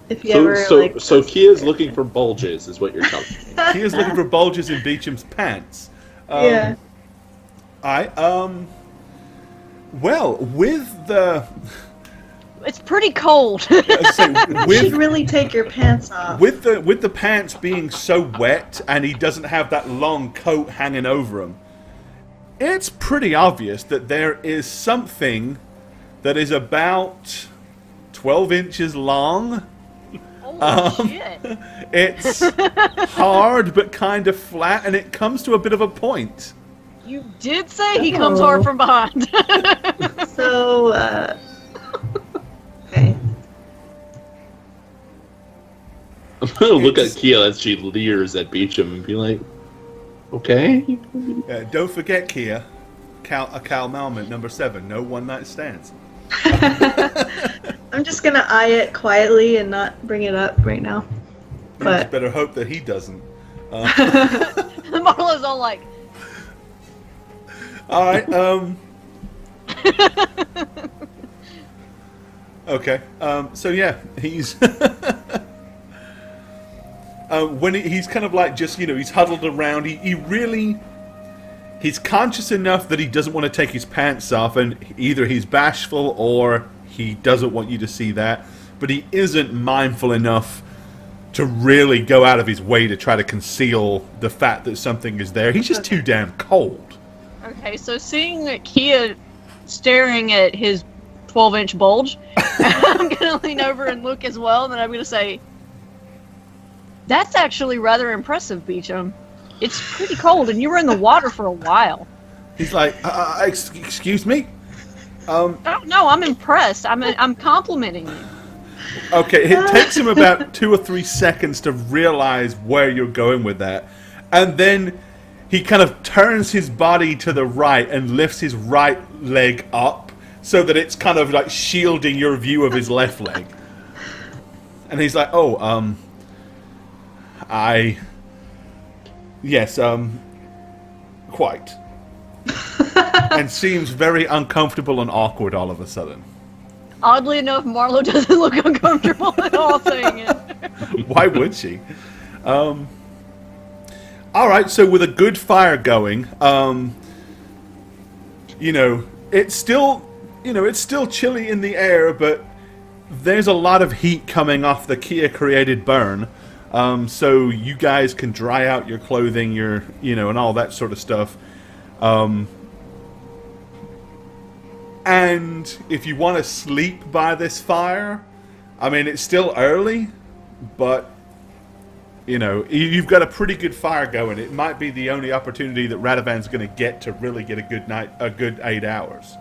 if you So, ever so, like. so Kia's looking for bulges, is what you're telling me. He is looking for bulges in Beecham's pants. Yeah. Well, with the... It's pretty cold. let's say, You with should really take your pants off. With the pants being so wet and he doesn't have that long coat hanging over him, it's pretty obvious that there is something that is about 12 inches long. Holy shit. It's hard but kind of flat, and it comes to a bit of a point. You did say he comes hard from behind. So, okay. I'm gonna look at Kia as she leers at Beecham and be like, okay? Don't forget, Kia, a Cal Malment, number 7, no one-night stands. I'm just gonna eye it quietly and not bring it up right now. You But just better hope that he doesn't. Marlo's all like, All right. Okay. So yeah, he's when he's kind of like just he's huddled around. He's conscious enough that he doesn't want to take his pants off, and either he's bashful or he doesn't want you to see that. But he isn't mindful enough to really go out of his way to try to conceal the fact that something is there. He's just too damn cold. okay, so seeing Kia staring at his 12-inch bulge, I'm going to lean over and look as well, and then I'm going to say, that's actually rather impressive, Beecham. It's pretty cold, and you were in the water for a while. He's like, excuse me? Oh, no, I'm impressed. I'm complimenting you. Okay, it takes him about 2 or 3 seconds to realize where you're going with that. And then he kind of turns his body to the right and lifts his right leg up so that it's kind of like shielding your view of his left leg. And he's like, yes, quite. And seems very uncomfortable and awkward all of a sudden. Oddly enough, Marlo doesn't look uncomfortable at all saying it. Why would she? All right, so with a good fire going, it's still chilly in the air, but there's a lot of heat coming off the Kia-created burn. So you guys can dry out your clothing, and all that sort of stuff. And if you want to sleep by this fire, I mean, it's still early, but, you've got a pretty good fire going. It might be the only opportunity that Radovan's going to get to really get a good 8 hours.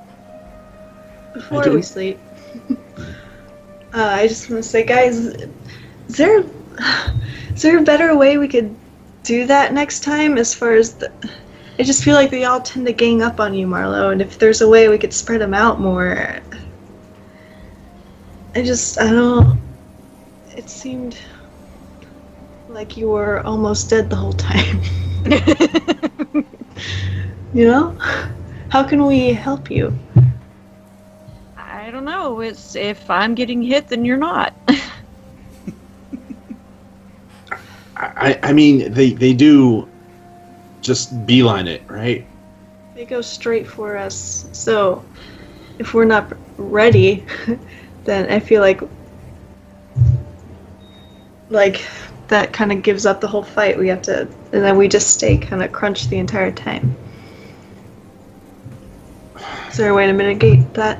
Before we sleep, I just want to say, guys, is there a better way we could do that next time? As far as I just feel like they all tend to gang up on you, Marlo, and if there's a way we could spread them out more, I don't. It seemed like you were almost dead the whole time. How can we help you? I don't know. It's if I'm getting hit, then you're not. I mean, they do just beeline it, right? They go straight for us. So, if we're not ready, then I feel like that kind of gives up the whole fight. We have to, and then we just stay kind of crunched the entire time. Is there a way to mitigate that?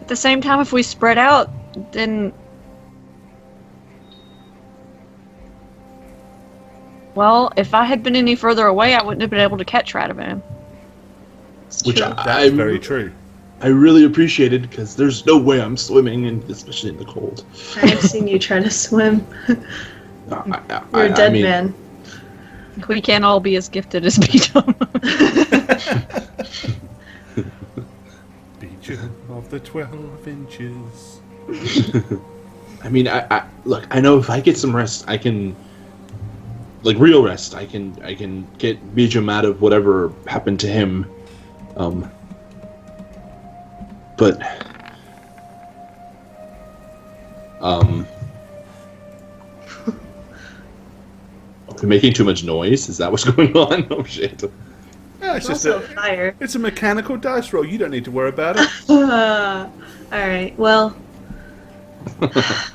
At the same time, if we spread out, then... Well, if I had been any further away, I wouldn't have been able to catch Radovan. Which That's very true. I really appreciated, because there's no way I'm swimming, and especially in the cold. I've seen you try to swim. You're a dead man. We can't all be as gifted as Beecham. Beecham of the 12 inches. I mean, look, I know if I get some rest, I can... real rest. I can get Beecham out of whatever happened to him. But are we making too much noise? Is that what's going on? Oh shit! Yeah, it's just Also fire. It's a mechanical dice roll. You don't need to worry about it. All right. Well,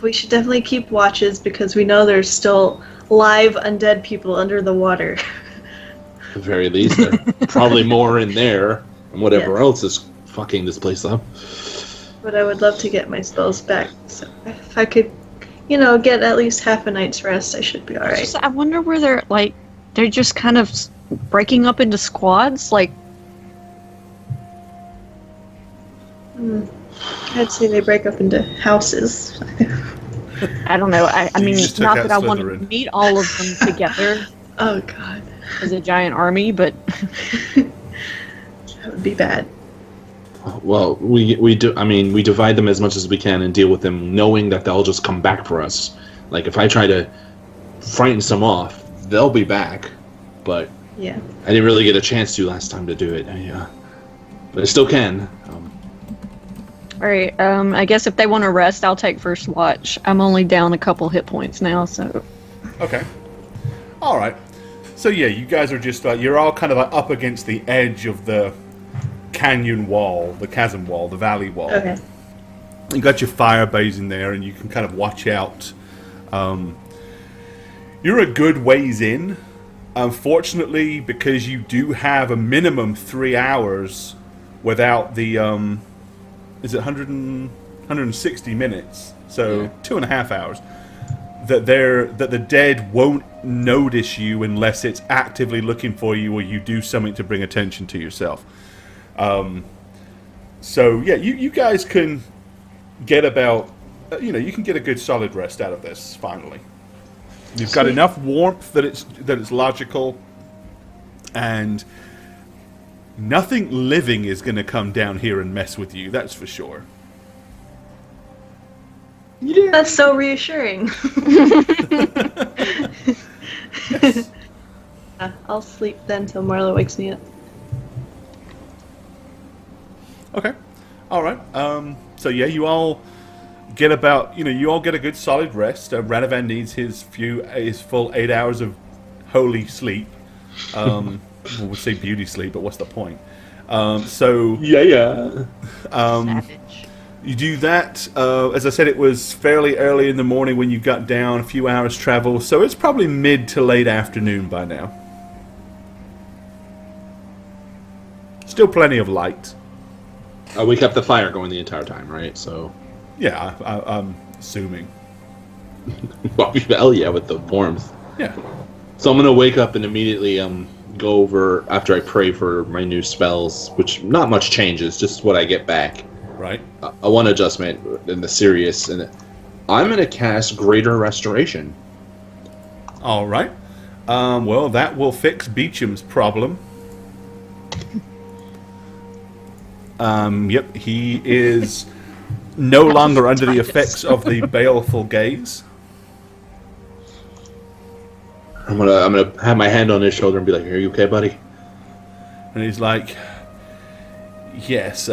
we should definitely keep watches because we know there's still live undead people under the water. At the very least, there are probably more in there, and whatever else is fucking this place up. But I would love to get my spells back. So if I could, get at least half a night's rest, I should be alright. I wonder where they're just kind of breaking up into squads, I'd say they break up into houses. I don't know. I mean, just not took that I out want to Slytherin. meet all of them together Oh god. as a giant army, but That would be bad. Well, we do. I mean, we divide them as much as we can and deal with them, knowing that they'll just come back for us. Like if I try to frightened some off. They'll be back, but Yeah. I didn't really get a chance to last time to do it. But I still can. All right. I guess if they want to rest, I'll take first watch. I'm only down a couple hit points now, so. Okay. All right. So yeah, you guys are just you're all kind of like up against the edge of the canyon wall, the chasm wall, the valley wall. Okay. You got your fire blazing there, and you can kind of watch out. You're a good ways in. Unfortunately, because you do have a minimum 3 hours without the is it 160 minutes? So 2.5 hours. That the dead won't notice you unless it's actively looking for you or you do something to bring attention to yourself. So yeah, you guys can get about you can get a good solid rest out of this finally. You've got enough warmth that it's logical, and nothing living is going to come down here and mess with you. That's for sure. That's so reassuring. I'll sleep then till Marlo wakes me up. Okay. All right. So yeah, you all get about you all get a good solid rest. Radovan needs his full 8 hours of holy sleep. We'll say beauty sleep, but what's the point? So Yeah. Savage. You do that. As I said, it was fairly early in the morning when you got down, a few hours travel, so it's probably mid to late afternoon by now. Still plenty of light. We kept the fire going the entire time, right? So. Yeah, I'm assuming. Well, yeah, with the warmth. Yeah. So I'm gonna wake up and immediately go over after I pray for my new spells, which not much changes, just what I get back. Right. A one adjustment in the serious, and I'm gonna cast Greater Restoration. All right. Well, that will fix Beecham's problem. Yep, he is no longer under the effects of the baleful gaze. I'm gonna have my hand on his shoulder and be like, "Are you okay, buddy?" And he's like, yes,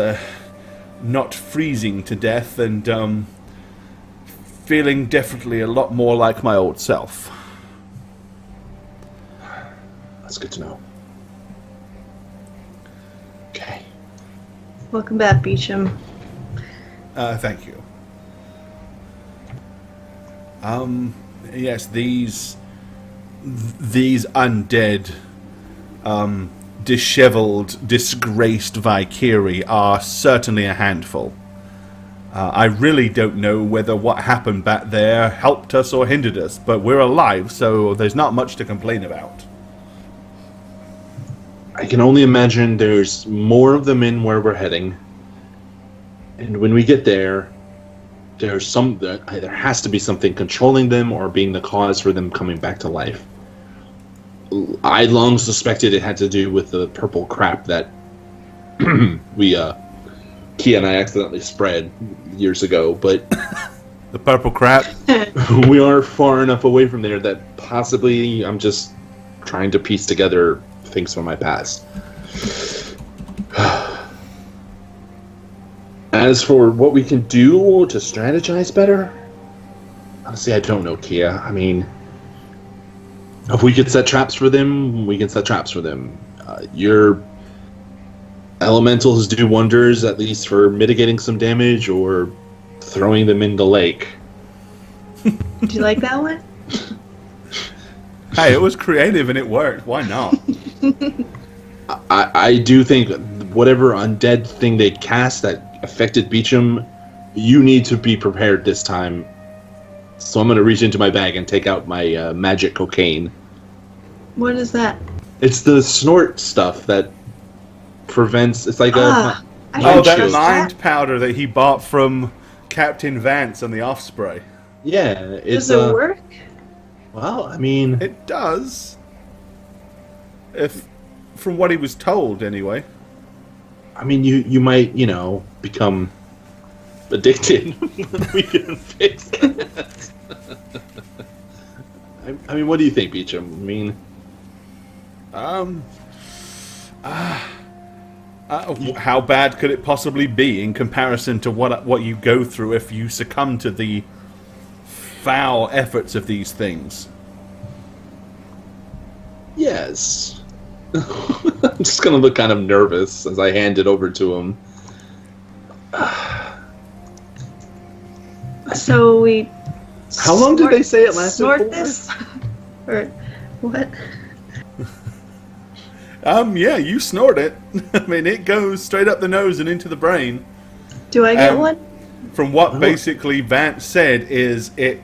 not freezing to death and feeling definitely a lot more like my old self. That's good to know. Okay. Welcome back, Beecham. Thank you. Yes, these undead, disheveled, disgraced Valkyrie are certainly a handful. I really don't know whether what happened back there helped us or hindered us, but we're alive, so there's not much to complain about. I can only imagine there's more of them in where we're heading. And when we get there, there has to be something controlling them or being the cause for them coming back to life. I long suspected it had to do with the purple crap that Kia and I accidentally spread years ago, but The purple crap? we are far enough away from there that possibly I'm just trying to piece together things from my past. As for what we can do to strategize better, honestly, I don't know, Kia. I mean, if we could set traps for them, we can set traps for them. Your elementals do wonders, at least for mitigating some damage or throwing them in the lake. Do you like that one? Hey, it was creative and it worked. Why not? I do think whatever undead thing they cast that affected Beecham, you need to be prepared this time. So I'm going to reach into my bag and take out my magic cocaine. What is that? It's the snort stuff that prevents... It's like I Oh, that shield. mind powder that he bought from Captain Vance and the Offspray. Yeah, it's... Does it work? Well, I mean... It does. If, from what he was told, anyway. I mean, you might, become addicted. We can fix that. I mean, what do you think, Beecham? I mean, how bad could it possibly be in comparison to what you go through if you succumb to the foul efforts of these things? yes. I'm just gonna look kind of nervous as I hand it over to him. So we. How long did they say it lasted snort for? this? Or what? Yeah, you snort it. I mean, it goes straight up the nose and into the brain. Do I get one? From what basically Vance said is it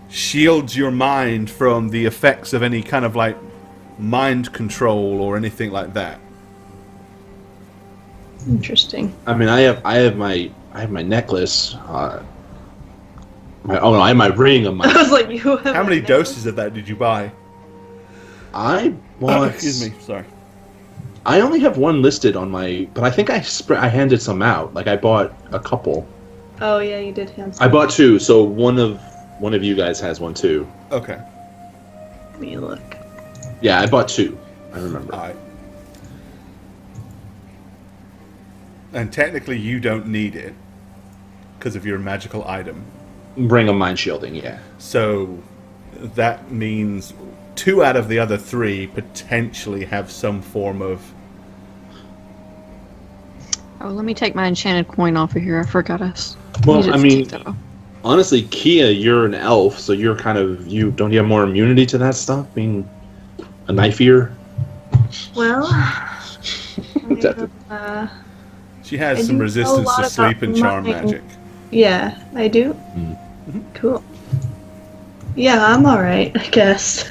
shields your mind from the effects of any kind of like mind control or anything like that. Interesting. I mean, I have my necklace. I have my ring on my. I was like, you have. How a many necklace? doses of that did you buy? I bought. Excuse me, sorry. I only have one listed on my, but I think I handed some out. Like I bought a couple. Oh yeah, you did hand. I bought two, so one of you guys has one too. Okay. Let me look. Yeah, I bought two. I remember. Alright. And technically you don't need it because of your magical item. Ring of mind shielding, yeah. So that means 2 out of the other 3 potentially have some form of... Oh, let me take my enchanted coin off of here. I forgot us. Well, I mean, honestly, Kia, you're an elf, so you're kind of don't you have more immunity to that stuff? Being a knife ear. Well, She I has some do know a resistance lot to sleep about and charm mine. magic. yeah, I do. Cool. Yeah, I'm all right, I guess.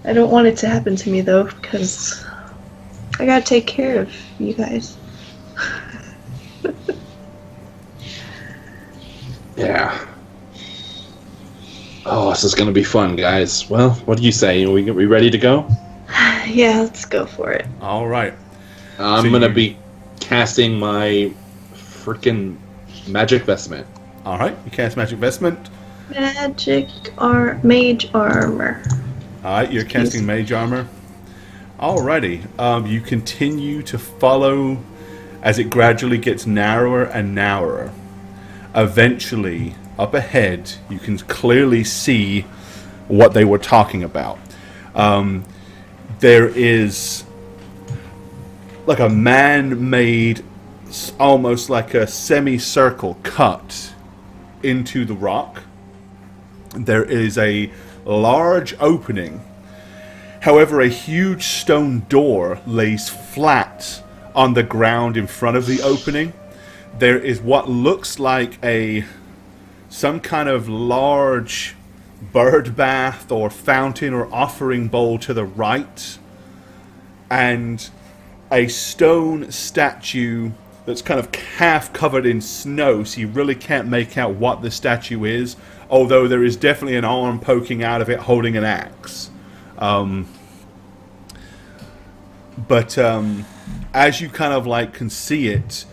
I don't want it to happen to me though, because I gotta take care of you guys. Yeah. Oh, this is gonna be fun, guys. Well, what do you say? We ready to go? Yeah, let's go for it. All right. I'm So gonna you- be casting my freaking magic vestment. All right. You cast Magic Vestment. Mage armor. Alright, you're casting Mage Armor. Alrighty. You continue to follow as it gradually gets narrower and narrower. Eventually, up ahead, you can clearly see what they were talking about. There is like a man-made, almost like a semicircle cut into the rock. There is a large opening. However, a huge stone door lays flat on the ground in front of the opening. There is what looks like some kind of large bird bath or fountain or offering bowl to the right, and a stone statue that's kind of half covered in snow, so you really can't make out what the statue is, although there is definitely an arm poking out of it holding an axe. But as you kind of like can see it,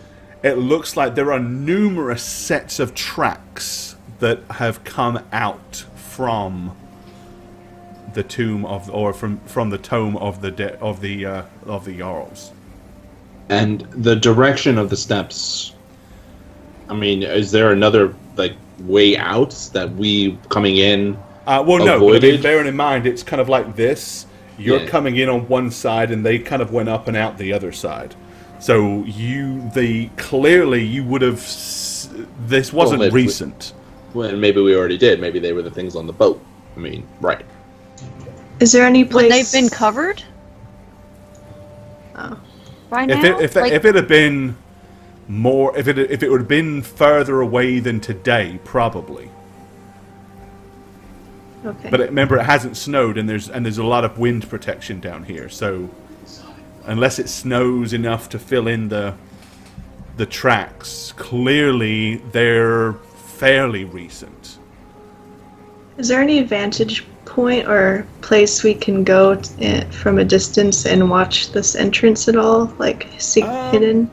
it looks like there are numerous sets of tracks that have come out from the tomb of, or from the tome of the Jarls. And the direction of the steps, I mean, is there another like way out that we coming in Well, no, but I avoided? mean, bearing in mind it's kind of like this. You're Yeah. coming in on one side, and they kind of went up and out the other side. So clearly you would have. This wasn't Well, recent. Well, maybe we already did. Maybe they were the things on the boat. I mean, right. Is there any Would place? they've been covered Oh. by now? If it had been more, if it would have been further away than today, probably. Okay. But remember, it hasn't snowed, and there's a lot of wind protection down here. So unless it snows enough to fill in the tracks, clearly they're fairly recent. Is there any vantage point or place we can go from a distance and watch this entrance at all? Like, see hidden?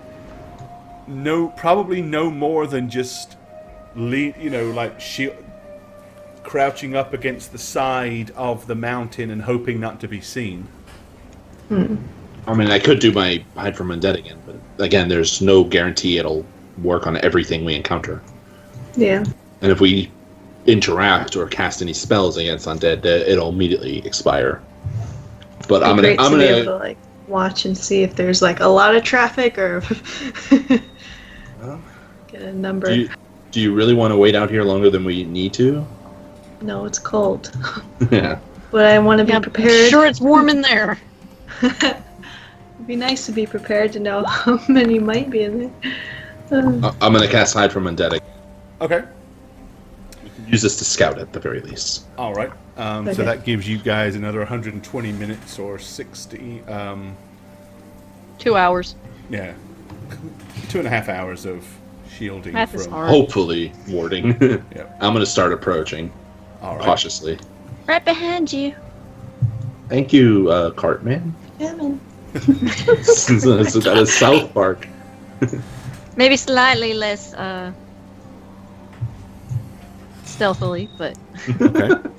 No, probably no more than just crouching up against the side of the mountain and hoping not to be seen. I mean, I could do my hide from undead again, but again, there's no guarantee it'll work on everything we encounter. Yeah. And if we interact or cast any spells against undead, it'll immediately expire. But I'm Great gonna to be able to like watch and see if there's like a lot of traffic or get a number. Do you really want to wait out here longer than we need to? No, it's cold. Yeah. But I want to be prepared. Sure, it's warm in there. It'd be nice to be prepared to know how many might be in there. I'm gonna cast hide from undead again. Okay. Use this to scout at the very least. All right. Okay. So that gives you guys another 120 minutes or 60. 2 hours. Yeah. 2.5 hours of shielding Math is from. hard. Hopefully, warding. Yep. I'm gonna start approaching All right. cautiously. Right behind you. Thank you, Cartman. Yeah, man. That is South Park. Maybe slightly less stealthily, but Okay.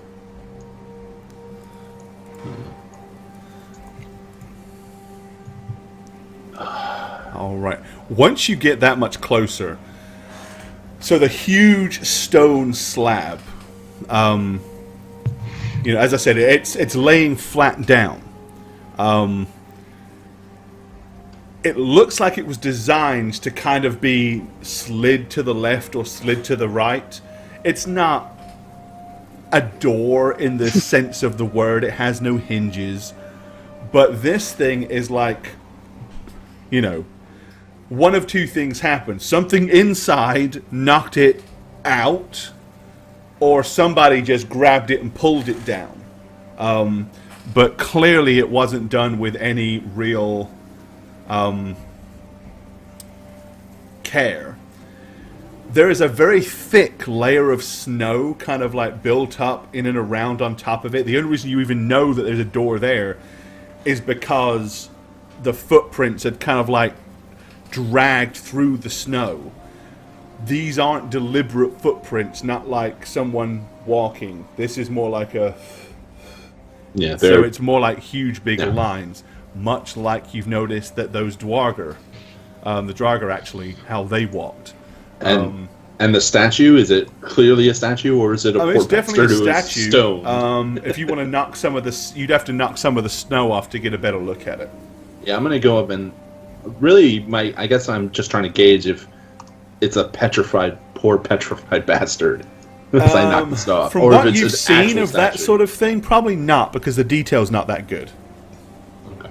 All right. Once you get that much closer, so the huge stone slab, as I said, it's laying flat down. It looks like it was designed to kind of be slid to the left or slid to the right. It's not a door in the sense of the word. It has no hinges. But this thing is like, one of two things happened. Something inside knocked it out, or somebody just grabbed it and pulled it down. But clearly it wasn't done with any real care. There is a very thick layer of snow kind of like built up in and around on top of it. The only reason you even know that there's a door there is because the footprints had kind of like dragged through the snow. These aren't deliberate footprints, not like someone walking. This is more like a... Yeah, So it's more like huge big Yeah. lines, much like you've noticed that those draugar, the draugar actually, how they walked. and the statue, is it clearly a statue or is it a It's poor definitely bastard a who is statue. stone? If you want to knock some of the, you'd have to knock some of the snow off to get a better look at it. Yeah, I'm gonna go up and really, I guess I'm just trying to gauge if it's a poor petrified bastard. If I knock the snow off, From or what if it's you've an seen actual of that statue. sort of thing, probably not, because the detail's not that good. Okay.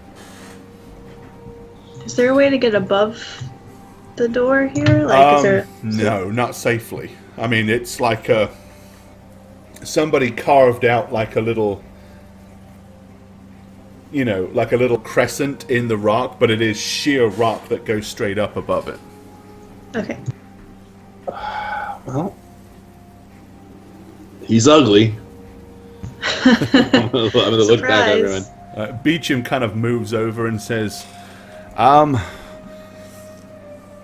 Is there a way to get above the door here? Like, is there? No, not safely. I mean, it's like somebody carved out like a little, like a little crescent in the rock, but it is sheer rock that goes straight up above it. Okay. Well, he's ugly. I'm gonna look back at everyone. Beecham kind of moves over and says,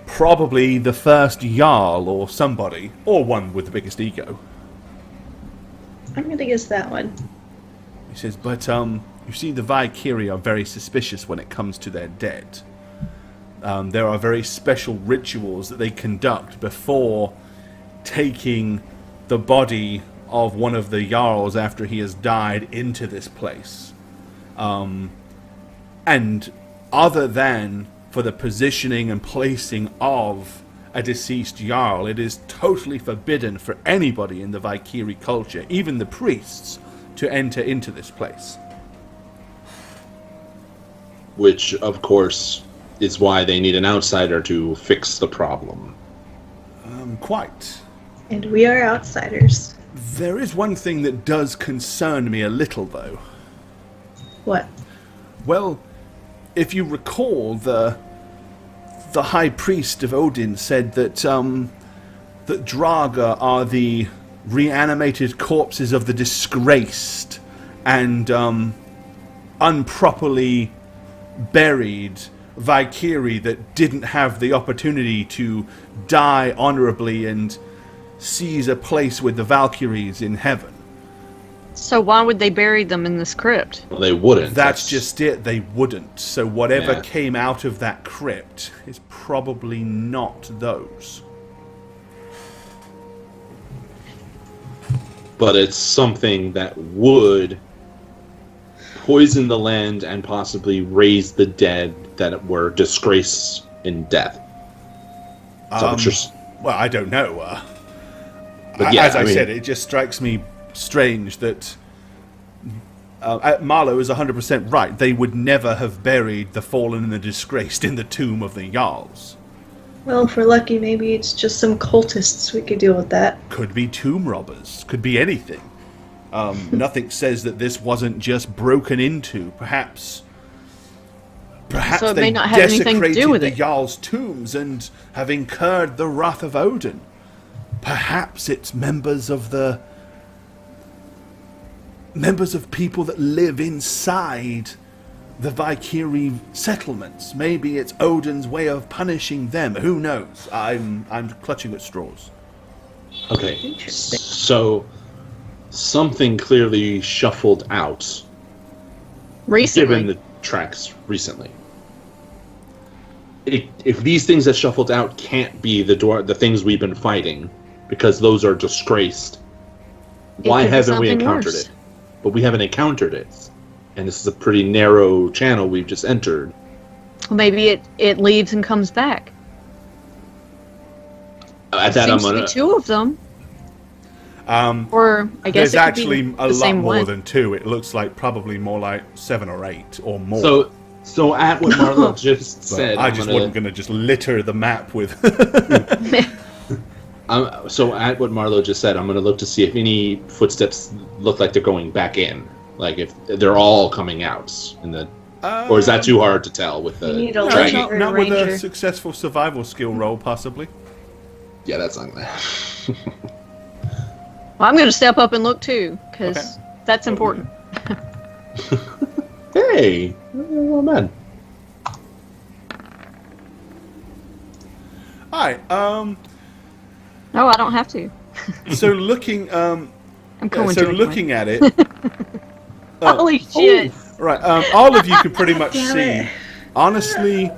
probably the first Jarl or somebody, or one with the biggest ego. I'm gonna guess that one. He says, but, you see, the Valkyrie are very suspicious when it comes to their dead. There are very special rituals that they conduct before taking the body of one of the Jarls after he has died into this place. And other than for the positioning and placing of a deceased Jarl, it is totally forbidden for anybody in the Valkyrie culture, even the priests, to enter into this place. Which, of course, is why they need an outsider to fix the problem. Quite. And we are outsiders. There is one thing that does concern me a little, though. What? Well, if you recall, the High Priest of Odin said that that draugar are the reanimated corpses of the disgraced and unproperly buried Valkyrie that didn't have the opportunity to die honorably and seize a place with the Valkyries in heaven. So why would they bury them in this crypt? Well, they wouldn't. That's just it. They wouldn't. So whatever Yeah. came out of that crypt is probably not those. But it's something that would poison the land and possibly raise the dead that were disgraced in death. So it's just, Well, I don't know. But yeah, as I I mean- said, it just strikes me strange that Marlowe is 100% right. They would never have buried the fallen and the disgraced in the tomb of the Jarls. Well, if we're lucky, maybe it's just some cultists. We could deal with that. Could be tomb robbers. Could be anything. Nothing says that this wasn't just broken into. Perhaps So it they may not have anything to do desecrated with the it. Jarl's tombs and have incurred the wrath of Odin. Perhaps it's members of people that live inside the Valkyrie settlements. Maybe it's Odin's way of punishing them. Who knows? I'm clutching at straws. okay. Interesting. So something clearly shuffled out, Recently. given the tracks recently. If these things that shuffled out can't be the things we've been fighting, because those are disgraced, why could be haven't we something encountered worse. it? But we haven't encountered it. And this is a pretty narrow channel we've just entered. Well, maybe it leaves and comes back. At that, Seems I'm to be gonna. two of them. Or I guess There's it could actually be a the lot same more one. than two. It looks like probably more like 7 or 8 or more. So at what Marlo just But said, I I'm just gonna- wasn't going to just litter the map with. So at what Marlo just said, I'm going to look to see if any footsteps look like they're going back in, like if they're all coming out in the, or is that too hard to tell with You the need a No, dragon? light. not with a Ranger. successful survival skill roll, possibly. Yeah, that's not gonna. Well, I'm going to step up and look too, because Okay. that's important. Hey, well man. All right. No, I don't have to. So looking. I'm going So to. looking at it. Holy shit! Right. All of you can pretty much Damn see. it. Honestly,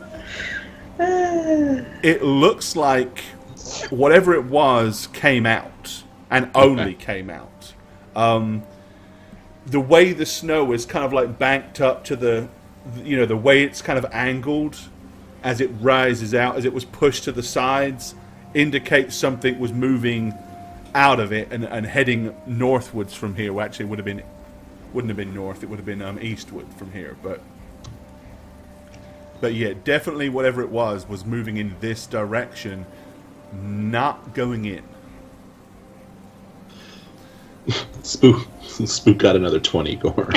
it looks like whatever it was came out and only came out. The way the snow is kind of like banked up to the way it's kind of angled as it rises out, as it was pushed to the sides, indicates something was moving out of it and heading northwards from here. Well, actually, wouldn't have been north. It would have been eastward from here, but yeah, definitely whatever it was moving in this direction, not going in. Spook got another 20, Gore.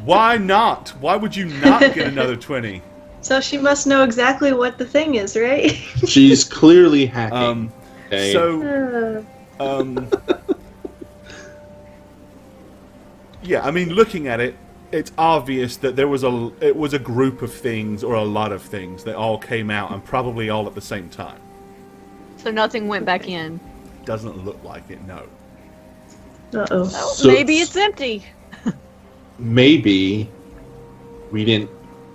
Why not? Why would you not get another 20? So she must know exactly what the thing is, right? She's clearly hacking. Okay. So, yeah, I mean, looking at it, it's obvious that it was a group of things or a lot of things that all came out and probably all at the same time. So nothing went back in. Doesn't look like it, no. Uh-oh. Well, So- maybe it's empty. Maybe we didn't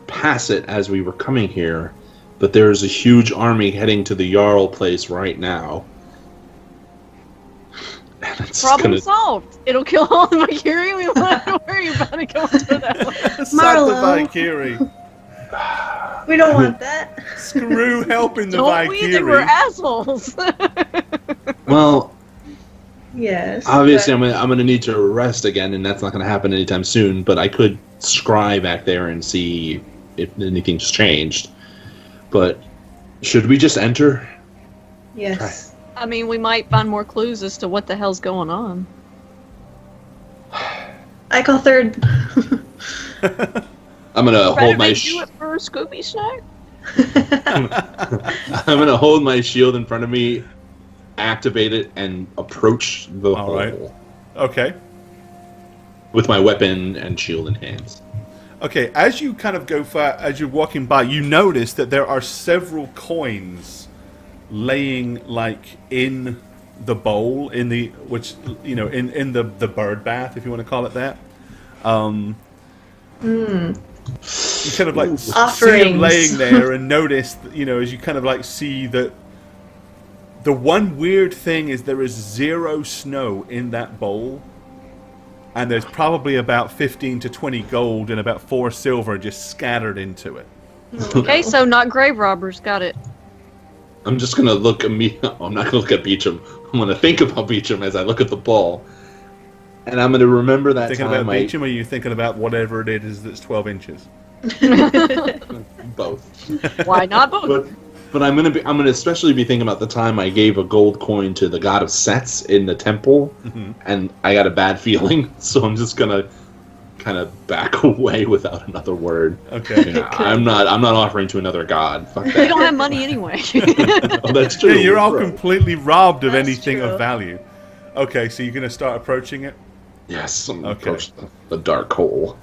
pass it as we were coming here, but there's a huge army heading to the Jarl place right now. And it's Problem gonna- solved. It'll kill all the Valkyrie. We won't have to worry about it going to that way. Sack the Marlo. Valkyrie. We don't want that. Screw helping the Don't we? They were Valkyrie. assholes. Well, Yes. obviously but I'm gonna need to rest again, and that's not gonna happen anytime soon. But I could scry back there and see if anything's changed. But should we just enter? yes. I mean, we might find more clues as to what the hell's going on. I call third. I'm gonna Try hold to my make do it for a Scooby snack. I'm gonna hold my shield in front of me, activate it, and approach the All hole right. Okay. with my weapon and shield in hands. Okay, as you kind of as you're walking by, you notice that there are several coins laying like in the bowl in the in the bird bath, if you want to call it that. You kind of like see him Offerings. laying there and notice, as you kind of like see that the one weird thing is there is 0 snow in that bowl, and there's probably about 15 to 20 gold and about 4 silver just scattered into it. Okay, so not grave robbers. Got it. I'm just gonna look at me. I'm not gonna look at Beecham. I'm gonna think about Beecham as I look at the ball, and I'm gonna remember that Thinking time about Beecham, or are you thinking about whatever it is that's 12 inches? both. Why not both? But I'm gonna especially be thinking about the time I gave a gold coin to the god of sets in the temple, and I got a bad feeling. So I'm just gonna kind of back away without another word. Okay. Yeah, I'm not offering to another god. Fuck We that. don't have money anyway. Oh, that's true. Yeah, you're all Right. completely robbed of That's anything true. of value. Okay, so you're going to start approaching it? Yes. I'm Okay. approach the dark hole.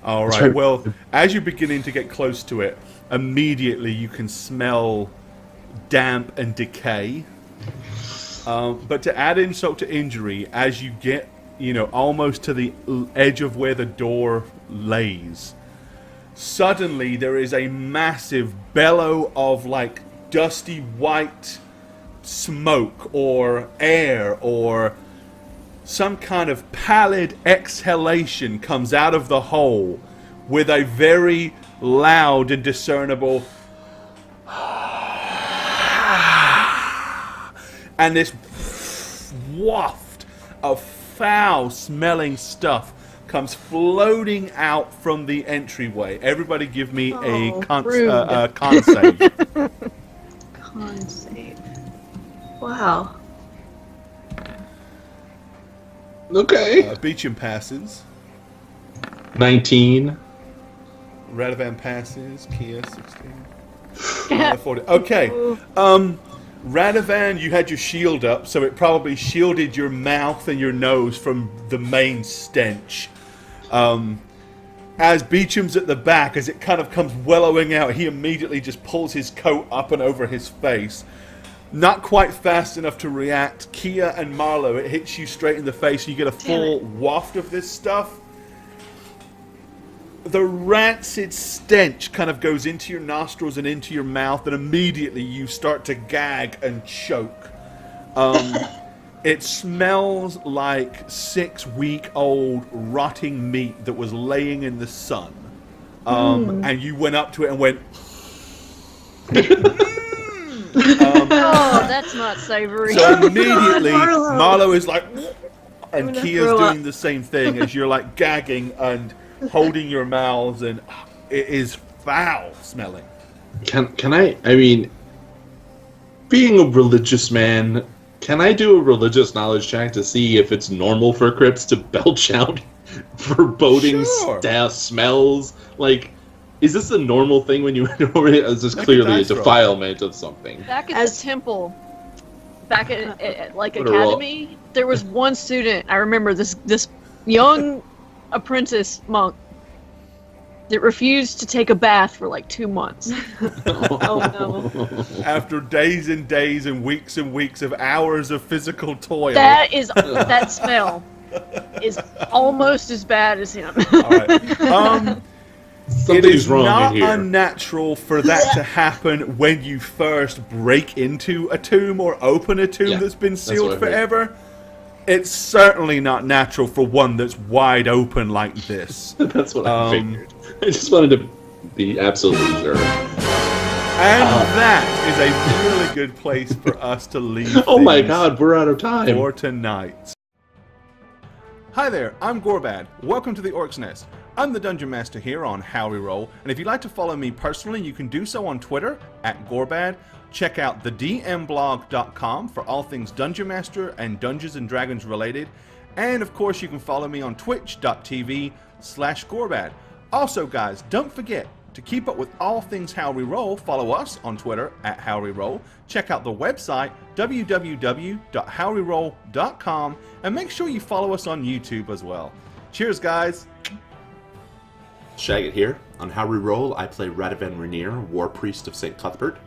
All That's right. right. Well, as you're beginning to get close to it, immediately you can smell damp and decay. But to add insult to injury, as you get, almost to the edge of where the door lays, suddenly there is a massive bellow of like dusty white smoke or air or some kind of pallid exhalation comes out of the hole with a very loud and discernible and this waft of foul smelling stuff comes floating out from the entryway. Everybody give me a Oh, con rude. save. Con save. Wow. Okay. Beecham passes. 19. Radovan passes. Kia 16. 40. Okay. Radovan, you had your shield up, so it probably shielded your mouth and your nose from the main stench. As Beecham's at the back, as it kind of comes wellowing out, he immediately just pulls his coat up and over his face. Not quite fast enough to react. Kia and Marlowe, it hits you straight in the face, and you get a full waft of this stuff. The rancid stench kind of goes into your nostrils and into your mouth, and immediately you start to gag and choke. It smells like 6-week-old rotting meat that was laying in the sun. And you went up to it and went... Oh, that's not savory. So immediately, Marlo. Marlo is like... And gonna Kia's throw doing up. the same thing as you're like gagging and holding your mouths, and it is foul smelling. Can I mean, being a religious man, can I do a religious knowledge check to see if it's normal for crypts to belch out foreboding Sure. smells? Like, is this a normal thing when you enter over it? Is this Make a clearly a dice roll. defilement of something? Back at As- the temple, back at like Put a roll. academy, there was one student. I remember this young apprentice monk that refused to take a bath for like 2 months. Oh no. After days and days and weeks of hours of physical toil. That smell is almost as bad as him. All right. It Something's is wrong not in here. unnatural for that to happen when you first break into a tomb or open a tomb Yeah, that's been that's sealed what I heard. forever. It's certainly not natural for one that's wide open like this. That's what I figured. I just wanted to be absolutely sure. And that is a really good place for us to leave Oh my things god, we're out of time. for tonight. Hi there, I'm Gorbad. Welcome to the Orc's Nest. I'm the Dungeon Master here on How We Roll, and if you'd like to follow me personally, you can do so on Twitter @Gorbad. Check out thedmblog.com for all things Dungeon Master and Dungeons and Dragons related, and of course you can follow me on twitch.tv/Gorbad. Also guys, don't forget to keep up with all things How We Roll, follow us on Twitter @HowWeRoll. Check out the website www.howweroll.com, and make sure you follow us on YouTube as well. Cheers guys! Shagget here. On How We Roll, I play Radovan Rainier, War Priest of St. Cuthbert.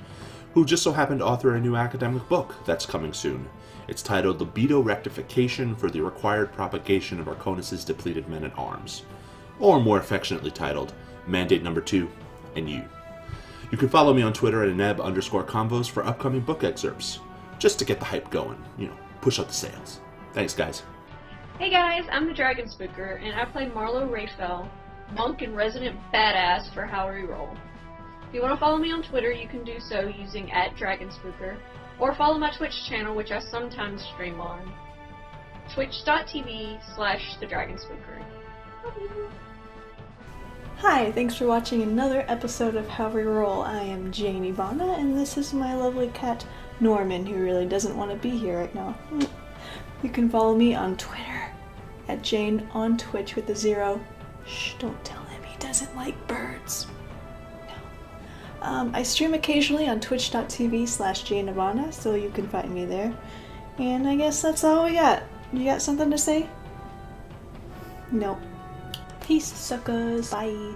who just so happened to author a new academic book that's coming soon. It's titled Libido Rectification for the Required Propagation of Arconis' Depleted Men-at-Arms. Or more affectionately titled, Mandate Number 2, and You. You can follow me on Twitter at @aneb_convos for upcoming book excerpts. Just to get the hype going, push up the sales. Thanks, guys. Hey guys, I'm the Dragon Spooker, and I play Marlowe Rayfell, monk and resident badass for How Reroll. If you want to follow me on Twitter, you can do so using @DragonSpooker, or follow my Twitch channel, which I sometimes stream on, twitch.tv/TheDragonSpooker. Hi, thanks for watching another episode of How We Roll. I am Janie Bonda, and this is my lovely cat, Norman, who really doesn't want to be here right now. You can follow me on Twitter, @Jane on Twitch with a 0. Shh, don't tell him, he doesn't like birds. No. I stream occasionally on twitch.tv/JaneIvana, so you can find me there. And I guess that's all we got. You got something to say? Nope. Peace, suckers. Bye.